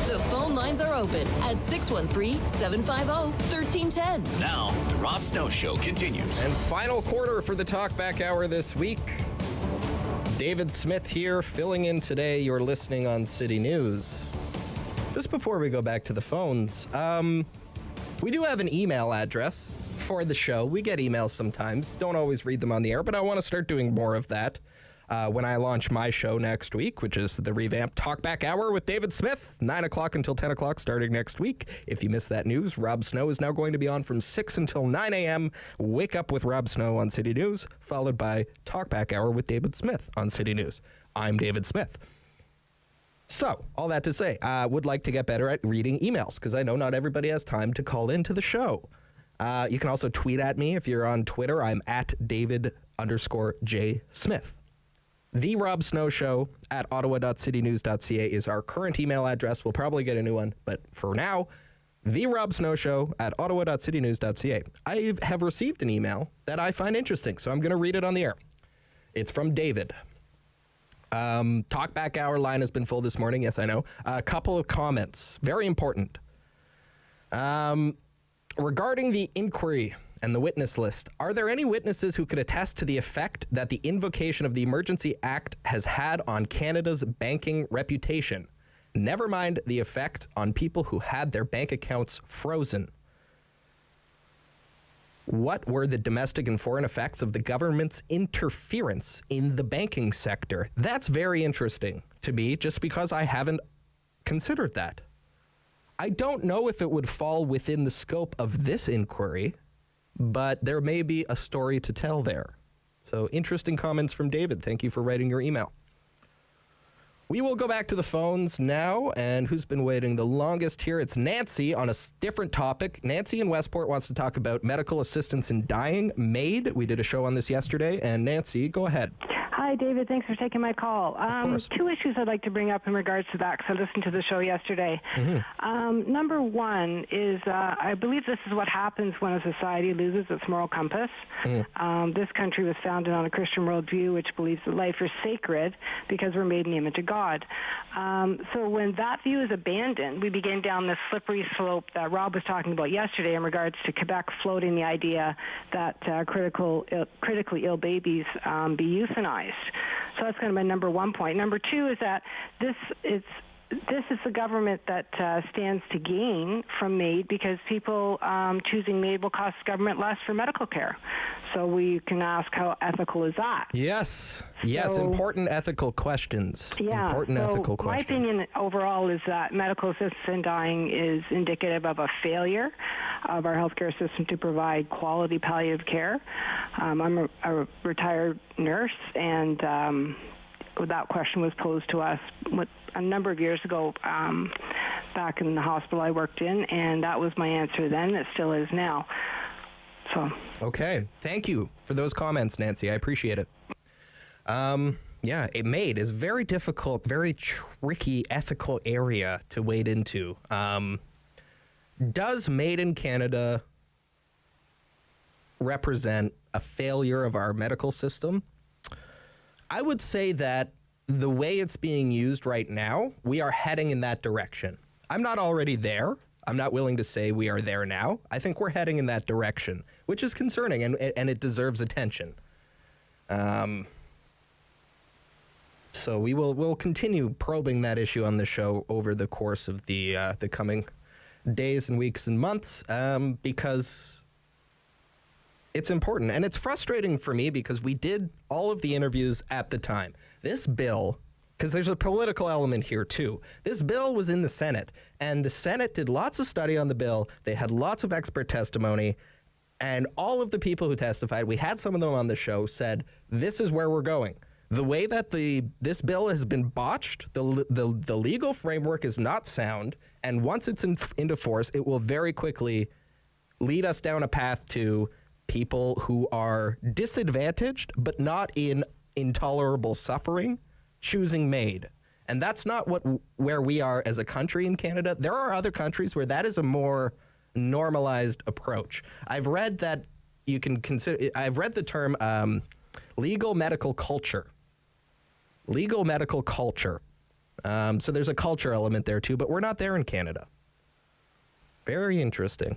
S11: The phone lines are open at 613-750-1310.
S1: Now, the Rob Snow Show continues.
S12: And final quarter for the Talkback Hour this week. David Smith here, filling in today. You're listening on City News. Just before we go back to the phones, we do have an email address for the show. We get emails sometimes. Don't always read them on the air, but I want to start doing more of that. When I launch my show next week, which is the revamped Talkback Hour with David Smith, 9 o'clock until 10 o'clock starting next week. If you missed that news, Rob Snow is now going to be on from 6 until 9 a.m. Wake Up with Rob Snow on City News, followed by Talkback Hour with David Smith on City News. I'm David Smith. So, all that to say, I would like to get better at reading emails, because I know not everybody has time to call into the show. You can also tweet at me if you're on Twitter. I'm at David_J Smith. The Rob Snow Show at ottawa.citynews.ca is our current email address. We'll probably get a new one, but for now, The Rob Snow Show at ottawa.citynews.ca. I have received an email that I find interesting, so I'm going to read it on the air. It's from David. Talkback Hour line has been full this morning. Yes, I know. A couple of comments. Very important. Regarding the inquiry and the witness list, are there any witnesses who could attest to the effect that the invocation of the Emergency Act has had on Canada's banking reputation? Never mind the effect on people who had their bank accounts frozen. What were the domestic and foreign effects of the government's interference in the banking sector? That's very interesting to me, just because I haven't considered that. I don't know if it would fall within the scope of this inquiry, but there may be a story to tell there. So, interesting comments from David. Thank you for writing your email. We will go back to the phones now, and who's been waiting the longest here? It's Nancy on a different topic. Nancy in Westport wants to talk about medical assistance in dying. MAID, we did a show on this yesterday, and Nancy, go ahead.
S4: Hi, David. Thanks for taking my call. Two issues I'd like to bring up in regards to that, because I listened to the show yesterday. Number one is I believe this is what happens when a society loses its moral compass. This country was founded on a Christian worldview which believes that life is sacred because we're made in the image of God. So when that view is abandoned, we begin down this slippery slope that Rob was talking about yesterday in regards to Quebec floating the idea that critically ill babies be euthanized. So that's kind of my number one point. Number two is that this is the government that stands to gain from MAID, because people choosing MAID will cost government less for medical care. So we can ask, how ethical is that?
S12: Yes, important ethical questions.
S4: Yeah,
S12: ethical questions.
S4: My opinion overall is that medical assistance in dying is indicative of a failure of our healthcare system to provide quality palliative care. I'm a retired nurse, and that question was posed to us a number of years ago back in the hospital I worked in, and that was my answer then. It still is now.
S12: Okay. Thank you for those comments, Nancy. I appreciate it. MAID is very difficult, very tricky ethical area to wade into. Does MAID in Canada represent a failure of our medical system? I would say that the way it's being used right now, we are heading in that direction. I'm not already there. I'm not willing to say we are there now. I think we're heading in that direction, which is concerning, and it deserves attention. So we'll continue probing that issue on the show over the course of the coming days and weeks and months, because it's important. And it's frustrating for me because we did all of the interviews at the time. This bill, because there's a political element here too. This bill was in the Senate, and the Senate did lots of study on the bill. They had lots of expert testimony, and all of the people who testified, we had some of them on the show, said, this is where we're going. The way that this bill has been botched, the legal framework is not sound, and once it's into force, it will very quickly lead us down a path to people who are disadvantaged, but not in intolerable suffering, choosing MAID. And that's not where we are as a country in Canada. There are other countries where that is a more normalized approach. I've read that you can consider, I've read the term legal medical culture. Legal medical culture. So there's a culture element there too, but we're not there in Canada. Very interesting.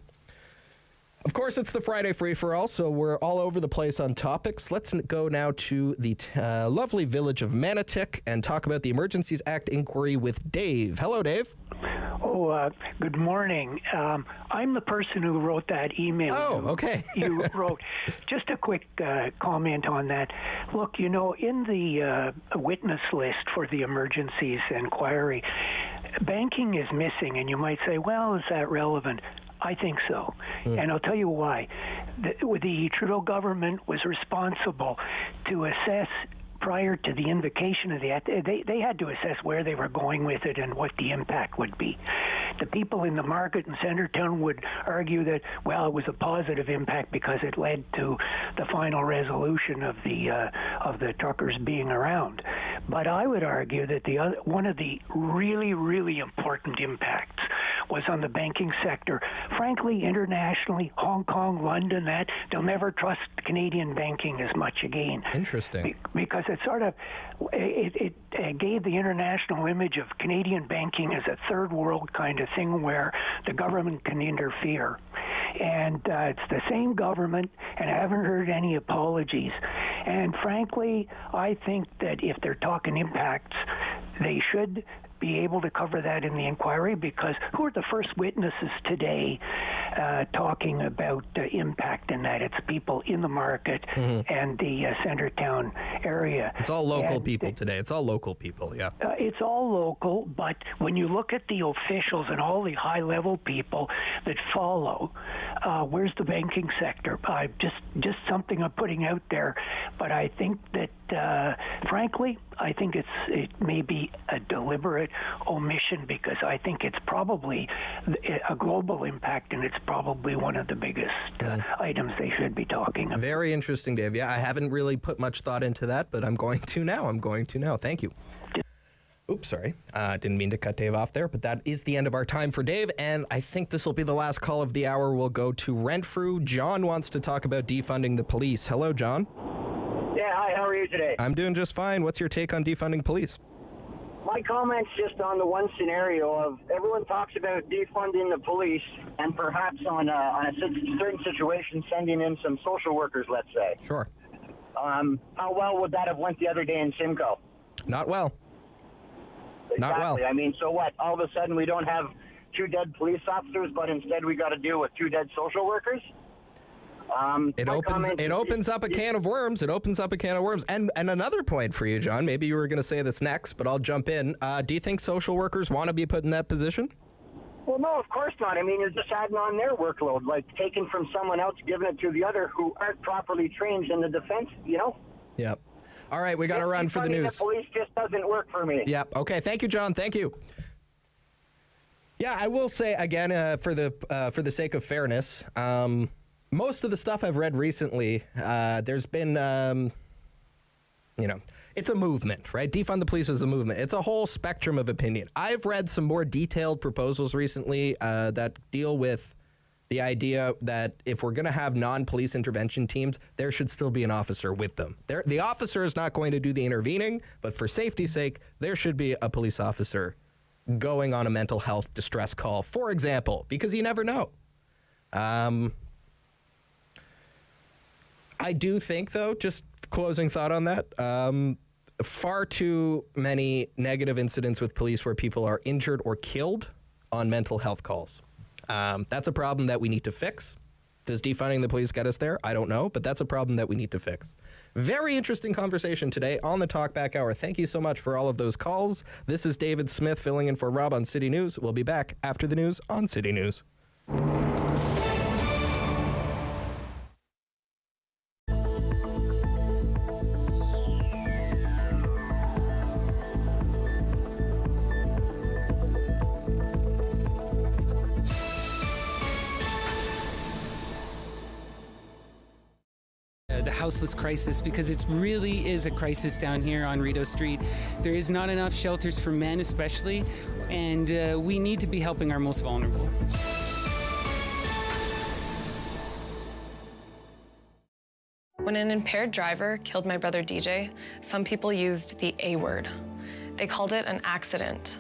S12: Of course, it's the Friday free-for-all, so we're all over the place on topics. Let's go now to the lovely village of Manotick and talk about the Emergencies Act inquiry with Dave. Hello, Dave.
S8: Oh, good morning. I'm the person who wrote that email.
S12: Oh, okay.
S8: You wrote. Just a quick comment on that. Look, in the witness list for the emergencies inquiry, banking is missing, and you might say, well, is that relevant? I think so, and I'll tell you why. The Trudeau government was responsible to assess, prior to the invocation of the act, they had to assess where they were going with it and what the impact would be. The people in the market in Centertown would argue that, well, it was a positive impact because it led to the final resolution of the truckers being around. But I would argue that one of the really, really important impacts was on the banking sector. Frankly, internationally, Hong Kong, London, they'll never trust Canadian banking as much again.
S12: Interesting.
S8: Because it gave the international image of Canadian banking as a third world kind of thing where the government can interfere. And it's the same government, and I haven't heard any apologies. And frankly, I think that if they're talking impacts, they should be able to cover that in the inquiry, because who are the first witnesses today talking about impact in that? It's people in the market and the Centertown area.
S12: It's all local people today. It's all local people, yeah.
S8: It's all local, but when you look at the officials and all the high-level people that follow, where's the banking sector? Just something I'm putting out there, but I think that, frankly, I think it may be a deliberate omission, because I think it's probably a global impact, and it's probably one of the biggest items they should be talking about.
S12: Very interesting, Dave. Yeah, I haven't really put much thought into that, but I'm going to now. Thank you. Oops, sorry. Didn't mean to cut Dave off there, but that is the end of our time for Dave, and I think this will be the last call of the hour. We'll go to Renfrew. John wants to talk about defunding the police. Hello, John.
S13: Yeah, hi, how are you today?
S12: I'm doing just fine. What's your take on defunding police?
S13: My comment's just on the one scenario of everyone talks about defunding the police and perhaps on a certain situation sending in some social workers, let's say.
S12: Sure.
S13: How well would that have went the other day in Simcoe?
S12: Not well.
S13: Exactly.
S12: Not well.
S13: I mean, so what? All of a sudden we don't have 2 dead police officers, but instead we got to deal with 2 dead social workers?
S12: It opens up a can of worms. And another point for you, John, maybe you were going to say this next, but I'll jump in. Do you think social workers want to be put in that position?
S13: Well, no, of course not. I mean, you're just adding on their workload, like taking from someone else, giving it to the other who aren't properly trained in the defense,
S12: Yep. All right, we got to run for the news.
S13: The police just doesn't work for me.
S12: Yep. Okay, thank you, John. Thank you. Yeah, I will say, again, for the sake of fairness, most of the stuff I've read recently, there's been, it's a movement, right? Defund the police is a movement. It's a whole spectrum of opinion. I've read some more detailed proposals recently that deal with the idea that if we're going to have non-police intervention teams, there should still be an officer with them. The officer is not going to do the intervening, but for safety's sake, there should be a police officer going on a mental health distress call, for example, because you never know. I do think, though, just closing thought on that, far too many negative incidents with police where people are injured or killed on mental health calls. That's a problem that we need to fix. Does defunding the police get us there? I don't know, but that's a problem that we need to fix. Very interesting conversation today on the Talkback Hour. Thank you so much for all of those calls. This is David Smith filling in for Rob on City News. We'll be back after the news on City News.
S14: The houseless crisis, because it really is a crisis down here on Rideau Street. There is not enough shelters for men especially, and we need to be helping our most vulnerable.
S15: When an impaired driver killed my brother DJ, some people used the A word.
S2: They called it an accident,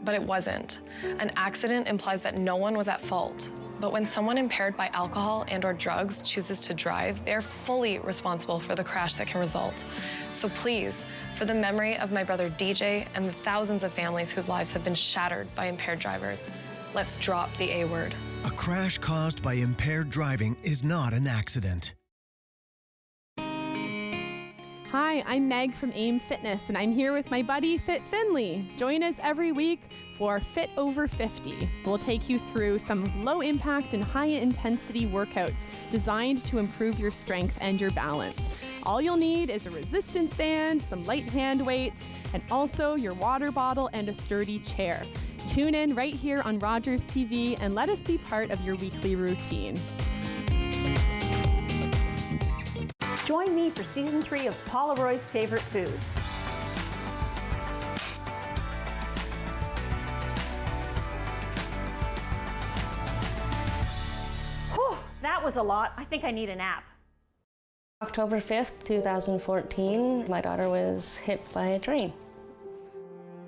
S2: but it wasn't. An accident implies that no one was at fault. But when someone impaired by alcohol and/or drugs chooses to drive, they're fully responsible for the crash that can result. So please, for the memory of my brother DJ and the thousands of families whose lives have been shattered by impaired drivers, let's drop the A word.
S15: A crash caused by impaired driving is not an accident.
S16: Hi, I'm Meg from AIM Fitness, and I'm here with my buddy Fit Finley. Join us every week for Fit Over 50. We'll take you through some low-impact and high-intensity workouts designed to improve your strength and your balance. All you'll need is a resistance band, some light hand weights, and also your water bottle and a sturdy chair. Tune in right here on Rogers TV and let us be part of your weekly routine.
S17: Join me for Season 3 of Paula Roy's Favorite Foods. Whew, that was a lot. I think I need a nap.
S18: October 5th, 2014, my daughter was hit by a train.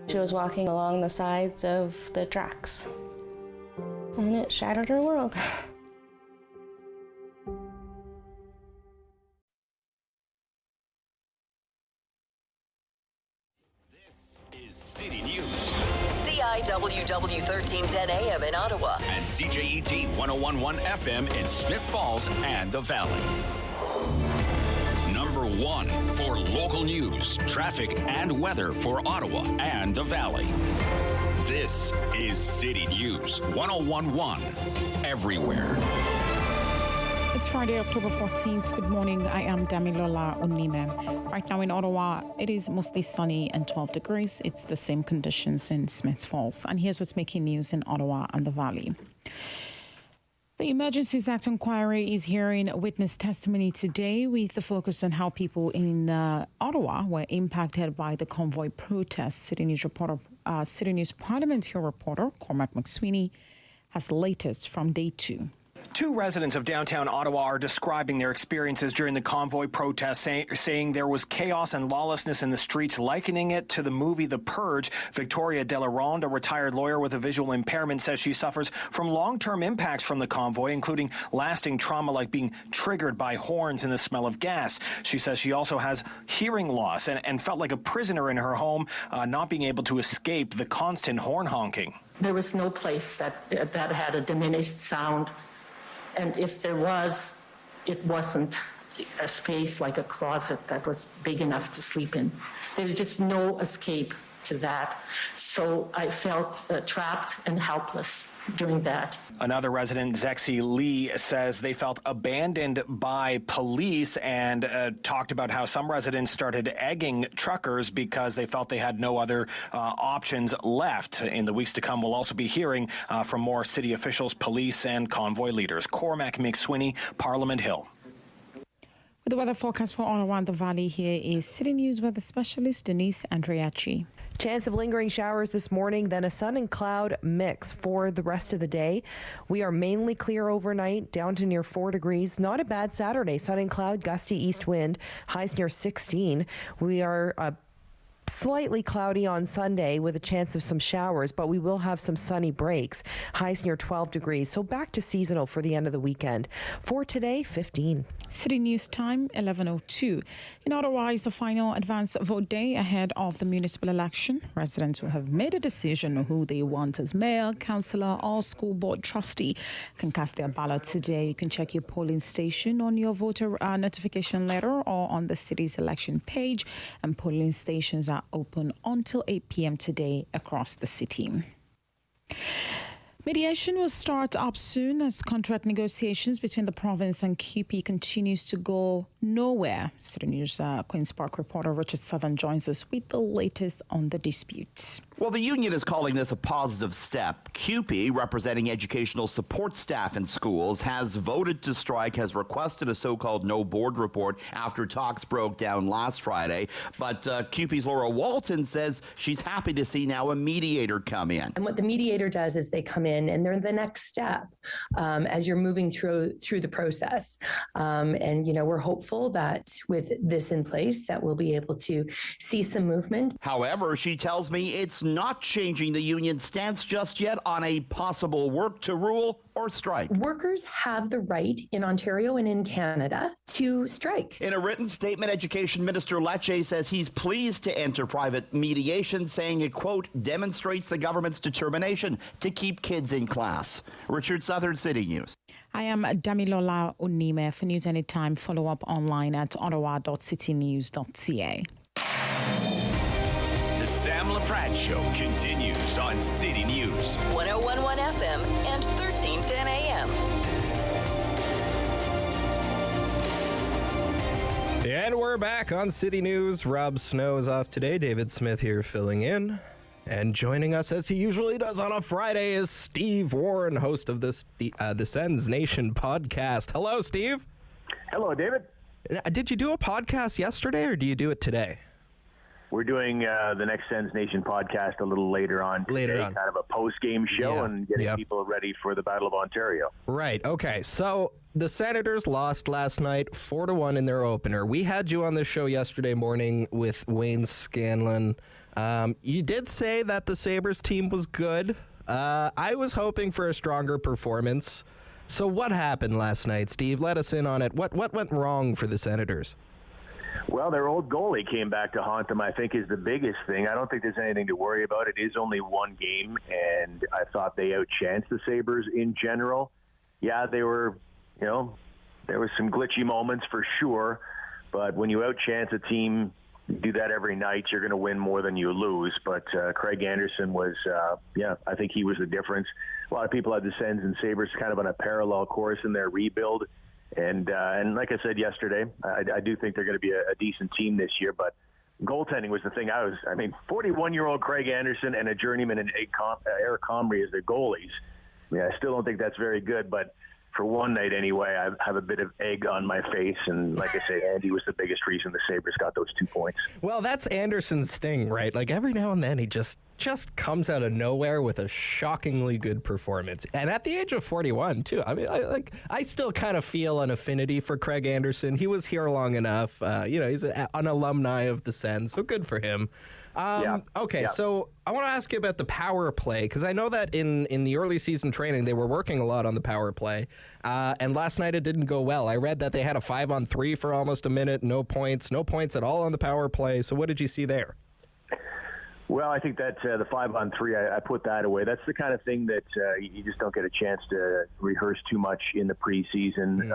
S18: She was walking along the sides of the tracks, and it shattered her world.
S1: City News.
S11: CIWW 1310 AM in Ottawa.
S1: And CJET 1011 FM in Smiths Falls and the Valley. Number 1 for local news, traffic, and weather for Ottawa and the Valley. This is City News 1011 everywhere.
S23: It's Friday, October 14th. Good morning. I am Damilola Onime. Right now in Ottawa, it is mostly sunny and 12 degrees. It's the same conditions in Smiths Falls. And here's what's making news in Ottawa and the Valley. The Emergencies Act inquiry is hearing witness testimony today with the focus on how people in Ottawa were impacted by the convoy protests. City News parliamentary reporter Cormac McSweeney has the latest from day 2.
S24: Two residents of downtown Ottawa are describing their experiences during the convoy protests, saying there was chaos and lawlessness in the streets, likening it to the movie The Purge. Victoria Delaronde, a retired lawyer with a visual impairment, says she suffers from long-term impacts from the convoy, including lasting trauma like being triggered by horns and the smell of gas. She says she also has hearing loss and felt like a prisoner in her home, not being able to escape the constant horn honking.
S25: There was no place that had a diminished sound. And if there was, it wasn't a space like a closet that was big enough to sleep in. There was just no escape to that. So I felt trapped and helpless during that.
S24: Another resident, Zexi Lee, says they felt abandoned by police and talked about how some residents started egging truckers because they felt they had no other options left. In the weeks to come, we'll also be hearing from more city officials, police, and convoy leaders. Cormac McSweeney, Parliament Hill.
S23: With the weather forecast for Ottawa and the Valley, here is City News weather specialist Denise Andriachi.
S29: Chance of lingering showers this morning, then a sun and cloud mix for the rest of the day. We are mainly clear overnight, down to near 4 degrees. Not a bad Saturday. Sun and cloud, gusty east wind, highs near 16. We are slightly cloudy on Sunday with a chance of some showers, but we will have some sunny breaks. Highs near 12 degrees, so back to seasonal for the end of the weekend. For today, 15.
S23: City News time, 11:02. In Ottawa is the final advance vote day ahead of the municipal election. Residents who have made a decision on who they want as mayor, councillor, or school board trustee can cast their ballot today. You can check your polling station on your voter notification letter or on the city's election page. And polling stations are open until 8 p.m. today across the city. Mediation will start up soon as contract negotiations between the province and QP continues to go nowhere. City News Queen's Park reporter Richard Southern joins us with the latest on the dispute.
S3: Well, the union is calling this a positive step. CUPE, representing educational support staff in schools, has voted to strike, has requested a so-called no board report after talks broke down last Friday. But CUPE's Laura Walton says she's happy to see now a mediator come in.
S5: And what the mediator does is they come in and they're the next step as you're moving through the process. And, you know, we're hopeful that with this in place that we'll be able to see some movement.
S3: However, she tells me it's not changing the union's stance just yet on a possible work to rule or strike.
S5: Workers have the right in Ontario and in Canada to strike.
S3: In a written statement, Education Minister Lecce says he's pleased to enter private mediation, saying it, quote, demonstrates the government's determination to keep kids in class. Richard Southern, City News.
S23: I am Damilola Unime. For News Anytime, follow up online at ottawa.citynews.ca.
S1: The Sam LaPratt Show continues on City News.
S11: 101.1 FM and 1310 AM.
S12: And we're back on City News. Rob Snow is off today. David Smith here filling in. And joining us, as he usually does on a Friday, is Steve Warne, host of the Sens Nation podcast. Hello, Steve.
S6: Hello, David.
S12: Did you do a podcast yesterday, or do you do it today?
S6: We're doing the next Sens Nation podcast a little later on today, kind of a post-game show and getting people ready for the Battle of Ontario.
S12: Right. Okay. So the Senators lost last night 4-1 in their opener. We had you on the show yesterday morning with Wayne Scanlon. You did say that the Sabres team was good. I was hoping for a stronger performance. So what happened last night, Steve? Let us in on it. What went wrong for the Senators?
S6: Well, their old goalie came back to haunt them, I think, is the biggest thing. I don't think there's anything to worry about. It is only one game, and I thought they outchanced the Sabres in general. Yeah, they were, there was some glitchy moments for sure, but when you outchance a team, you do that every night, you're going to win more than you lose. But Craig Anderson was, I think he was the difference. A lot of people had the Sens and Sabres kind of on a parallel course in their rebuild. And like I said yesterday, I do think they're going to be a decent team this year. But goaltending was the thing. 41-year-old Craig Anderson and a journeyman in Eric Comrie as their goalies. I still don't think that's very good. But for one night anyway, I have a bit of egg on my face. And like I say, Andy was the biggest reason the Sabres got those 2 points.
S12: Well, that's Anderson's thing, right? Like every now and then he just comes out of nowhere with a shockingly good performance. And at the age of 41, too. I mean, I still kind of feel an affinity for Craig Anderson. He was here long enough. He's an alumni of the Sens, so good for him. So I want to ask you about the power play, because I know that in the early season training, they were working a lot on the power play. And last night it didn't go well. I read that they had a 5-on-3 for almost a minute, no points at all on the power play. So what did you see there?
S6: Well, I think that the 5-on-3, I put that away. That's the kind of thing that you just don't get a chance to rehearse too much in the preseason.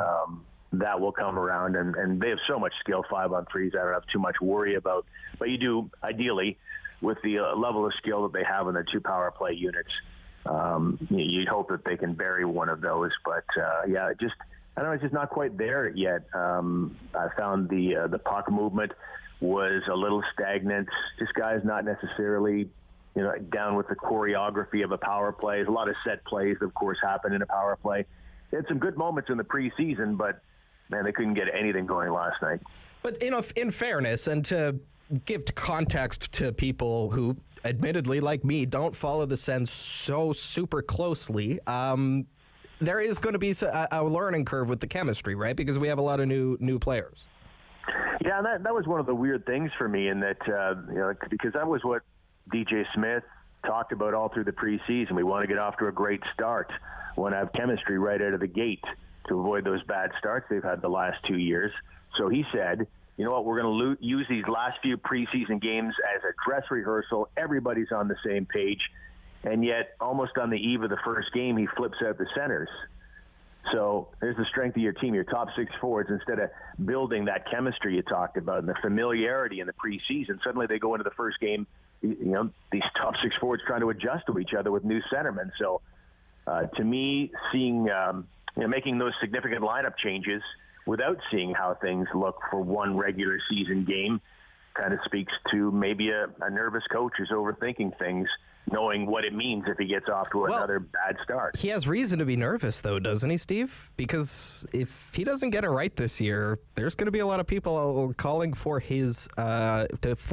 S6: That will come around, and they have so much skill, 5-on-3s, I don't have too much worry about. But you do, ideally, with the level of skill that they have in the 2 power play units, you'd hope that they can bury one of those. But, I don't know, it's just not quite there yet. I found the puck movement was a little stagnant. This guy's not necessarily, down with the choreography of a power play. There's a lot of set plays, of course, happen in a power play. They had some good moments in the preseason, but, man, they couldn't get anything going last night.
S12: But, in fairness, and to give context to people who, admittedly, like me, don't follow the Sens so super closely, there is going to be a learning curve with the chemistry, right? Because we have a lot of new players.
S6: Yeah, and that was one of the weird things for me in that, because that was what DJ Smith talked about all through the preseason. We want to get off to a great start. We want to have chemistry right out of the gate to avoid those bad starts they've had the last 2 years. So he said, you know what, we're going to use these last few preseason games as a dress rehearsal. Everybody's on the same page. And yet, almost on the eve of the first game, he flips out the centers. So there's the strength of your team, your top 6 forwards. Instead of building that chemistry you talked about and the familiarity in the preseason, suddenly they go into the first game, these top 6 forwards trying to adjust to each other with new centermen. So to me, seeing, making those significant lineup changes without seeing how things look for one regular season game, kind of speaks to maybe a nervous coach who's overthinking things, knowing what it means if he gets off to another bad start.
S12: He has reason to be nervous, though, doesn't he, Steve? Because if he doesn't get it right this year, there's going to be a lot of people calling for his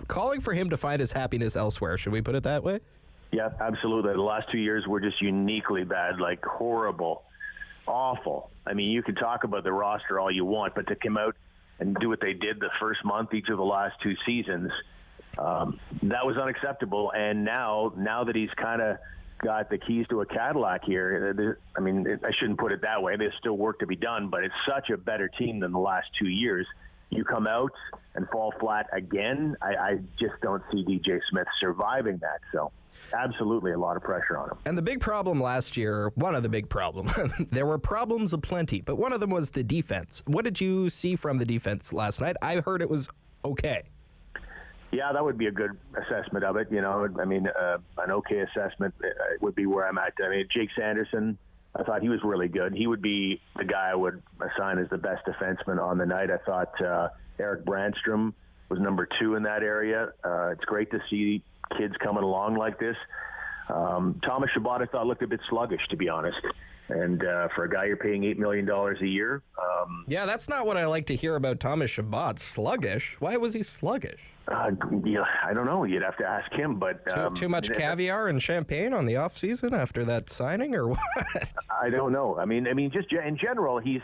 S12: calling for him to find his happiness elsewhere. Should we put it that way?
S6: Yeah, absolutely. The last 2 years were just uniquely bad, like horrible, awful. I mean, you can talk about the roster all you want, but to come out and do what they did the first month each of the last 2 seasons, that was unacceptable. And now that he's kind of got the keys to a Cadillac here, I mean, I shouldn't put it that way. There's still work to be done, but it's such a better team than the last 2 years. You come out and fall flat again, I just don't see DJ Smith surviving that. So absolutely a lot of pressure on him.
S12: And the big problem last year, one of the big problems, there were problems aplenty, but one of them was the defense. What did you see from the defense last night? I heard it was okay.
S6: Yeah, that would be a good assessment of it. You know, I mean, an okay assessment would be where I'm at. I mean, Jake Sanderson, I thought he was really good. He would be the guy I would assign as the best defenseman on the night. I thought Eric Brandstrom was number 2 in that area. It's great to see kids coming along like this. Thomas Chabot, I thought, looked a bit sluggish, to be honest. And for a guy you're paying $8 million a year.
S12: Yeah, that's not what I like to hear about Thomas Chabot. Sluggish? Why was he sluggish?
S6: Yeah, I don't know. You'd have to ask him. But
S12: too much caviar and champagne on the off season after that signing, or what?
S6: I don't know. I mean, just in general, he's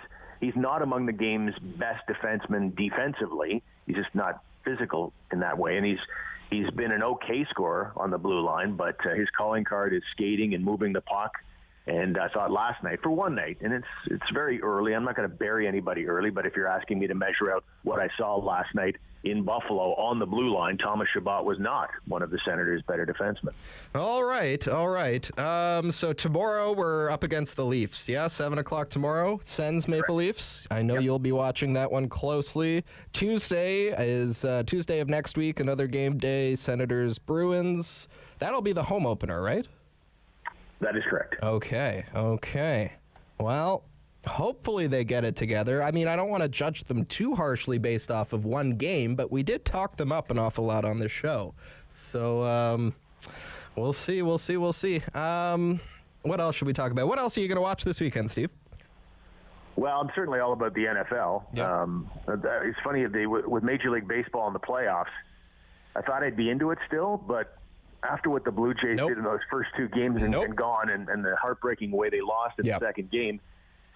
S6: not among the game's best defensemen defensively. He's just not physical in that way, and he's been an okay scorer on the blue line, but his calling card is skating and moving the puck. And I thought last night, for one night, and it's very early. I'm not going to bury anybody early, but if you're asking me to measure out what I saw last night in Buffalo on the blue line, Thomas Chabot was not one of the Senators' better defensemen.
S12: All right. So tomorrow we're up against the Leafs. Yeah, 7 o'clock tomorrow. Sens Maple Leafs. I know you'll be watching that one closely. Tuesday is Tuesday of next week, another game day, Senators Bruins. That'll be the home opener, right?
S6: That is correct.
S12: Okay. Well, hopefully they get it together. I mean, I don't want to judge them too harshly based off of one game, but we did talk them up an awful lot on this show. So we'll see. What else should we talk about? What else are you going to watch this weekend, Steve?
S6: Well, I'm certainly all about the NFL.
S12: Yeah.
S6: It's funny, with Major League Baseball in the playoffs, I thought I'd be into it still, but after what the Blue Jays did in those first 2 games and gone, and the heartbreaking way they lost in the second game,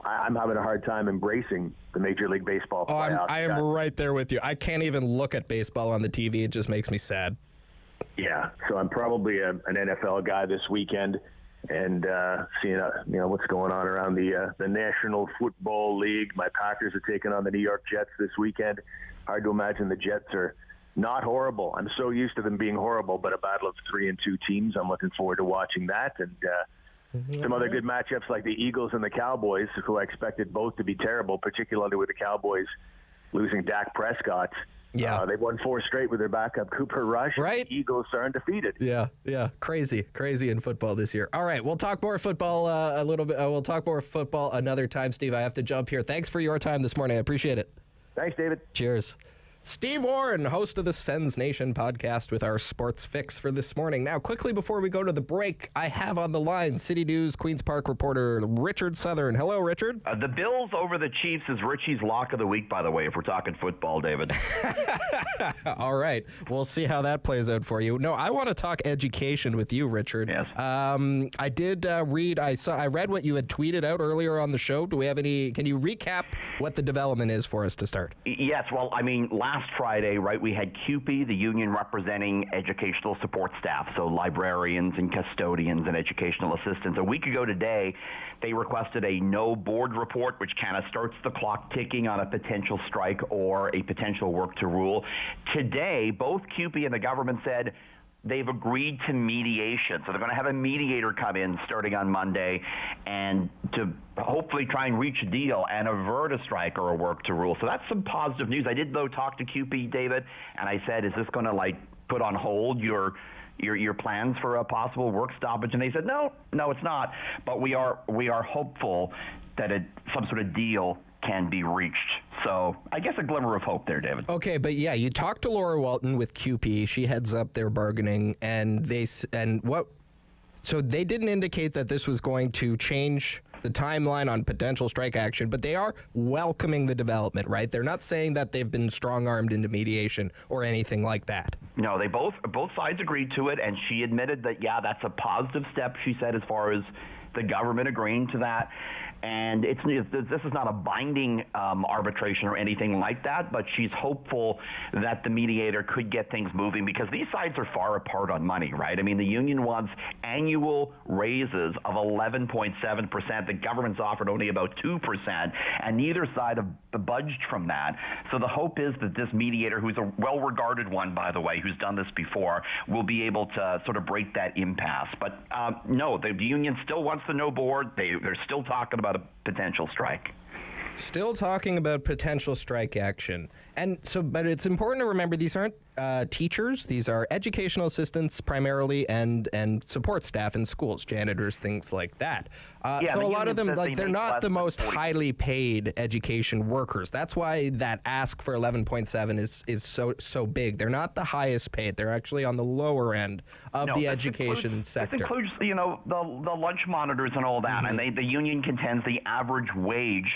S6: I'm having a hard time embracing the Major League Baseball playoffs.
S12: I am right there with you. I can't even look at baseball on the TV. It just makes me sad.
S6: Yeah, so I'm probably an NFL guy this weekend, and seeing what's going on around the National Football League. My Packers are taking on the New York Jets this weekend. Hard to imagine the Jets are not horrible. I'm so used to them being horrible, but a battle of 3 and 2 teams. I'm looking forward to watching that. And some other good matchups like the Eagles and the Cowboys, who I expected both to be terrible, particularly with the Cowboys losing Dak Prescott.
S12: Yeah.
S6: They've won 4 straight with their backup Cooper Rush.
S12: Right.
S6: The Eagles are undefeated.
S12: Yeah. Crazy in football this year. All right, we'll talk more football a little bit. We'll talk more football another time, Steve. I have to jump here. Thanks for your time this morning. I appreciate it.
S6: Thanks, David.
S12: Cheers. Steve Warne, host of the Sens Nation podcast, with our sports fix for this morning. Now, quickly before we go to the break, I have on the line City News Queen's Park reporter Richard Southern. Hello, Richard.
S7: The Bills over the Chiefs is Richie's lock of the week, by the way, if we're talking football, David.
S12: All right. We'll see how that plays out for you. No, I want to talk education with you, Richard.
S7: Yes.
S12: I did read, I read what you had tweeted out earlier on the show. Do we have any, can you recap what the development is for us to start?
S7: Yes. Well, I mean, last Friday, right, we had CUPE, the union representing educational support staff, so librarians and custodians and educational assistants. A week ago today, they requested a no board report, which kind of starts the clock ticking on a potential strike or a potential work to rule. Today, both CUPE and the government said they've agreed to mediation. So they're going to have a mediator come in starting on Monday and to hopefully try and reach a deal and avert a strike or a work to rule. So that's some positive news. I did, though, talk to CUPE, David, and I said, is this going to, put on hold your plans for a possible work stoppage? And they said, no, it's not. But we are hopeful that some sort of deal can be reached. So I guess a glimmer of hope there, David.
S12: Okay, but yeah, you talked to Laura Walton with QP. She heads up their bargaining, so they didn't indicate that this was going to change the timeline on potential strike action, but they are welcoming the development, right? They're not saying that they've been strong-armed into mediation or anything like that.
S7: No, they both sides agreed to it, and she admitted that, yeah, that's a positive step, she said, as far as the government agreeing to that. And this is not a binding arbitration or anything like that, but she's hopeful that the mediator could get things moving because these sides are far apart on money, right? I mean, the union wants annual raises of 11.7%. The government's offered only about 2%, and neither side have budged from that. So the hope is that this mediator, who's a well-regarded one, by the way, who's done this before, will be able to sort of break that impasse. But no, the union still wants the no board. They're still talking about a potential strike.
S12: Still talking about potential strike action. And so, but it's important to remember these aren't teachers. These are educational assistants primarily and support staff in schools, janitors, things like that. So a lot of them, like, they're not the most highly paid education workers. That's why that ask for 11.7 is so big. They're not the highest paid. They're actually on the lower end of the education sector.
S7: This includes, the lunch monitors and all that. And the union contends the average wage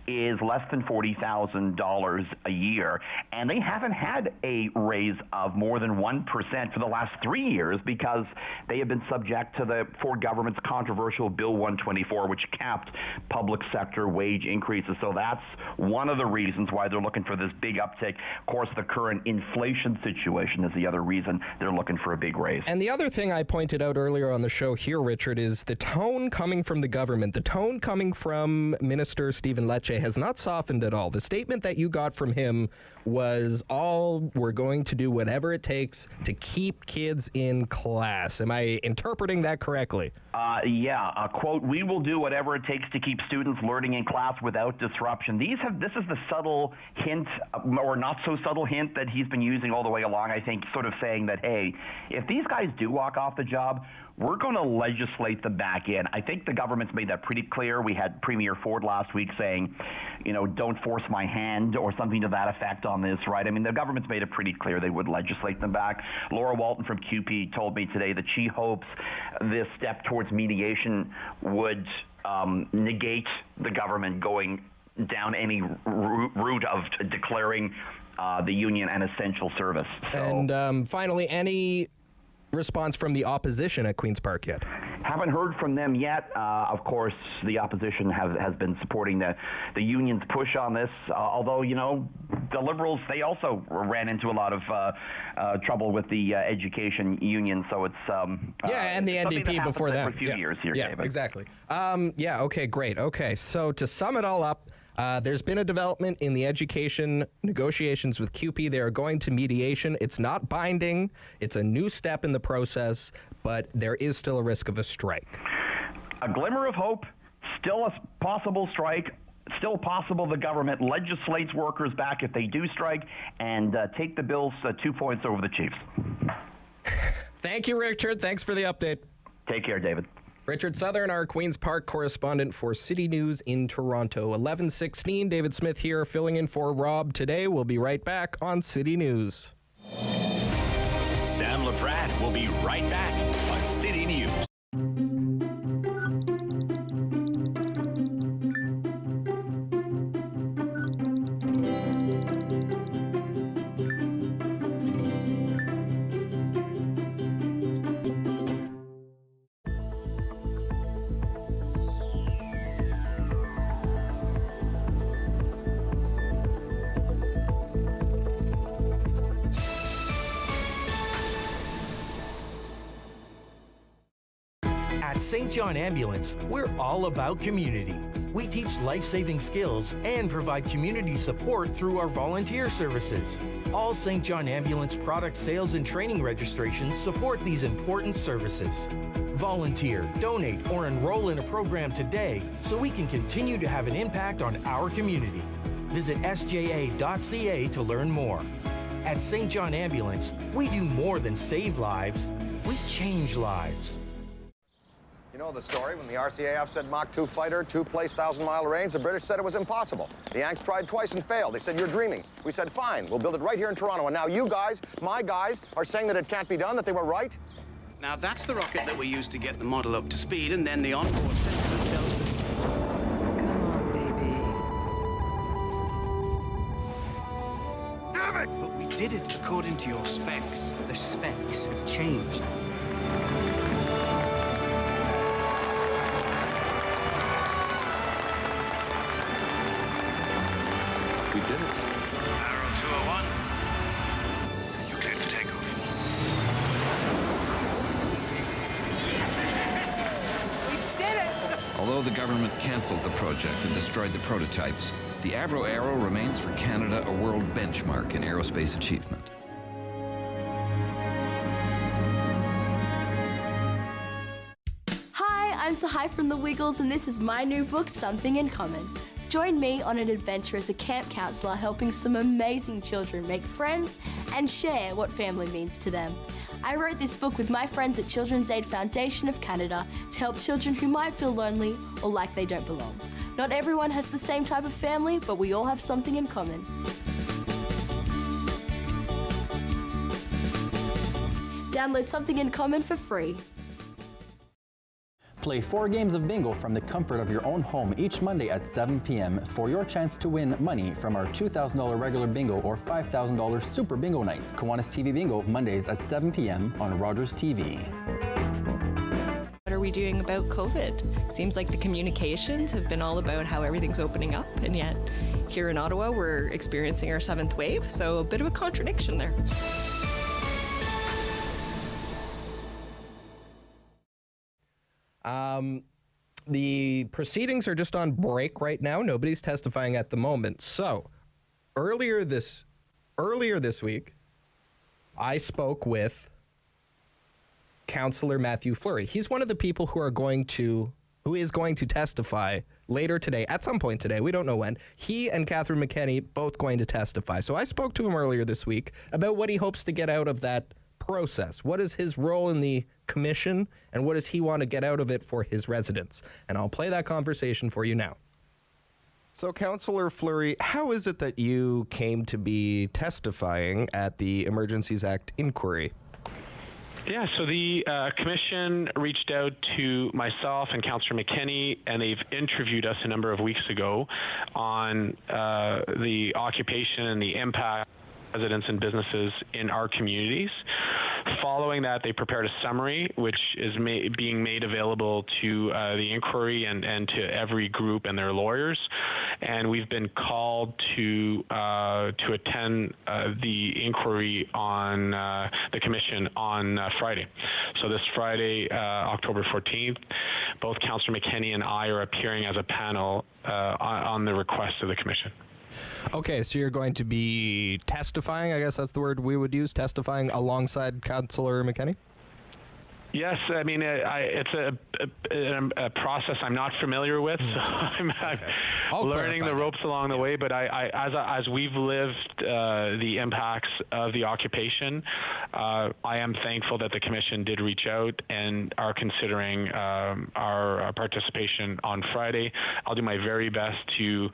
S7: is less than $40,000 a year. And they haven't had a raise of more than 1% for the last 3 years because they have been subject to the Ford government's controversial Bill 124, which capped public sector wage increases. So that's one of the reasons why they're looking for this big uptick. Of course, the current inflation situation is the other reason they're looking for a big raise.
S12: And the other thing I pointed out earlier on the show here, Richard, is the tone coming from the government, the tone coming from Minister Stephen Lecce has not softened at all. The statement that you got from him was we're going to do whatever it takes to keep kids in class. Am I interpreting that correctly?
S7: Quote, we will do whatever it takes to keep students learning in class without disruption. This is the subtle hint, or not so subtle hint, that he's been using all the way along, I think, sort of saying that, hey, if these guys do walk off the job, we're going to legislate them back in. I think the government's made that pretty clear. We had Premier Ford last week saying, don't force my hand or something to that effect on this, right? I mean, the government's made it pretty clear they would legislate them back. Laura Walton from QP told me today that she hopes this step towards mediation would negate the government going down any route of declaring the union an essential service. So,
S12: and finally, any response from the opposition at Queen's Park yet?
S7: Haven't heard from them yet. Of course, the opposition has been supporting the union's push on this, although, the Liberals, they also ran into a lot of trouble with the education union, so it's...
S12: and the NDP before that.
S7: For a few years here, David.
S12: Exactly. Okay, great. Okay, so to sum it all up, there's been a development in the education negotiations with QP. They are going to mediation. It's not binding. It's a new step in the process, but there is still a risk of a strike.
S7: A glimmer of hope, still a possible strike, still possible the government legislates workers back if they do strike and take the Bills 2 points over the Chiefs.
S12: Thank you, Richard. Thanks for the update.
S7: Take care, David.
S12: Richard Southern, our Queen's Park correspondent for City News in Toronto. 11:16, David Smith here, filling in for Rob today. We'll be right back on City News.
S1: Sam LaPrade will be right back on City News.
S9: At St. John Ambulance, we're all about community. We teach life-saving skills and provide community support through our volunteer services. All St. John Ambulance product sales and training registrations support these important services. Volunteer, donate, or enroll in a program today so we can continue to have an impact on our community. Visit sja.ca to learn more. At St. John Ambulance, we do more than save lives, we change lives.
S4: You know the story. When the RCAF said Mach 2 fighter, 2 place 1,000-mile range, the British said it was impossible. The Yanks tried twice and failed. They said, you're dreaming. We said, fine, we'll build it right here in Toronto. And now you guys, my guys, are saying that it can't be done, that they were right?
S10: Now, that's the rocket that we used to get the model up to speed, and then the onboard sensor tells me.
S4: Damn it!
S10: But we did it according to your specs. The specs have changed.
S4: We did it.
S10: Arrow 201. You're cleared for takeoff.
S19: Although the government cancelled the project and destroyed the prototypes, the Avro Arrow remains for Canada a world benchmark in aerospace achievement.
S20: Hi, I'm Sahai from The Wiggles, and this is my new book, Something in Common. Join me on an adventure as a camp counsellor helping some amazing children make friends and share what family means to them. I wrote this book with my friends at Children's Aid Foundation of Canada to help children who might feel lonely or like they don't belong. Not everyone has the same type of family, but we all have something in common. Download Something in Common for free.
S21: Play 4 games of bingo from the comfort of your own home each Monday at 7 p.m. for your chance to win money from our $2,000 regular bingo or $5,000 super bingo night. Kiwanis TV Bingo, Mondays at 7 p.m. on Rogers TV.
S22: What are we doing about COVID? Seems like the communications have been all about how everything's opening up, and yet here in Ottawa we're experiencing our 7th wave, so a bit of a contradiction there.
S12: The proceedings are just on break right now. Nobody's testifying at the moment. So, earlier this week, I spoke with Councillor Mathieu Fleury. He's one of the people who is going to testify later today, at some point today. We don't know when. He and Catherine McKenney both going to testify. So I spoke to him earlier this week about what he hopes to get out of that process. What is his role in the commission, and what does he want to get out of it for his residents? And I'll play that conversation for you now. So, Councillor Fleury, how is it that you came to be testifying at the Emergencies Act inquiry?
S26: Yeah, so the commission reached out to myself and Councillor McKenney, and they've interviewed us a number of weeks ago on the occupation and the impact residents and businesses in our communities. Following that, they prepared a summary, which is being made available to the inquiry and to every group and their lawyers. And we've been called to attend the inquiry on the commission on Friday. So this Friday, October 14th, both Councillor McKenney and I are appearing as a panel on the request of the commission.
S12: Okay, so you're going to be testifying, I guess that's the word we would use, testifying alongside Councillor McKenney?
S26: Yes, I mean, it's a process I'm not familiar with, so I'm learning the ropes along the way, but as we've lived the impacts of the occupation, I am thankful that the commission did reach out and are considering our participation on Friday. I'll do my very best to,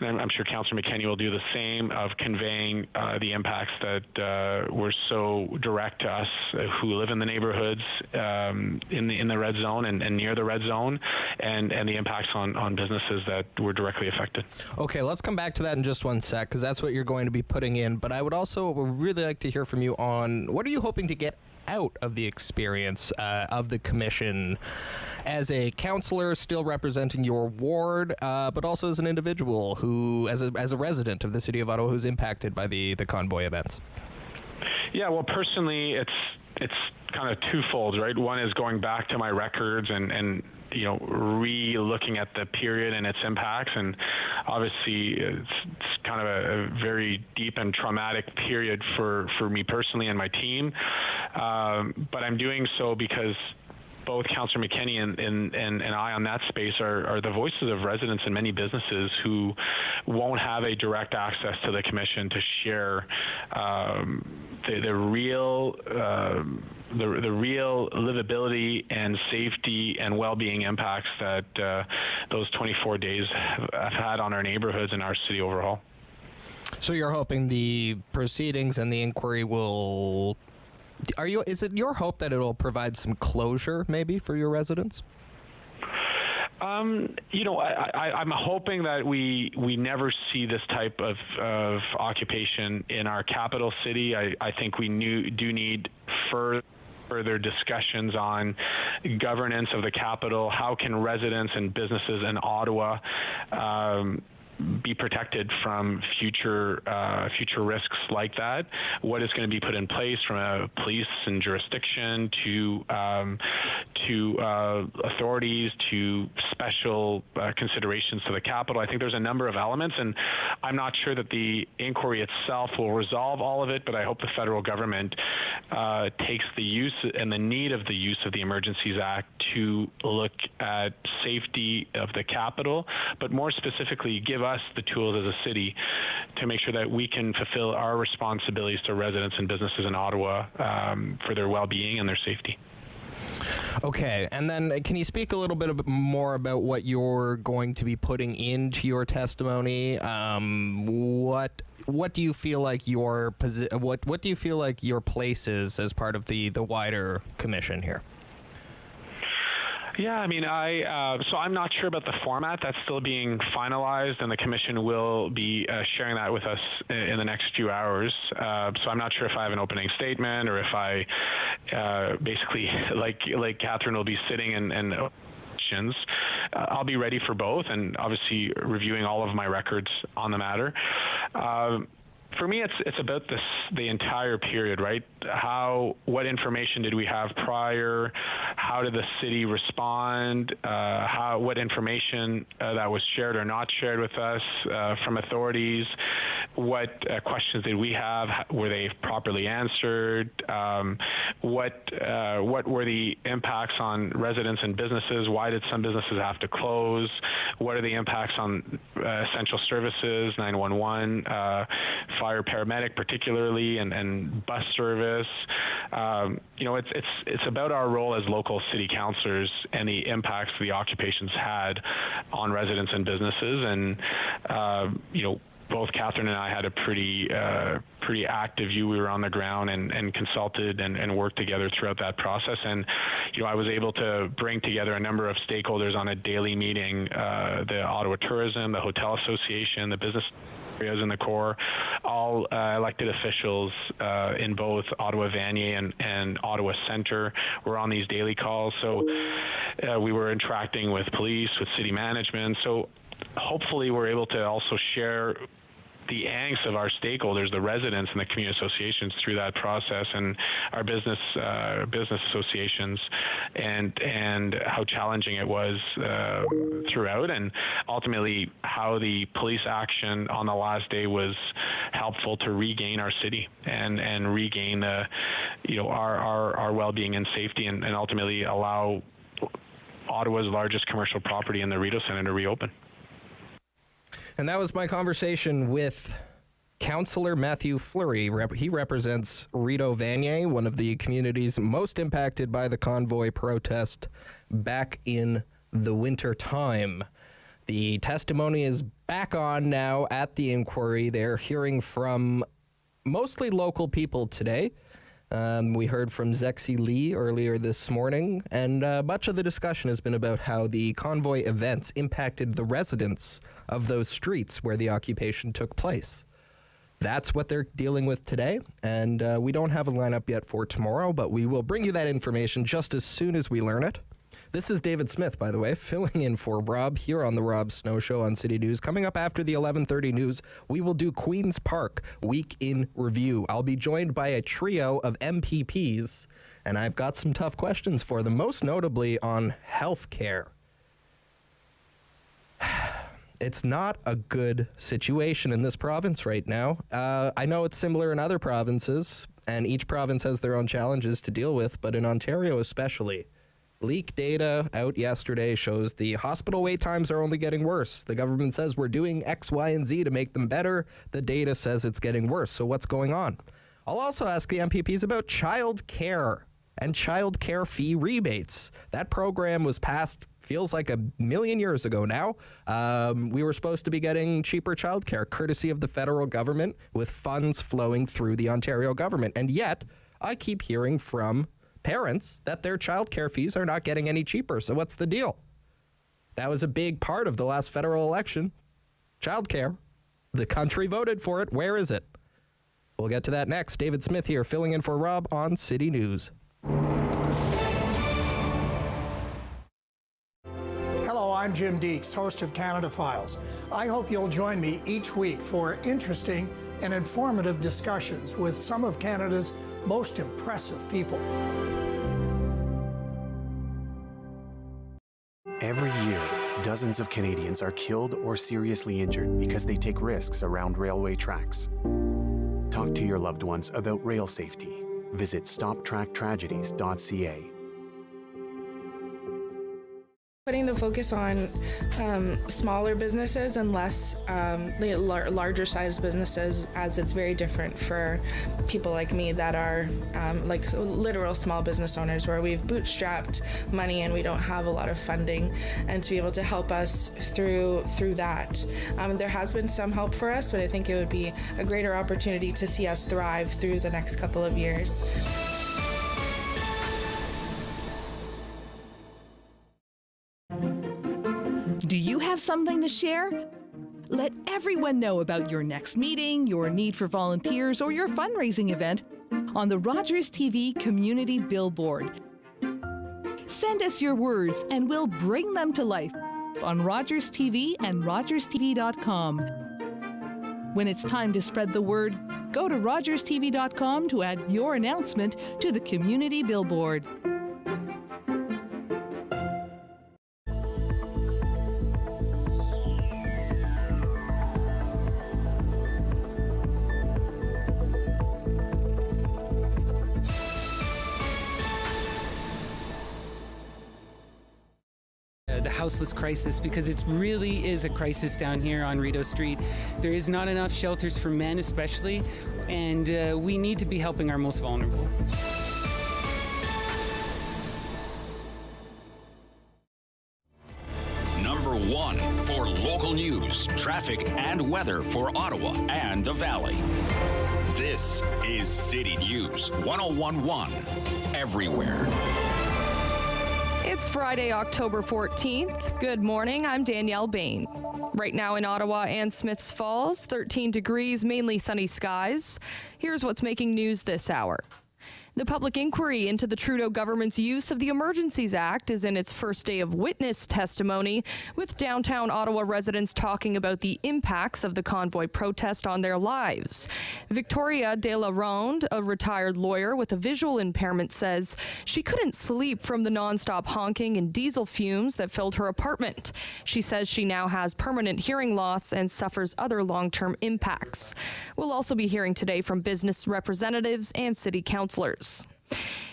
S26: and I'm sure Councillor McKenney will do the same, of conveying the impacts that were so direct to us who live in the neighborhoods in the red zone and near the red zone, and the impacts on businesses that were directly affected.
S12: Okay, let's come back to that in just one sec, because that's what you're going to be putting in. But I would also really like to hear from you on what are you hoping to get out of the experience of the commission as a councillor still representing your ward, but also as an individual who, as a resident of the city of Ottawa who's impacted by the convoy events?
S26: Yeah, well, personally, it's kind of twofold, right? One is going back to my records and you know, re-looking at the period and its impacts, and obviously it's kind of a very deep and traumatic period for me personally and my team, but I'm doing so because both Councillor McKenney and I on that space are the voices of residents and many businesses who won't have a direct access to the commission to share the real livability and safety and well-being impacts that those 24 days have had on our neighborhoods and our city overall.
S12: So you're hoping the proceedings and the inquiry will... Is it your hope that it'll provide some closure, maybe, for your residents?
S26: I'm hoping that we never see this type of occupation in our capital city. I think we do need further discussions on governance of the capital. How can residents and businesses in Ottawa be protected from future risks like that? What is going to be put in place from a police and jurisdiction to authorities to special considerations to the capital? I think there's a number of elements, and I'm not sure that the inquiry itself will resolve all of it, but I hope the federal government takes the use and the need of the use of the Emergencies Act to look at safety of the capital, but more specifically give us the tools as a city to make sure that we can fulfill our responsibilities to residents and businesses in Ottawa for their well-being and their safety.
S12: Okay, and then can you speak a little bit more about what you're going to be putting into your testimony? What do you feel like your what do you feel like your place is as part of the wider commission here?
S26: Yeah, I mean, so I'm not sure about the format. That's still being finalized, and the commission will be sharing that with us in the next few hours. So I'm not sure if I have an opening statement or if I basically, like Catherine, will be sitting and questions. I'll be ready for both, and obviously reviewing all of my records on the matter. For me, it's about the entire period, right? What information did we have prior? How did the city respond? What information that was shared or not shared with us from authorities? What questions did we have? Were they properly answered? What were the impacts on residents and businesses? Why did some businesses have to close? What are the impacts on essential services, 911, fire paramedic particularly, and bus service? It's about our role as local city councillors and the impacts the occupations had on residents and businesses. And both Catherine and I had a pretty active view. We were on the ground and consulted and worked together throughout that process. And I was able to bring together a number of stakeholders on a daily meeting: the Ottawa Tourism, the Hotel Association, the business areas in the core, all elected officials in both Ottawa-Vanier and Ottawa Centre were on these daily calls. So we were interacting with police, with city management. So hopefully we're able to also share the angst of our stakeholders, the residents and the community associations through that process, and our business associations, and how challenging it was throughout, and ultimately how the police action on the last day was helpful to regain our city and regain our well-being and safety, and ultimately allow Ottawa's largest commercial property in the Rideau Centre to reopen.
S12: And that was my conversation with Councillor Mathieu Fleury. He represents Rideau-Vanier, one of the communities most impacted by the convoy protest back in the winter time. The testimony is back on now at the inquiry. They're hearing from mostly local people today. We heard from Zexi Lee earlier this morning, and much of the discussion has been about how the convoy events impacted the residents of those streets where the occupation took place. That's what they're dealing with today, and we don't have a lineup yet for tomorrow, but we will bring you that information just as soon as we learn it. This is David Smith, by the way, filling in for Rob here on the Rob Snow Show on City News. Coming up after the 11:30 news, we will do Queen's Park Week in Review. I'll be joined by a trio of MPPs, and I've got some tough questions for them, most notably on health care. It's not a good situation in this province right now. I know it's similar in other provinces, and each province has their own challenges to deal with, but in Ontario especially, leak data out yesterday shows the hospital wait times are only getting worse. The government says we're doing X, Y, and Z to make them better. The data says it's getting worse. So what's going on? I'll also ask the MPPs about child care and child care fee rebates. That program was passed, feels like 1,000,000 years ago now. We were supposed to be getting cheaper child care courtesy of the federal government with funds flowing through the Ontario government. And yet, I keep hearing from parents that their child care fees are not getting any cheaper. So what's the deal? That was a big part of the last federal election. Child care. The country voted for it. Where is it? We'll get to that next. David Smith here, filling in for Rob on City News.
S2: Hello, I'm Jim Deeks, host of Canada Files. I hope you'll join me each week for interesting and informative discussions with some of Canada's most impressive people.
S8: Every year, dozens of Canadians are killed or seriously injured because they take risks around railway tracks. Talk to your loved ones about rail safety. Visit stoptracktragedies.ca.
S13: Putting the focus on smaller businesses and less larger sized businesses, as it's very different for people like me that are like literal small business owners where we've bootstrapped money and we don't have a lot of funding, and to be able to help us through that. There has been some help for us, but I think it would be a greater opportunity to see us thrive through the next couple of years.
S14: Do you have something to share? Let everyone know about your next meeting, your need for volunteers, or your fundraising event on the Rogers TV Community Billboard. Send us your words and we'll bring them to life on Rogers TV and rogerstv.com. When it's time to spread the word, go to rogerstv.com to add your announcement to the Community Billboard.
S15: The houseless crisis, because it really is a crisis down here on Rideau Street. There is not enough shelters for men especially, and we need to be helping our most vulnerable.
S1: Number 1 for local news, traffic, and weather for Ottawa and the Valley. This is City News 1011 everywhere.
S16: It's Friday, October 14th. Good morning, I'm Danielle Bain. Right now in Ottawa and Smiths Falls, 13 degrees, mainly sunny skies. Here's what's making news this hour. The public inquiry into the Trudeau government's use of the Emergencies Act is in its first day of witness testimony, with downtown Ottawa residents talking about the impacts of the convoy protest on their lives. Victoria de la Ronde, a retired lawyer with a visual impairment, says she couldn't sleep from the nonstop honking and diesel fumes that filled her apartment. She says she now has permanent hearing loss and suffers other long-term impacts. We'll also be hearing today from business representatives and city councillors.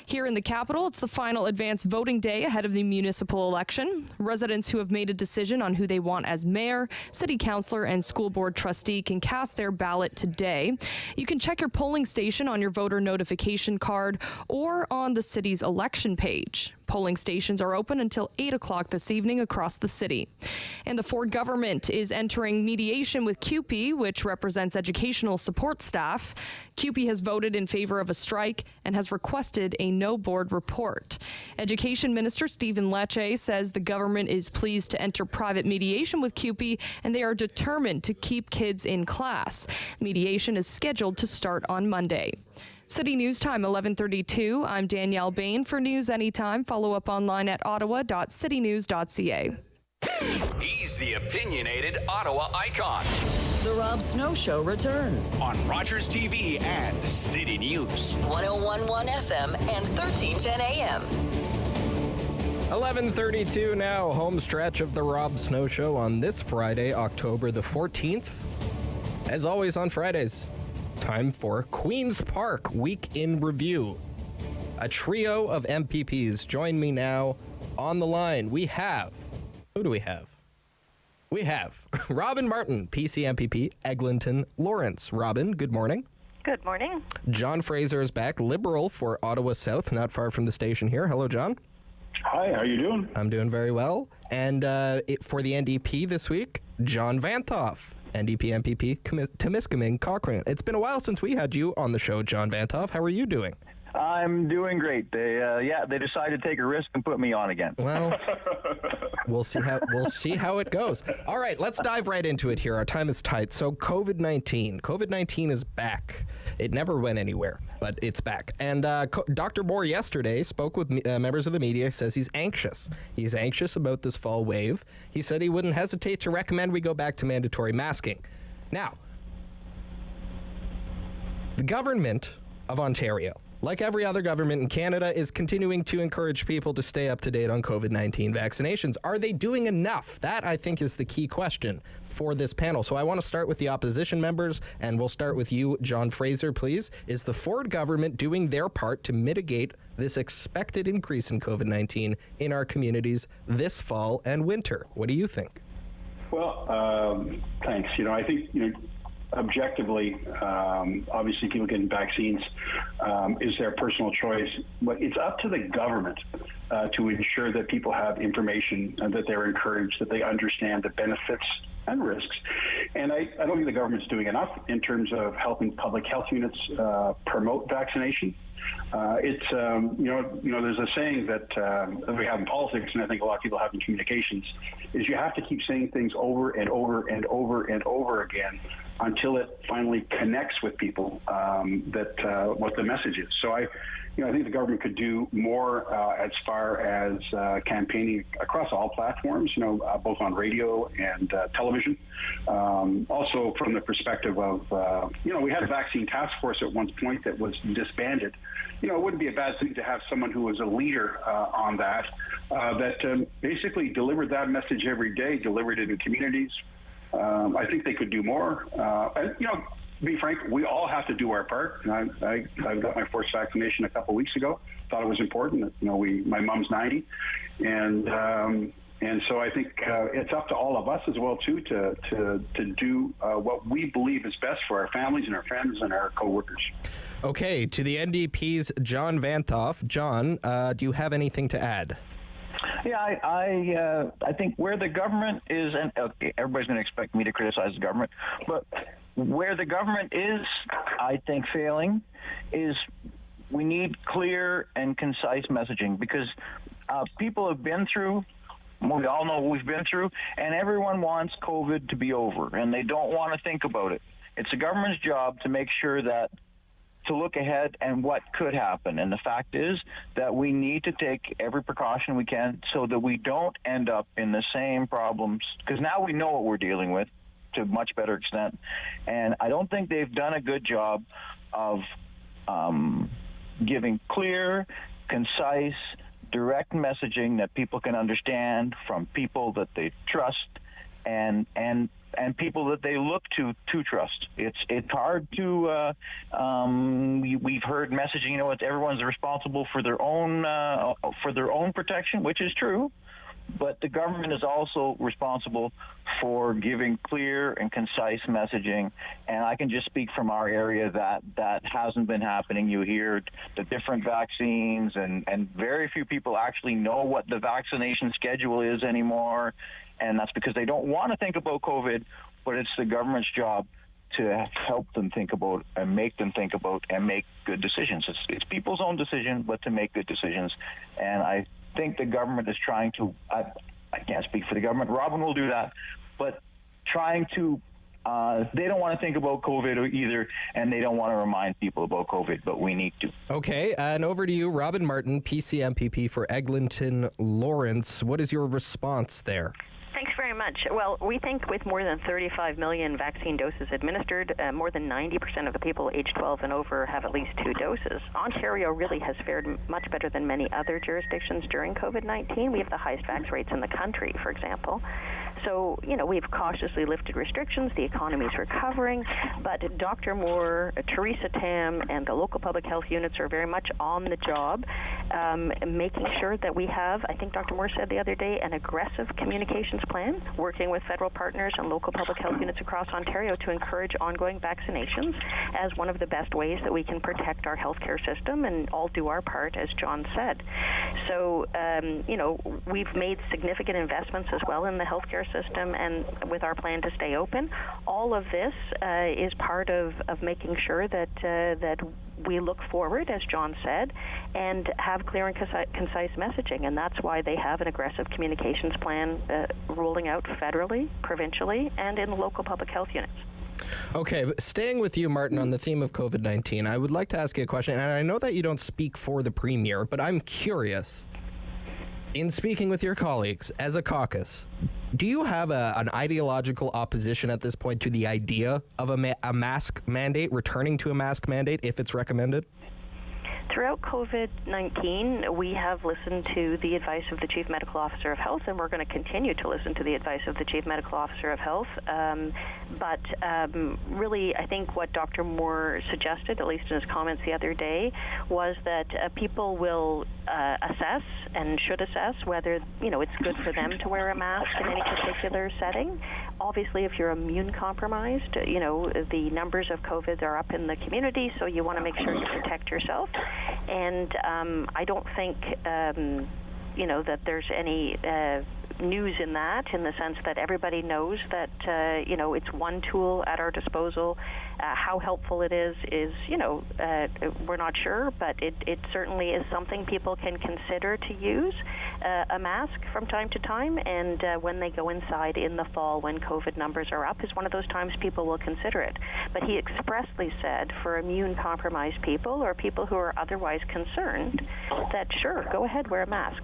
S16: Here in the capital, it's the final advance voting day ahead of the municipal election. Residents who have made a decision on who they want as mayor, city councillor, and school board trustee can cast their ballot today. You can check your polling station on your voter notification card or on the city's election page. Polling stations are open until 8 o'clock this evening across the city. And the Ford government is entering mediation with CUPE, which represents educational support staff. CUPE has voted in favor of a strike and has requested a no board report. Education Minister Stephen Lecce says the government is pleased to enter private mediation with CUPE, and they are determined to keep kids in class. Mediation is scheduled to start on Monday. City News Time, 11:32. I'm Danielle Bain. For news anytime, follow up online at ottawa.citynews.ca.
S1: He's the opinionated Ottawa icon.
S11: The Rob Snow Show returns
S1: on Rogers TV and City News.
S11: 1011 FM and 1310 AM.
S12: 11:32 now, home stretch of the Rob Snow Show on this Friday, October the 14th. As always on Fridays, time for Queen's Park Week in Review. A trio of MPPs join me now on the line. We have, who do we have? We have Robin Martin, PC MPP, Eglinton-Lawrence. Robin, good morning.
S3: Good morning.
S12: John Fraser is back, Liberal for Ottawa South, not far from the station here. Hello, John.
S5: Hi, how you doing?
S12: I'm doing very well. And for the NDP this week, John Vanthof, NDP MPP, Timiskaming-Cochrane. It's been a while since we had you on the show, John Vanthof. How are you doing?
S17: I'm doing great. They decided to take a risk and put me on again.
S12: Well, we'll see how it goes. All right, let's dive right into it here. Our time is tight. So COVID-19 is back. It never went anywhere, but it's back. And Dr. Moore yesterday spoke with members of the media. Says he's anxious. He's anxious about this fall wave. He said he wouldn't hesitate to recommend we go back to mandatory masking. Now, the government of Ontario, like every other government in Canada, is continuing to encourage people to stay up to date on COVID-19 vaccinations. Are they doing enough? That, I think, is the key question for this panel. So I want to start with the opposition members, and we'll start with you, John Fraser, please. Is the Ford government doing their part to mitigate this expected increase in COVID-19 in our communities this fall and winter? What do you think?
S5: Well, thanks. I think, objectively, obviously people getting vaccines is their personal choice, but it's up to the government to ensure that people have information and that they're encouraged, that they understand the benefits and risks. And I don't think the government's doing enough in terms of helping public health units promote vaccination. It's there's a saying that we have in politics, and I think a lot of people have in communications, is you have to keep saying things over and over and over and over again until it finally connects with people what the message is. So I think the government could do more as far as campaigning across all platforms, both on radio and television. Also from the perspective of, we had a vaccine task force at one point that was disbanded. It wouldn't be a bad thing to have someone who was a leader on that basically delivered that message every day, delivered it in communities. I think they could do more. And, to be frank, we all have to do our part. I got my first vaccination a couple of weeks ago. Thought it was important. My mom's 90, and so I think it's up to all of us as well too to do what we believe is best for our families and our friends and our coworkers.
S12: Okay, to the NDP's John Vanthof. John, do you have anything to add?
S17: Yeah, I think where the government is, and okay, everybody's going to expect me to criticize the government, but where the government is, I think, failing is we need clear and concise messaging, because people have been through, we all know what we've been through, and everyone wants COVID to be over, and they don't want to think about it. It's the government's job to make sure that to look ahead and what could happen. And the fact is that we need to take every precaution we can so that we don't end up in the same problems, because now we know what we're dealing with to a much better extent. And I don't think they've done a good job of giving clear, concise, direct messaging that people can understand from people that they trust and people that they look to trust. It's hard to we've heard messaging, everyone's responsible for their own protection, which is true, but the government is also responsible for giving clear and concise messaging. And I can just speak from our area that hasn't been happening. You hear the different vaccines, and very few people actually know what the vaccination schedule is anymore. And that's because they don't want to think about COVID, but it's the government's job to help them think about and make them think about and make good decisions. It's people's own decision, but to make good decisions. And I think the government is trying to, I can't speak for the government, Robin will do that, but trying to, they don't want to think about COVID either, and they don't want to remind people about COVID, but we need to.
S12: Okay, and over to you, Robin Martin, PC MPP for Eglinton-Lawrence. What is your response there?
S3: Thanks very much. Well, we think with more than 35 million vaccine doses administered, more than 90% of the people aged 12 and over have at least 2 doses. Ontario really has fared much better than many other jurisdictions during COVID-19. We have the highest vax rates in the country, for example. So, we've cautiously lifted restrictions. The economy's recovering, but Dr. Moore, Teresa Tam, and the local public health units are very much on the job, making sure that we have, I think Dr. Moore said the other day, an aggressive communications plan, working with federal partners and local public health units across Ontario to encourage ongoing vaccinations as one of the best ways that we can protect our healthcare system and all do our part, as John said. So, we've made significant investments as well in the healthcare system and with our plan to stay open. All of this is part of making sure that we look forward, as John said, and have clear and concise messaging. And that's why they have an aggressive communications plan rolling out federally, provincially, and in the local public health units.
S12: Okay, staying with you, Martin, on the theme of COVID-19, I would like to ask you a question, and I know that you don't speak for the Premier, but I'm curious. In speaking with your colleagues as a caucus, do you have an ideological opposition at this point to the idea of a mask mandate, returning to a mask mandate if it's recommended?
S3: Throughout COVID-19, we have listened to the advice of the Chief Medical Officer of Health, and we're going to continue to listen to the advice of the Chief Medical Officer of Health. But really, I think what Dr. Moore suggested, at least in his comments the other day, was that people will assess and should assess whether, it's good for them to wear a mask in any particular setting. Obviously, if you're immune compromised, the numbers of COVID are up in the community, so you want to make sure you protect yourself. And I don't think, that there's any news in that, in the sense that everybody knows that, it's one tool at our disposal. How helpful it is, we're not sure, but it certainly is something people can consider to use, a mask from time to time. And when they go inside in the fall, when COVID numbers are up, is one of those times people will consider it. But he expressly said for immune-compromised people or people who are otherwise concerned that, sure, go ahead, wear a mask.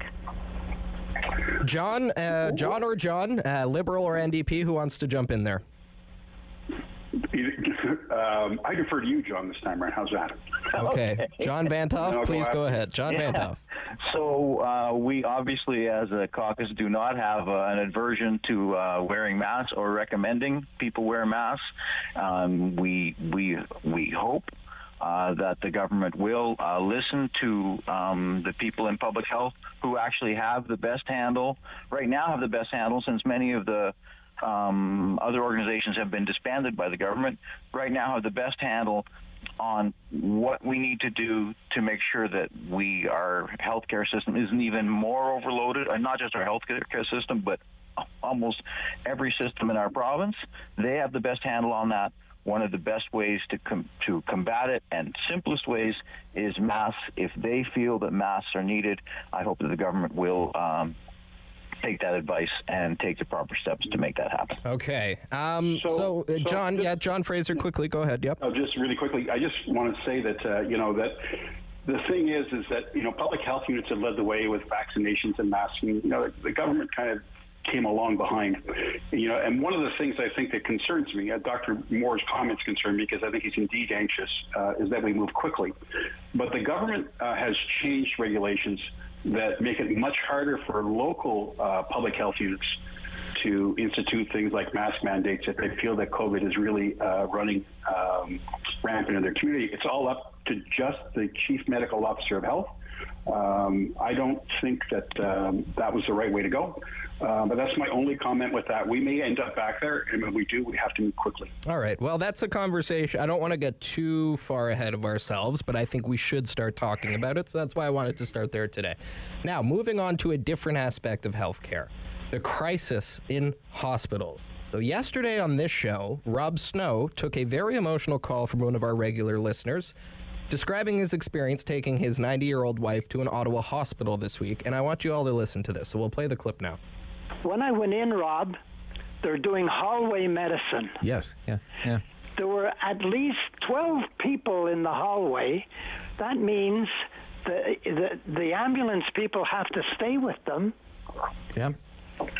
S12: John, Liberal or NDP, who wants to jump in there?
S5: I defer to you, John, this time around. How's that?
S12: Okay. John Vanthof, please go ahead. John Vanthof.
S17: So we obviously, as a caucus, do not have an aversion to wearing masks or recommending people wear masks. We hope that the government will listen to the people in public health who actually have the best handle, right now have the best handle, since many of the other organizations have been disbanded by the government, right now have the best handle on what we need to do to make sure that our healthcare system isn't even more overloaded, and not just our healthcare system, but almost every system in our province. They have the best handle on that. One of the best ways to combat it, and simplest ways, is masks. If they feel that masks are needed, I hope that the government will take that advice and take the proper steps to make that happen.
S12: Okay. John Fraser, quickly, go ahead. Yep.
S5: Just really quickly, I just want to say that, that the thing is that, public health units have led the way with vaccinations and masking. The government kind of came along behind, and one of the things I think that concerns me, Dr. Moore's comments concern me, because I think he's indeed anxious, is that we move quickly. But the government has changed regulations that make it much harder for local public health units to institute things like mask mandates if they feel that COVID is really running rampant in their community. It's all up to just the Chief Medical Officer of Health. I don't think that that was the right way to go. But that's my only comment with that. We may end up back there, and when we do, we have to move quickly.
S12: All right. Well, that's a conversation. I don't want to get too far ahead of ourselves, but I think we should start talking about it. So that's why I wanted to start there today. Now, moving on to a different aspect of healthcare, the crisis in hospitals. So yesterday on this show, Rob Snow took a very emotional call from one of our regular listeners, describing his experience taking his 90-year-old wife to an Ottawa hospital this week. And I want you all to listen to this. So we'll play the clip now.
S6: When I went in, Rob, they're doing hallway medicine.
S7: Yes, yeah.
S6: There were at least 12 people in the hallway. That means the ambulance people have to stay with them.
S7: Yeah.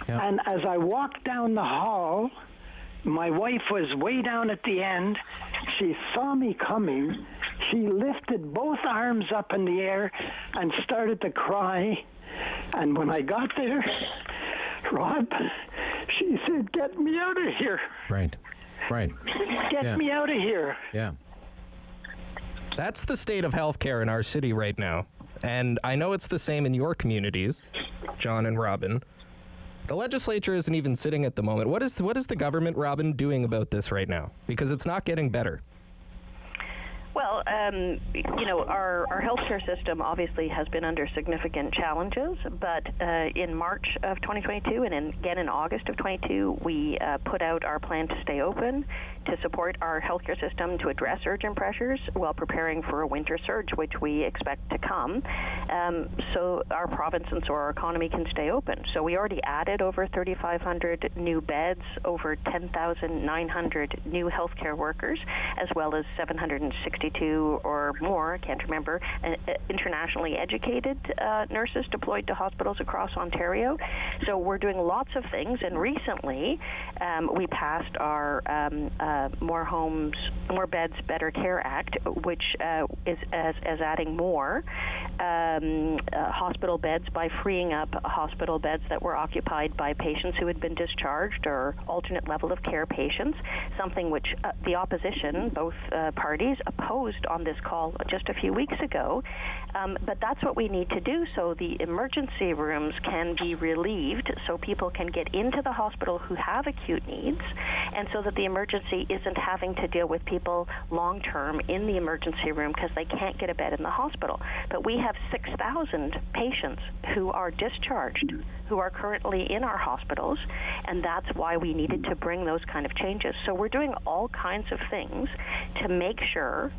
S6: And as I walked down the hall, my wife was way down at the end. She saw me coming. She lifted both arms up in the air and started to cry. And when I got there, Rob, She said, "Get me out of here."
S7: Right.
S6: Get me out of here.
S7: Yeah.
S12: That's the state of healthcare in our city right now. And I know it's the same in your communities, John and Robin. The legislature isn't even sitting at the moment. What is the government, Robin, doing about this right now? Because it's not getting better.
S3: Well, our healthcare system obviously has been under significant challenges, but in March of 2022 and again in August of 22, we put out our plan to stay open, to support our healthcare system to address urgent pressures while preparing for a winter surge, which we expect to come, so our province and so our economy can stay open. So we already added over 3,500 new beds, over 10,900 new healthcare workers, as well as 762 or more, I can't remember, internationally educated nurses deployed to hospitals across Ontario. So we're doing lots of things, and recently we passed our More Homes, More Beds, Better Care Act, which is adding more hospital beds by freeing up hospital beds that were occupied by patients who had been discharged or alternate level of care patients, something which the opposition, both parties, opposed on this call just a few weeks ago. But that's what we need to do so the emergency rooms can be relieved, so people can get into the hospital who have acute needs, and so that the emergency isn't having to deal with people long-term in the emergency room because they can't get a bed in the hospital. But we have 6,000 patients who are discharged, who are currently in our hospitals, and that's why we needed to bring those kind of changes. So we're doing all kinds of things to make sure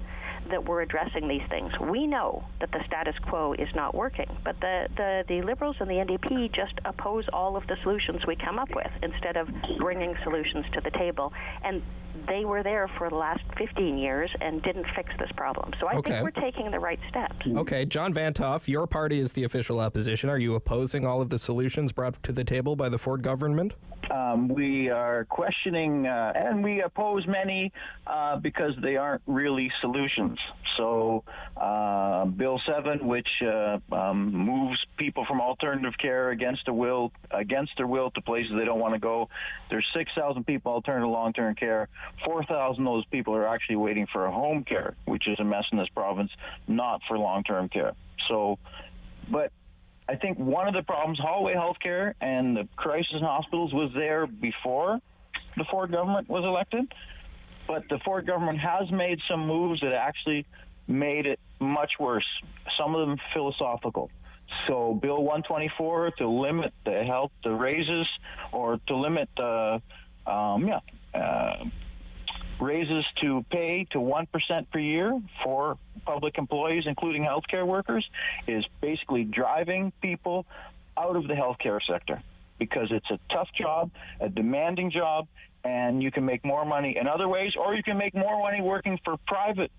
S3: that we're addressing these things. We know that the status quo is not working, but the Liberals and the NDP just oppose all of the solutions we come up with instead of bringing solutions to the table. And they were there for the last 15 years and didn't fix this problem. So I think we're taking the right steps.
S12: Okay, John Vanthof, your party is the official opposition. Are you opposing all of the solutions brought to the table by the Ford government?
S17: We are questioning, and we oppose many because they aren't really solutions. So Bill 7, which moves people from alternative care against their will to places they don't want to go. There's 6,000 people alternative long-term care. 4,000 of those people are actually waiting for a home care, which is a mess in this province, not for long-term care. So, but I think one of the problems, hallway healthcare and the crisis in hospitals was there before the Ford government was elected, but the Ford government has made some moves that actually made it much worse, some of them philosophical. So Bill 124 to limit the raises or to limit raises to pay to 1% per year for public employees, including healthcare workers, is basically driving people out of the healthcare sector because it's a tough job, a demanding job, and you can make more money in other ways, or you can make more money working for private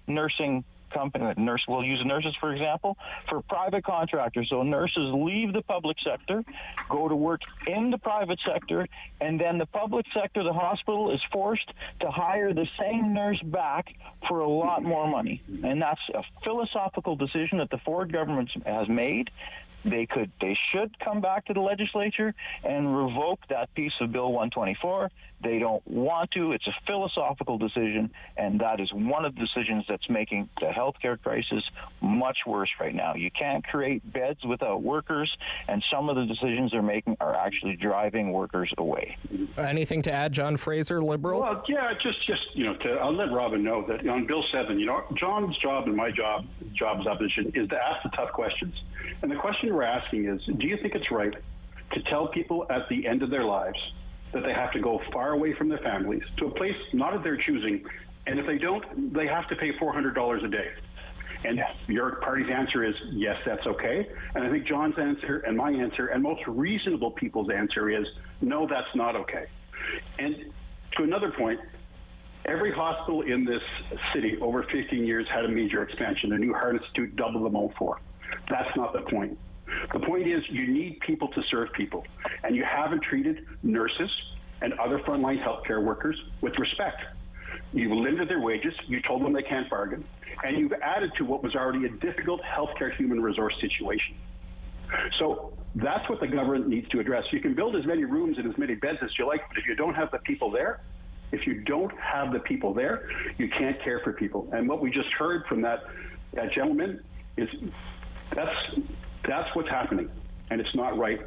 S17: nursing company. We'll use nurses, for example, for private contractors. So nurses leave the public sector, go to work in the private sector, and then the public sector, the hospital, is forced to hire the same nurse back for a lot more money. And that's a philosophical decision that the Ford government has made. They should come back to the legislature and revoke that piece of Bill 124. They don't want to. It's a philosophical decision, and that is one of the decisions that's making the healthcare crisis much worse right now. You can't create beds without workers, and some of the decisions they're making are actually driving workers away.
S12: Anything to add, John Fraser, Liberal?
S5: Well, yeah, I'll let Robin know that on Bill 7, John's job and my job as opposition is to ask the tough questions. And the question we're asking is, do you think it's right to tell people at the end of their lives that they have to go far away from their families to a place not of their choosing, and if they don't, they have to pay $400 a day? And your party's answer is, yes, that's okay. And I think John's answer and my answer and most reasonable people's answer is, no, that's not okay. And to another point, every hospital in this city over 15 years had a major expansion. The new Heart Institute doubled them all for. That's not the point. The point is you need people to serve people, and you haven't treated nurses and other frontline healthcare workers with respect. You've limited their wages, you told them they can't bargain, and you've added to what was already a difficult healthcare human resource situation. So that's what the government needs to address. You can build as many rooms and as many beds as you like, but if you don't have the people there, you can't care for people. And what we just heard from that gentleman is that's what's happening, and it's not right.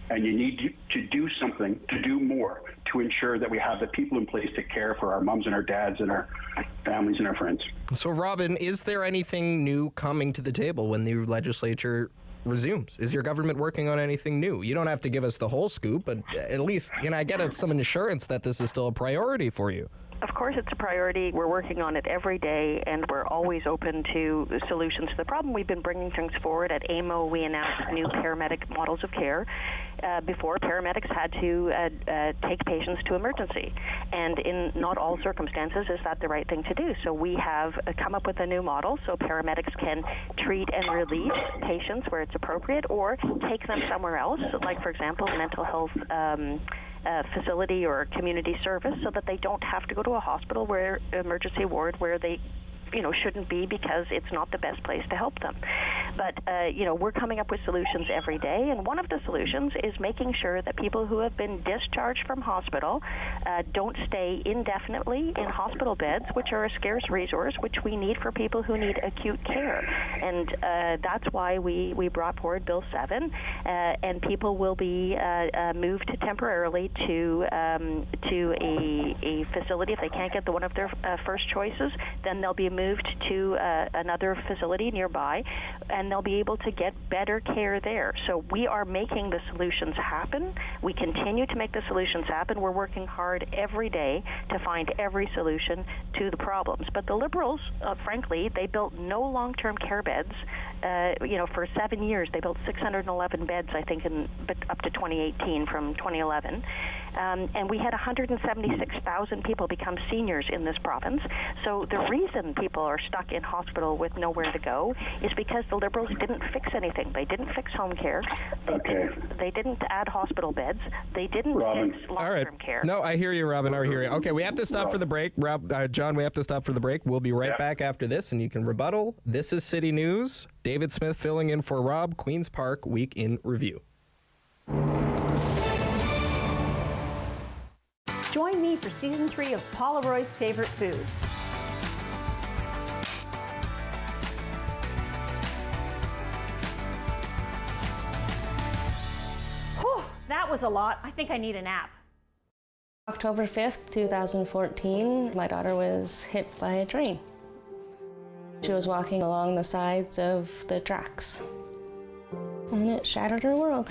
S5: And you need to do something, to do more, to ensure that we have the people in place to care for our mums and our dads and our families and our friends.
S12: So, Robin, is there anything new coming to the table when the legislature resumes? Is your government working on anything new? You don't have to give us the whole scoop, but at least, I get some assurance that this is still a priority for you.
S3: Of course, it's a priority. We're working on it every day, and we're always open to solutions to the problem. We've been bringing things forward. At AMO, we announced new paramedic models of care. Before, paramedics had to take patients to emergency, and in not all circumstances is that the right thing to do. So we have come up with a new model so paramedics can treat and release patients where it's appropriate, or take them somewhere else, like, for example, mental health facility or community service, so that they don't have to go to a hospital where emergency ward where they shouldn't be, because it's not the best place to help them. But, we're coming up with solutions every day, and one of the solutions is making sure that people who have been discharged from hospital don't stay indefinitely in hospital beds, which are a scarce resource, which we need for people who need acute care. And that's why we brought forward Bill 7, and people will be moved temporarily to a facility. If they can't get one of their first choices, then they'll be moved to another facility nearby, and they'll be able to get better care there. So we are making the solutions happen. We continue to make the solutions happen. We're working hard every day to find every solution to the problems. But the Liberals, frankly, they built no long-term care beds. For 7 years, they built 611 beds, I think, up to 2018 from 2011. And we had 176,000 people become seniors in this province. So the reason people are stuck in hospital with nowhere to go is because the Liberals didn't fix anything. They didn't fix home care. They didn't add hospital beds. They didn't fix long-term care.
S12: No, I hear you, Robin. I hear you. Okay, we have to stop for the break. John, we have to stop for the break. We'll be right back after this, and you can rebuttal. This is City News. David Smith filling in for Rob. Queen's Park Week in Review.
S7: Join me for Season 3 of Paula Roy's Favorite Foods. Whew, that was a lot. I think I need a nap.
S9: October 5th, 2014, my daughter was hit by a train. She was walking along the sides of the tracks, and it shattered her world.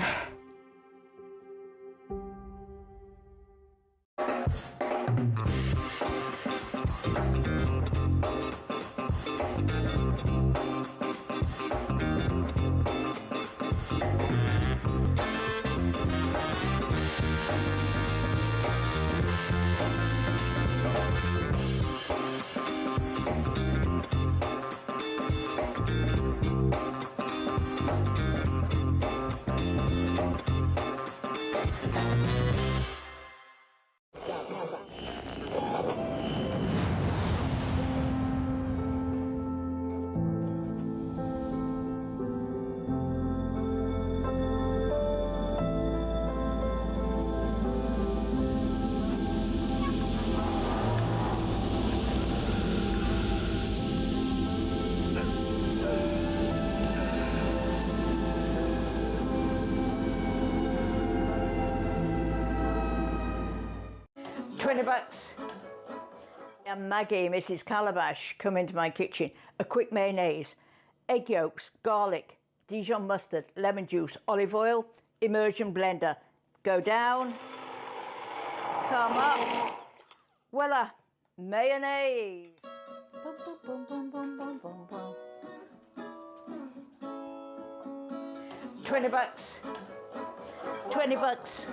S18: $20. And Maggie, Mrs. Calabash, come into my kitchen. A quick mayonnaise, egg yolks, garlic, Dijon mustard, lemon juice, olive oil, immersion blender. Go down, come up. Voila, mayonnaise. Bum, bum, bum, bum, bum, bum, bum. $20. $20.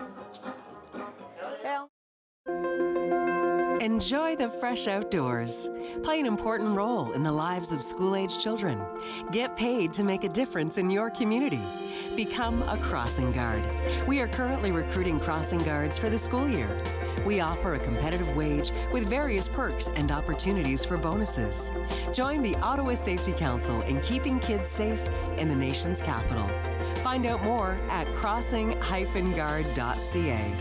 S18: Yeah.
S23: Enjoy the fresh outdoors. Play an important role in the lives of school-age children. Get paid to make a difference in your community. Become a crossing guard. We are currently recruiting crossing guards for the school year. We offer a competitive wage with various perks and opportunities for bonuses. Join the Ottawa Safety Council in keeping kids safe in the nation's capital. Find out more at crossing-guard.ca.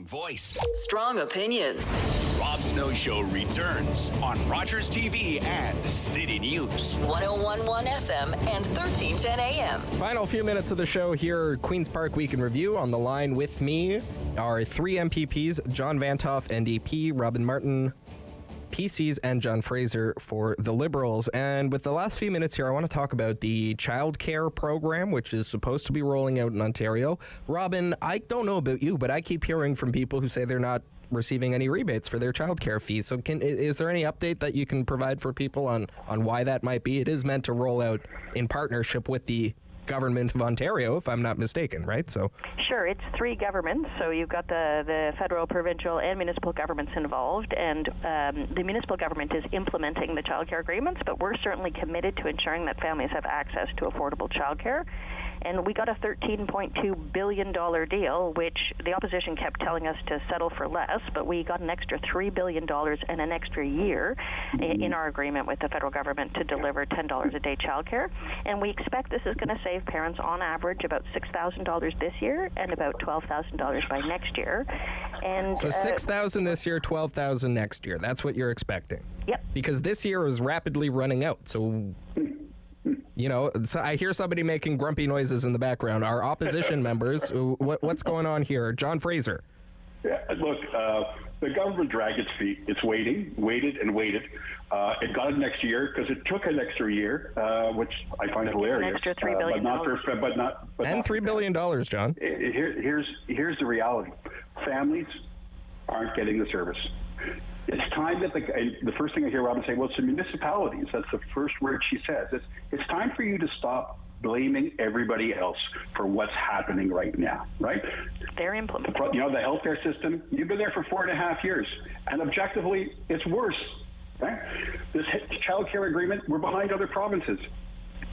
S1: Voice.
S11: Strong opinions.
S1: Rob Snow Show returns on Rogers TV and City News.
S11: 101.1 FM and 1310 AM.
S12: Final few minutes of the show here. Queen's Park Week in Review. On the line with me are three MPPs, John Vanthof, NDP, Robin Martin, PCs, and John Fraser for the Liberals. And with the last few minutes here, I want to talk about the childcare program, which is supposed to be rolling out in Ontario. Robin, I don't know about you, but I keep hearing from people who say they're not receiving any rebates for their childcare fees. So is there any update that you can provide for people on why that might be? It is meant to roll out in partnership with the government of Ontario, if I'm not mistaken, right? So
S3: sure, it's three governments, so you've got the federal, provincial, and municipal governments involved, and the municipal government is implementing the childcare agreements, but we're certainly committed to ensuring that families have access to affordable childcare. And we got a $13.2 billion deal, which the opposition kept telling us to settle for less, but we got an extra $3 billion and an extra year in our agreement with the federal government to deliver $10 a day childcare. And we expect this is going to save parents on average about $6,000 this year and about $12,000 by next year. And
S12: so $6,000 this year, $12,000 next year. That's what you're expecting.
S3: Yep.
S12: Because this year is rapidly running out. So, you know, so I hear somebody making grumpy noises in the background. Our opposition members, what's going on here? John Fraser.
S5: Yeah, look, the government dragged its feet. It's waited. It got it next year because it took an extra year, which I find hilarious.
S3: An extra $3 billion.
S12: And $3 billion, John.
S5: Here's the reality. Families aren't getting the service. It's time that the first thing I hear Robin say, well, it's the municipalities. That's the first word she says. It's time for you to stop blaming everybody else for what's happening right now, right?
S3: They're implementing.
S5: You know, the healthcare system, you've been there for 4.5 years, and objectively, it's worse. Right? This child care agreement, we're behind other provinces.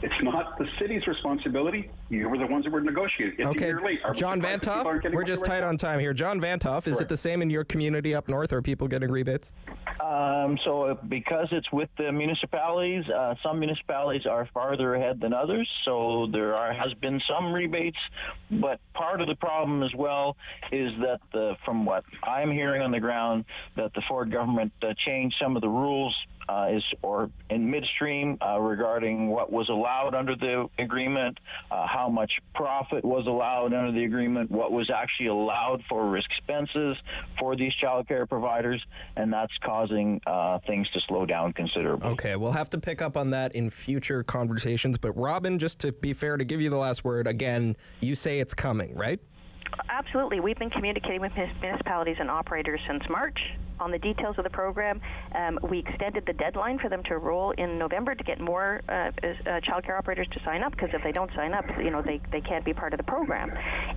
S5: It's not the city's responsibility. You were the ones that were negotiating. It's
S12: Okay,
S5: a year late.
S12: John Vanthof, we're just tight on time here. John Vanthof, is it the same in your community up north? Are people getting rebates?
S17: So because it's with the municipalities, some municipalities are farther ahead than others, so has been some rebates, but part of the problem as well is that from what I'm hearing on the ground, that the Ford government changed some of the rules in midstream regarding what was allowed under the agreement, how much profit was allowed under the agreement, what was actually allowed for expenses for these child care providers, and that's causing things to slow down considerably.
S12: Okay, we'll have to pick up on that in future conversations, but Robin, just to be fair, to give you the last word, again, you say it's coming, right?
S3: Absolutely. We've been communicating with municipalities and operators since March on the details of the program. We extended the deadline for them to roll in November to get more childcare operators to sign up, because if they don't sign up, you know, they can't be part of the program.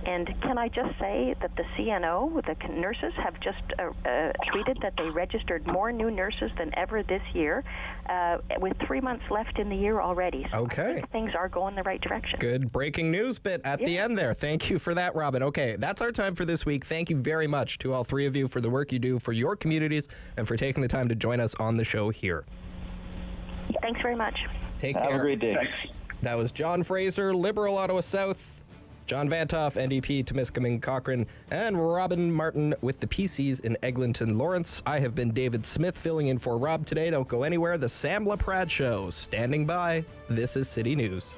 S3: And can I just say that the CNO, the nurses, have just tweeted that they registered more new nurses than ever this year, with 3 months left in the year already. So
S12: okay.
S3: I think things are going the right direction.
S12: Good breaking news bit at the end there. Thank you for that, Robin. Okay, that's our time for this week. Thank you very much to all three of you for the work you do for your communities and for taking the time to join us on the show here.
S3: Thanks very much.
S12: Take care.
S17: Have a great day.
S5: Thanks.
S12: That was John Fraser, Liberal Ottawa South, John Vanthof, NDP, Timiskaming-Cochrane, and Robin Martin with the PCs in Eglinton-Lawrence. I have been David Smith filling in for Rob today. Don't go anywhere. The Sam LaPrade Show standing by. This is City News.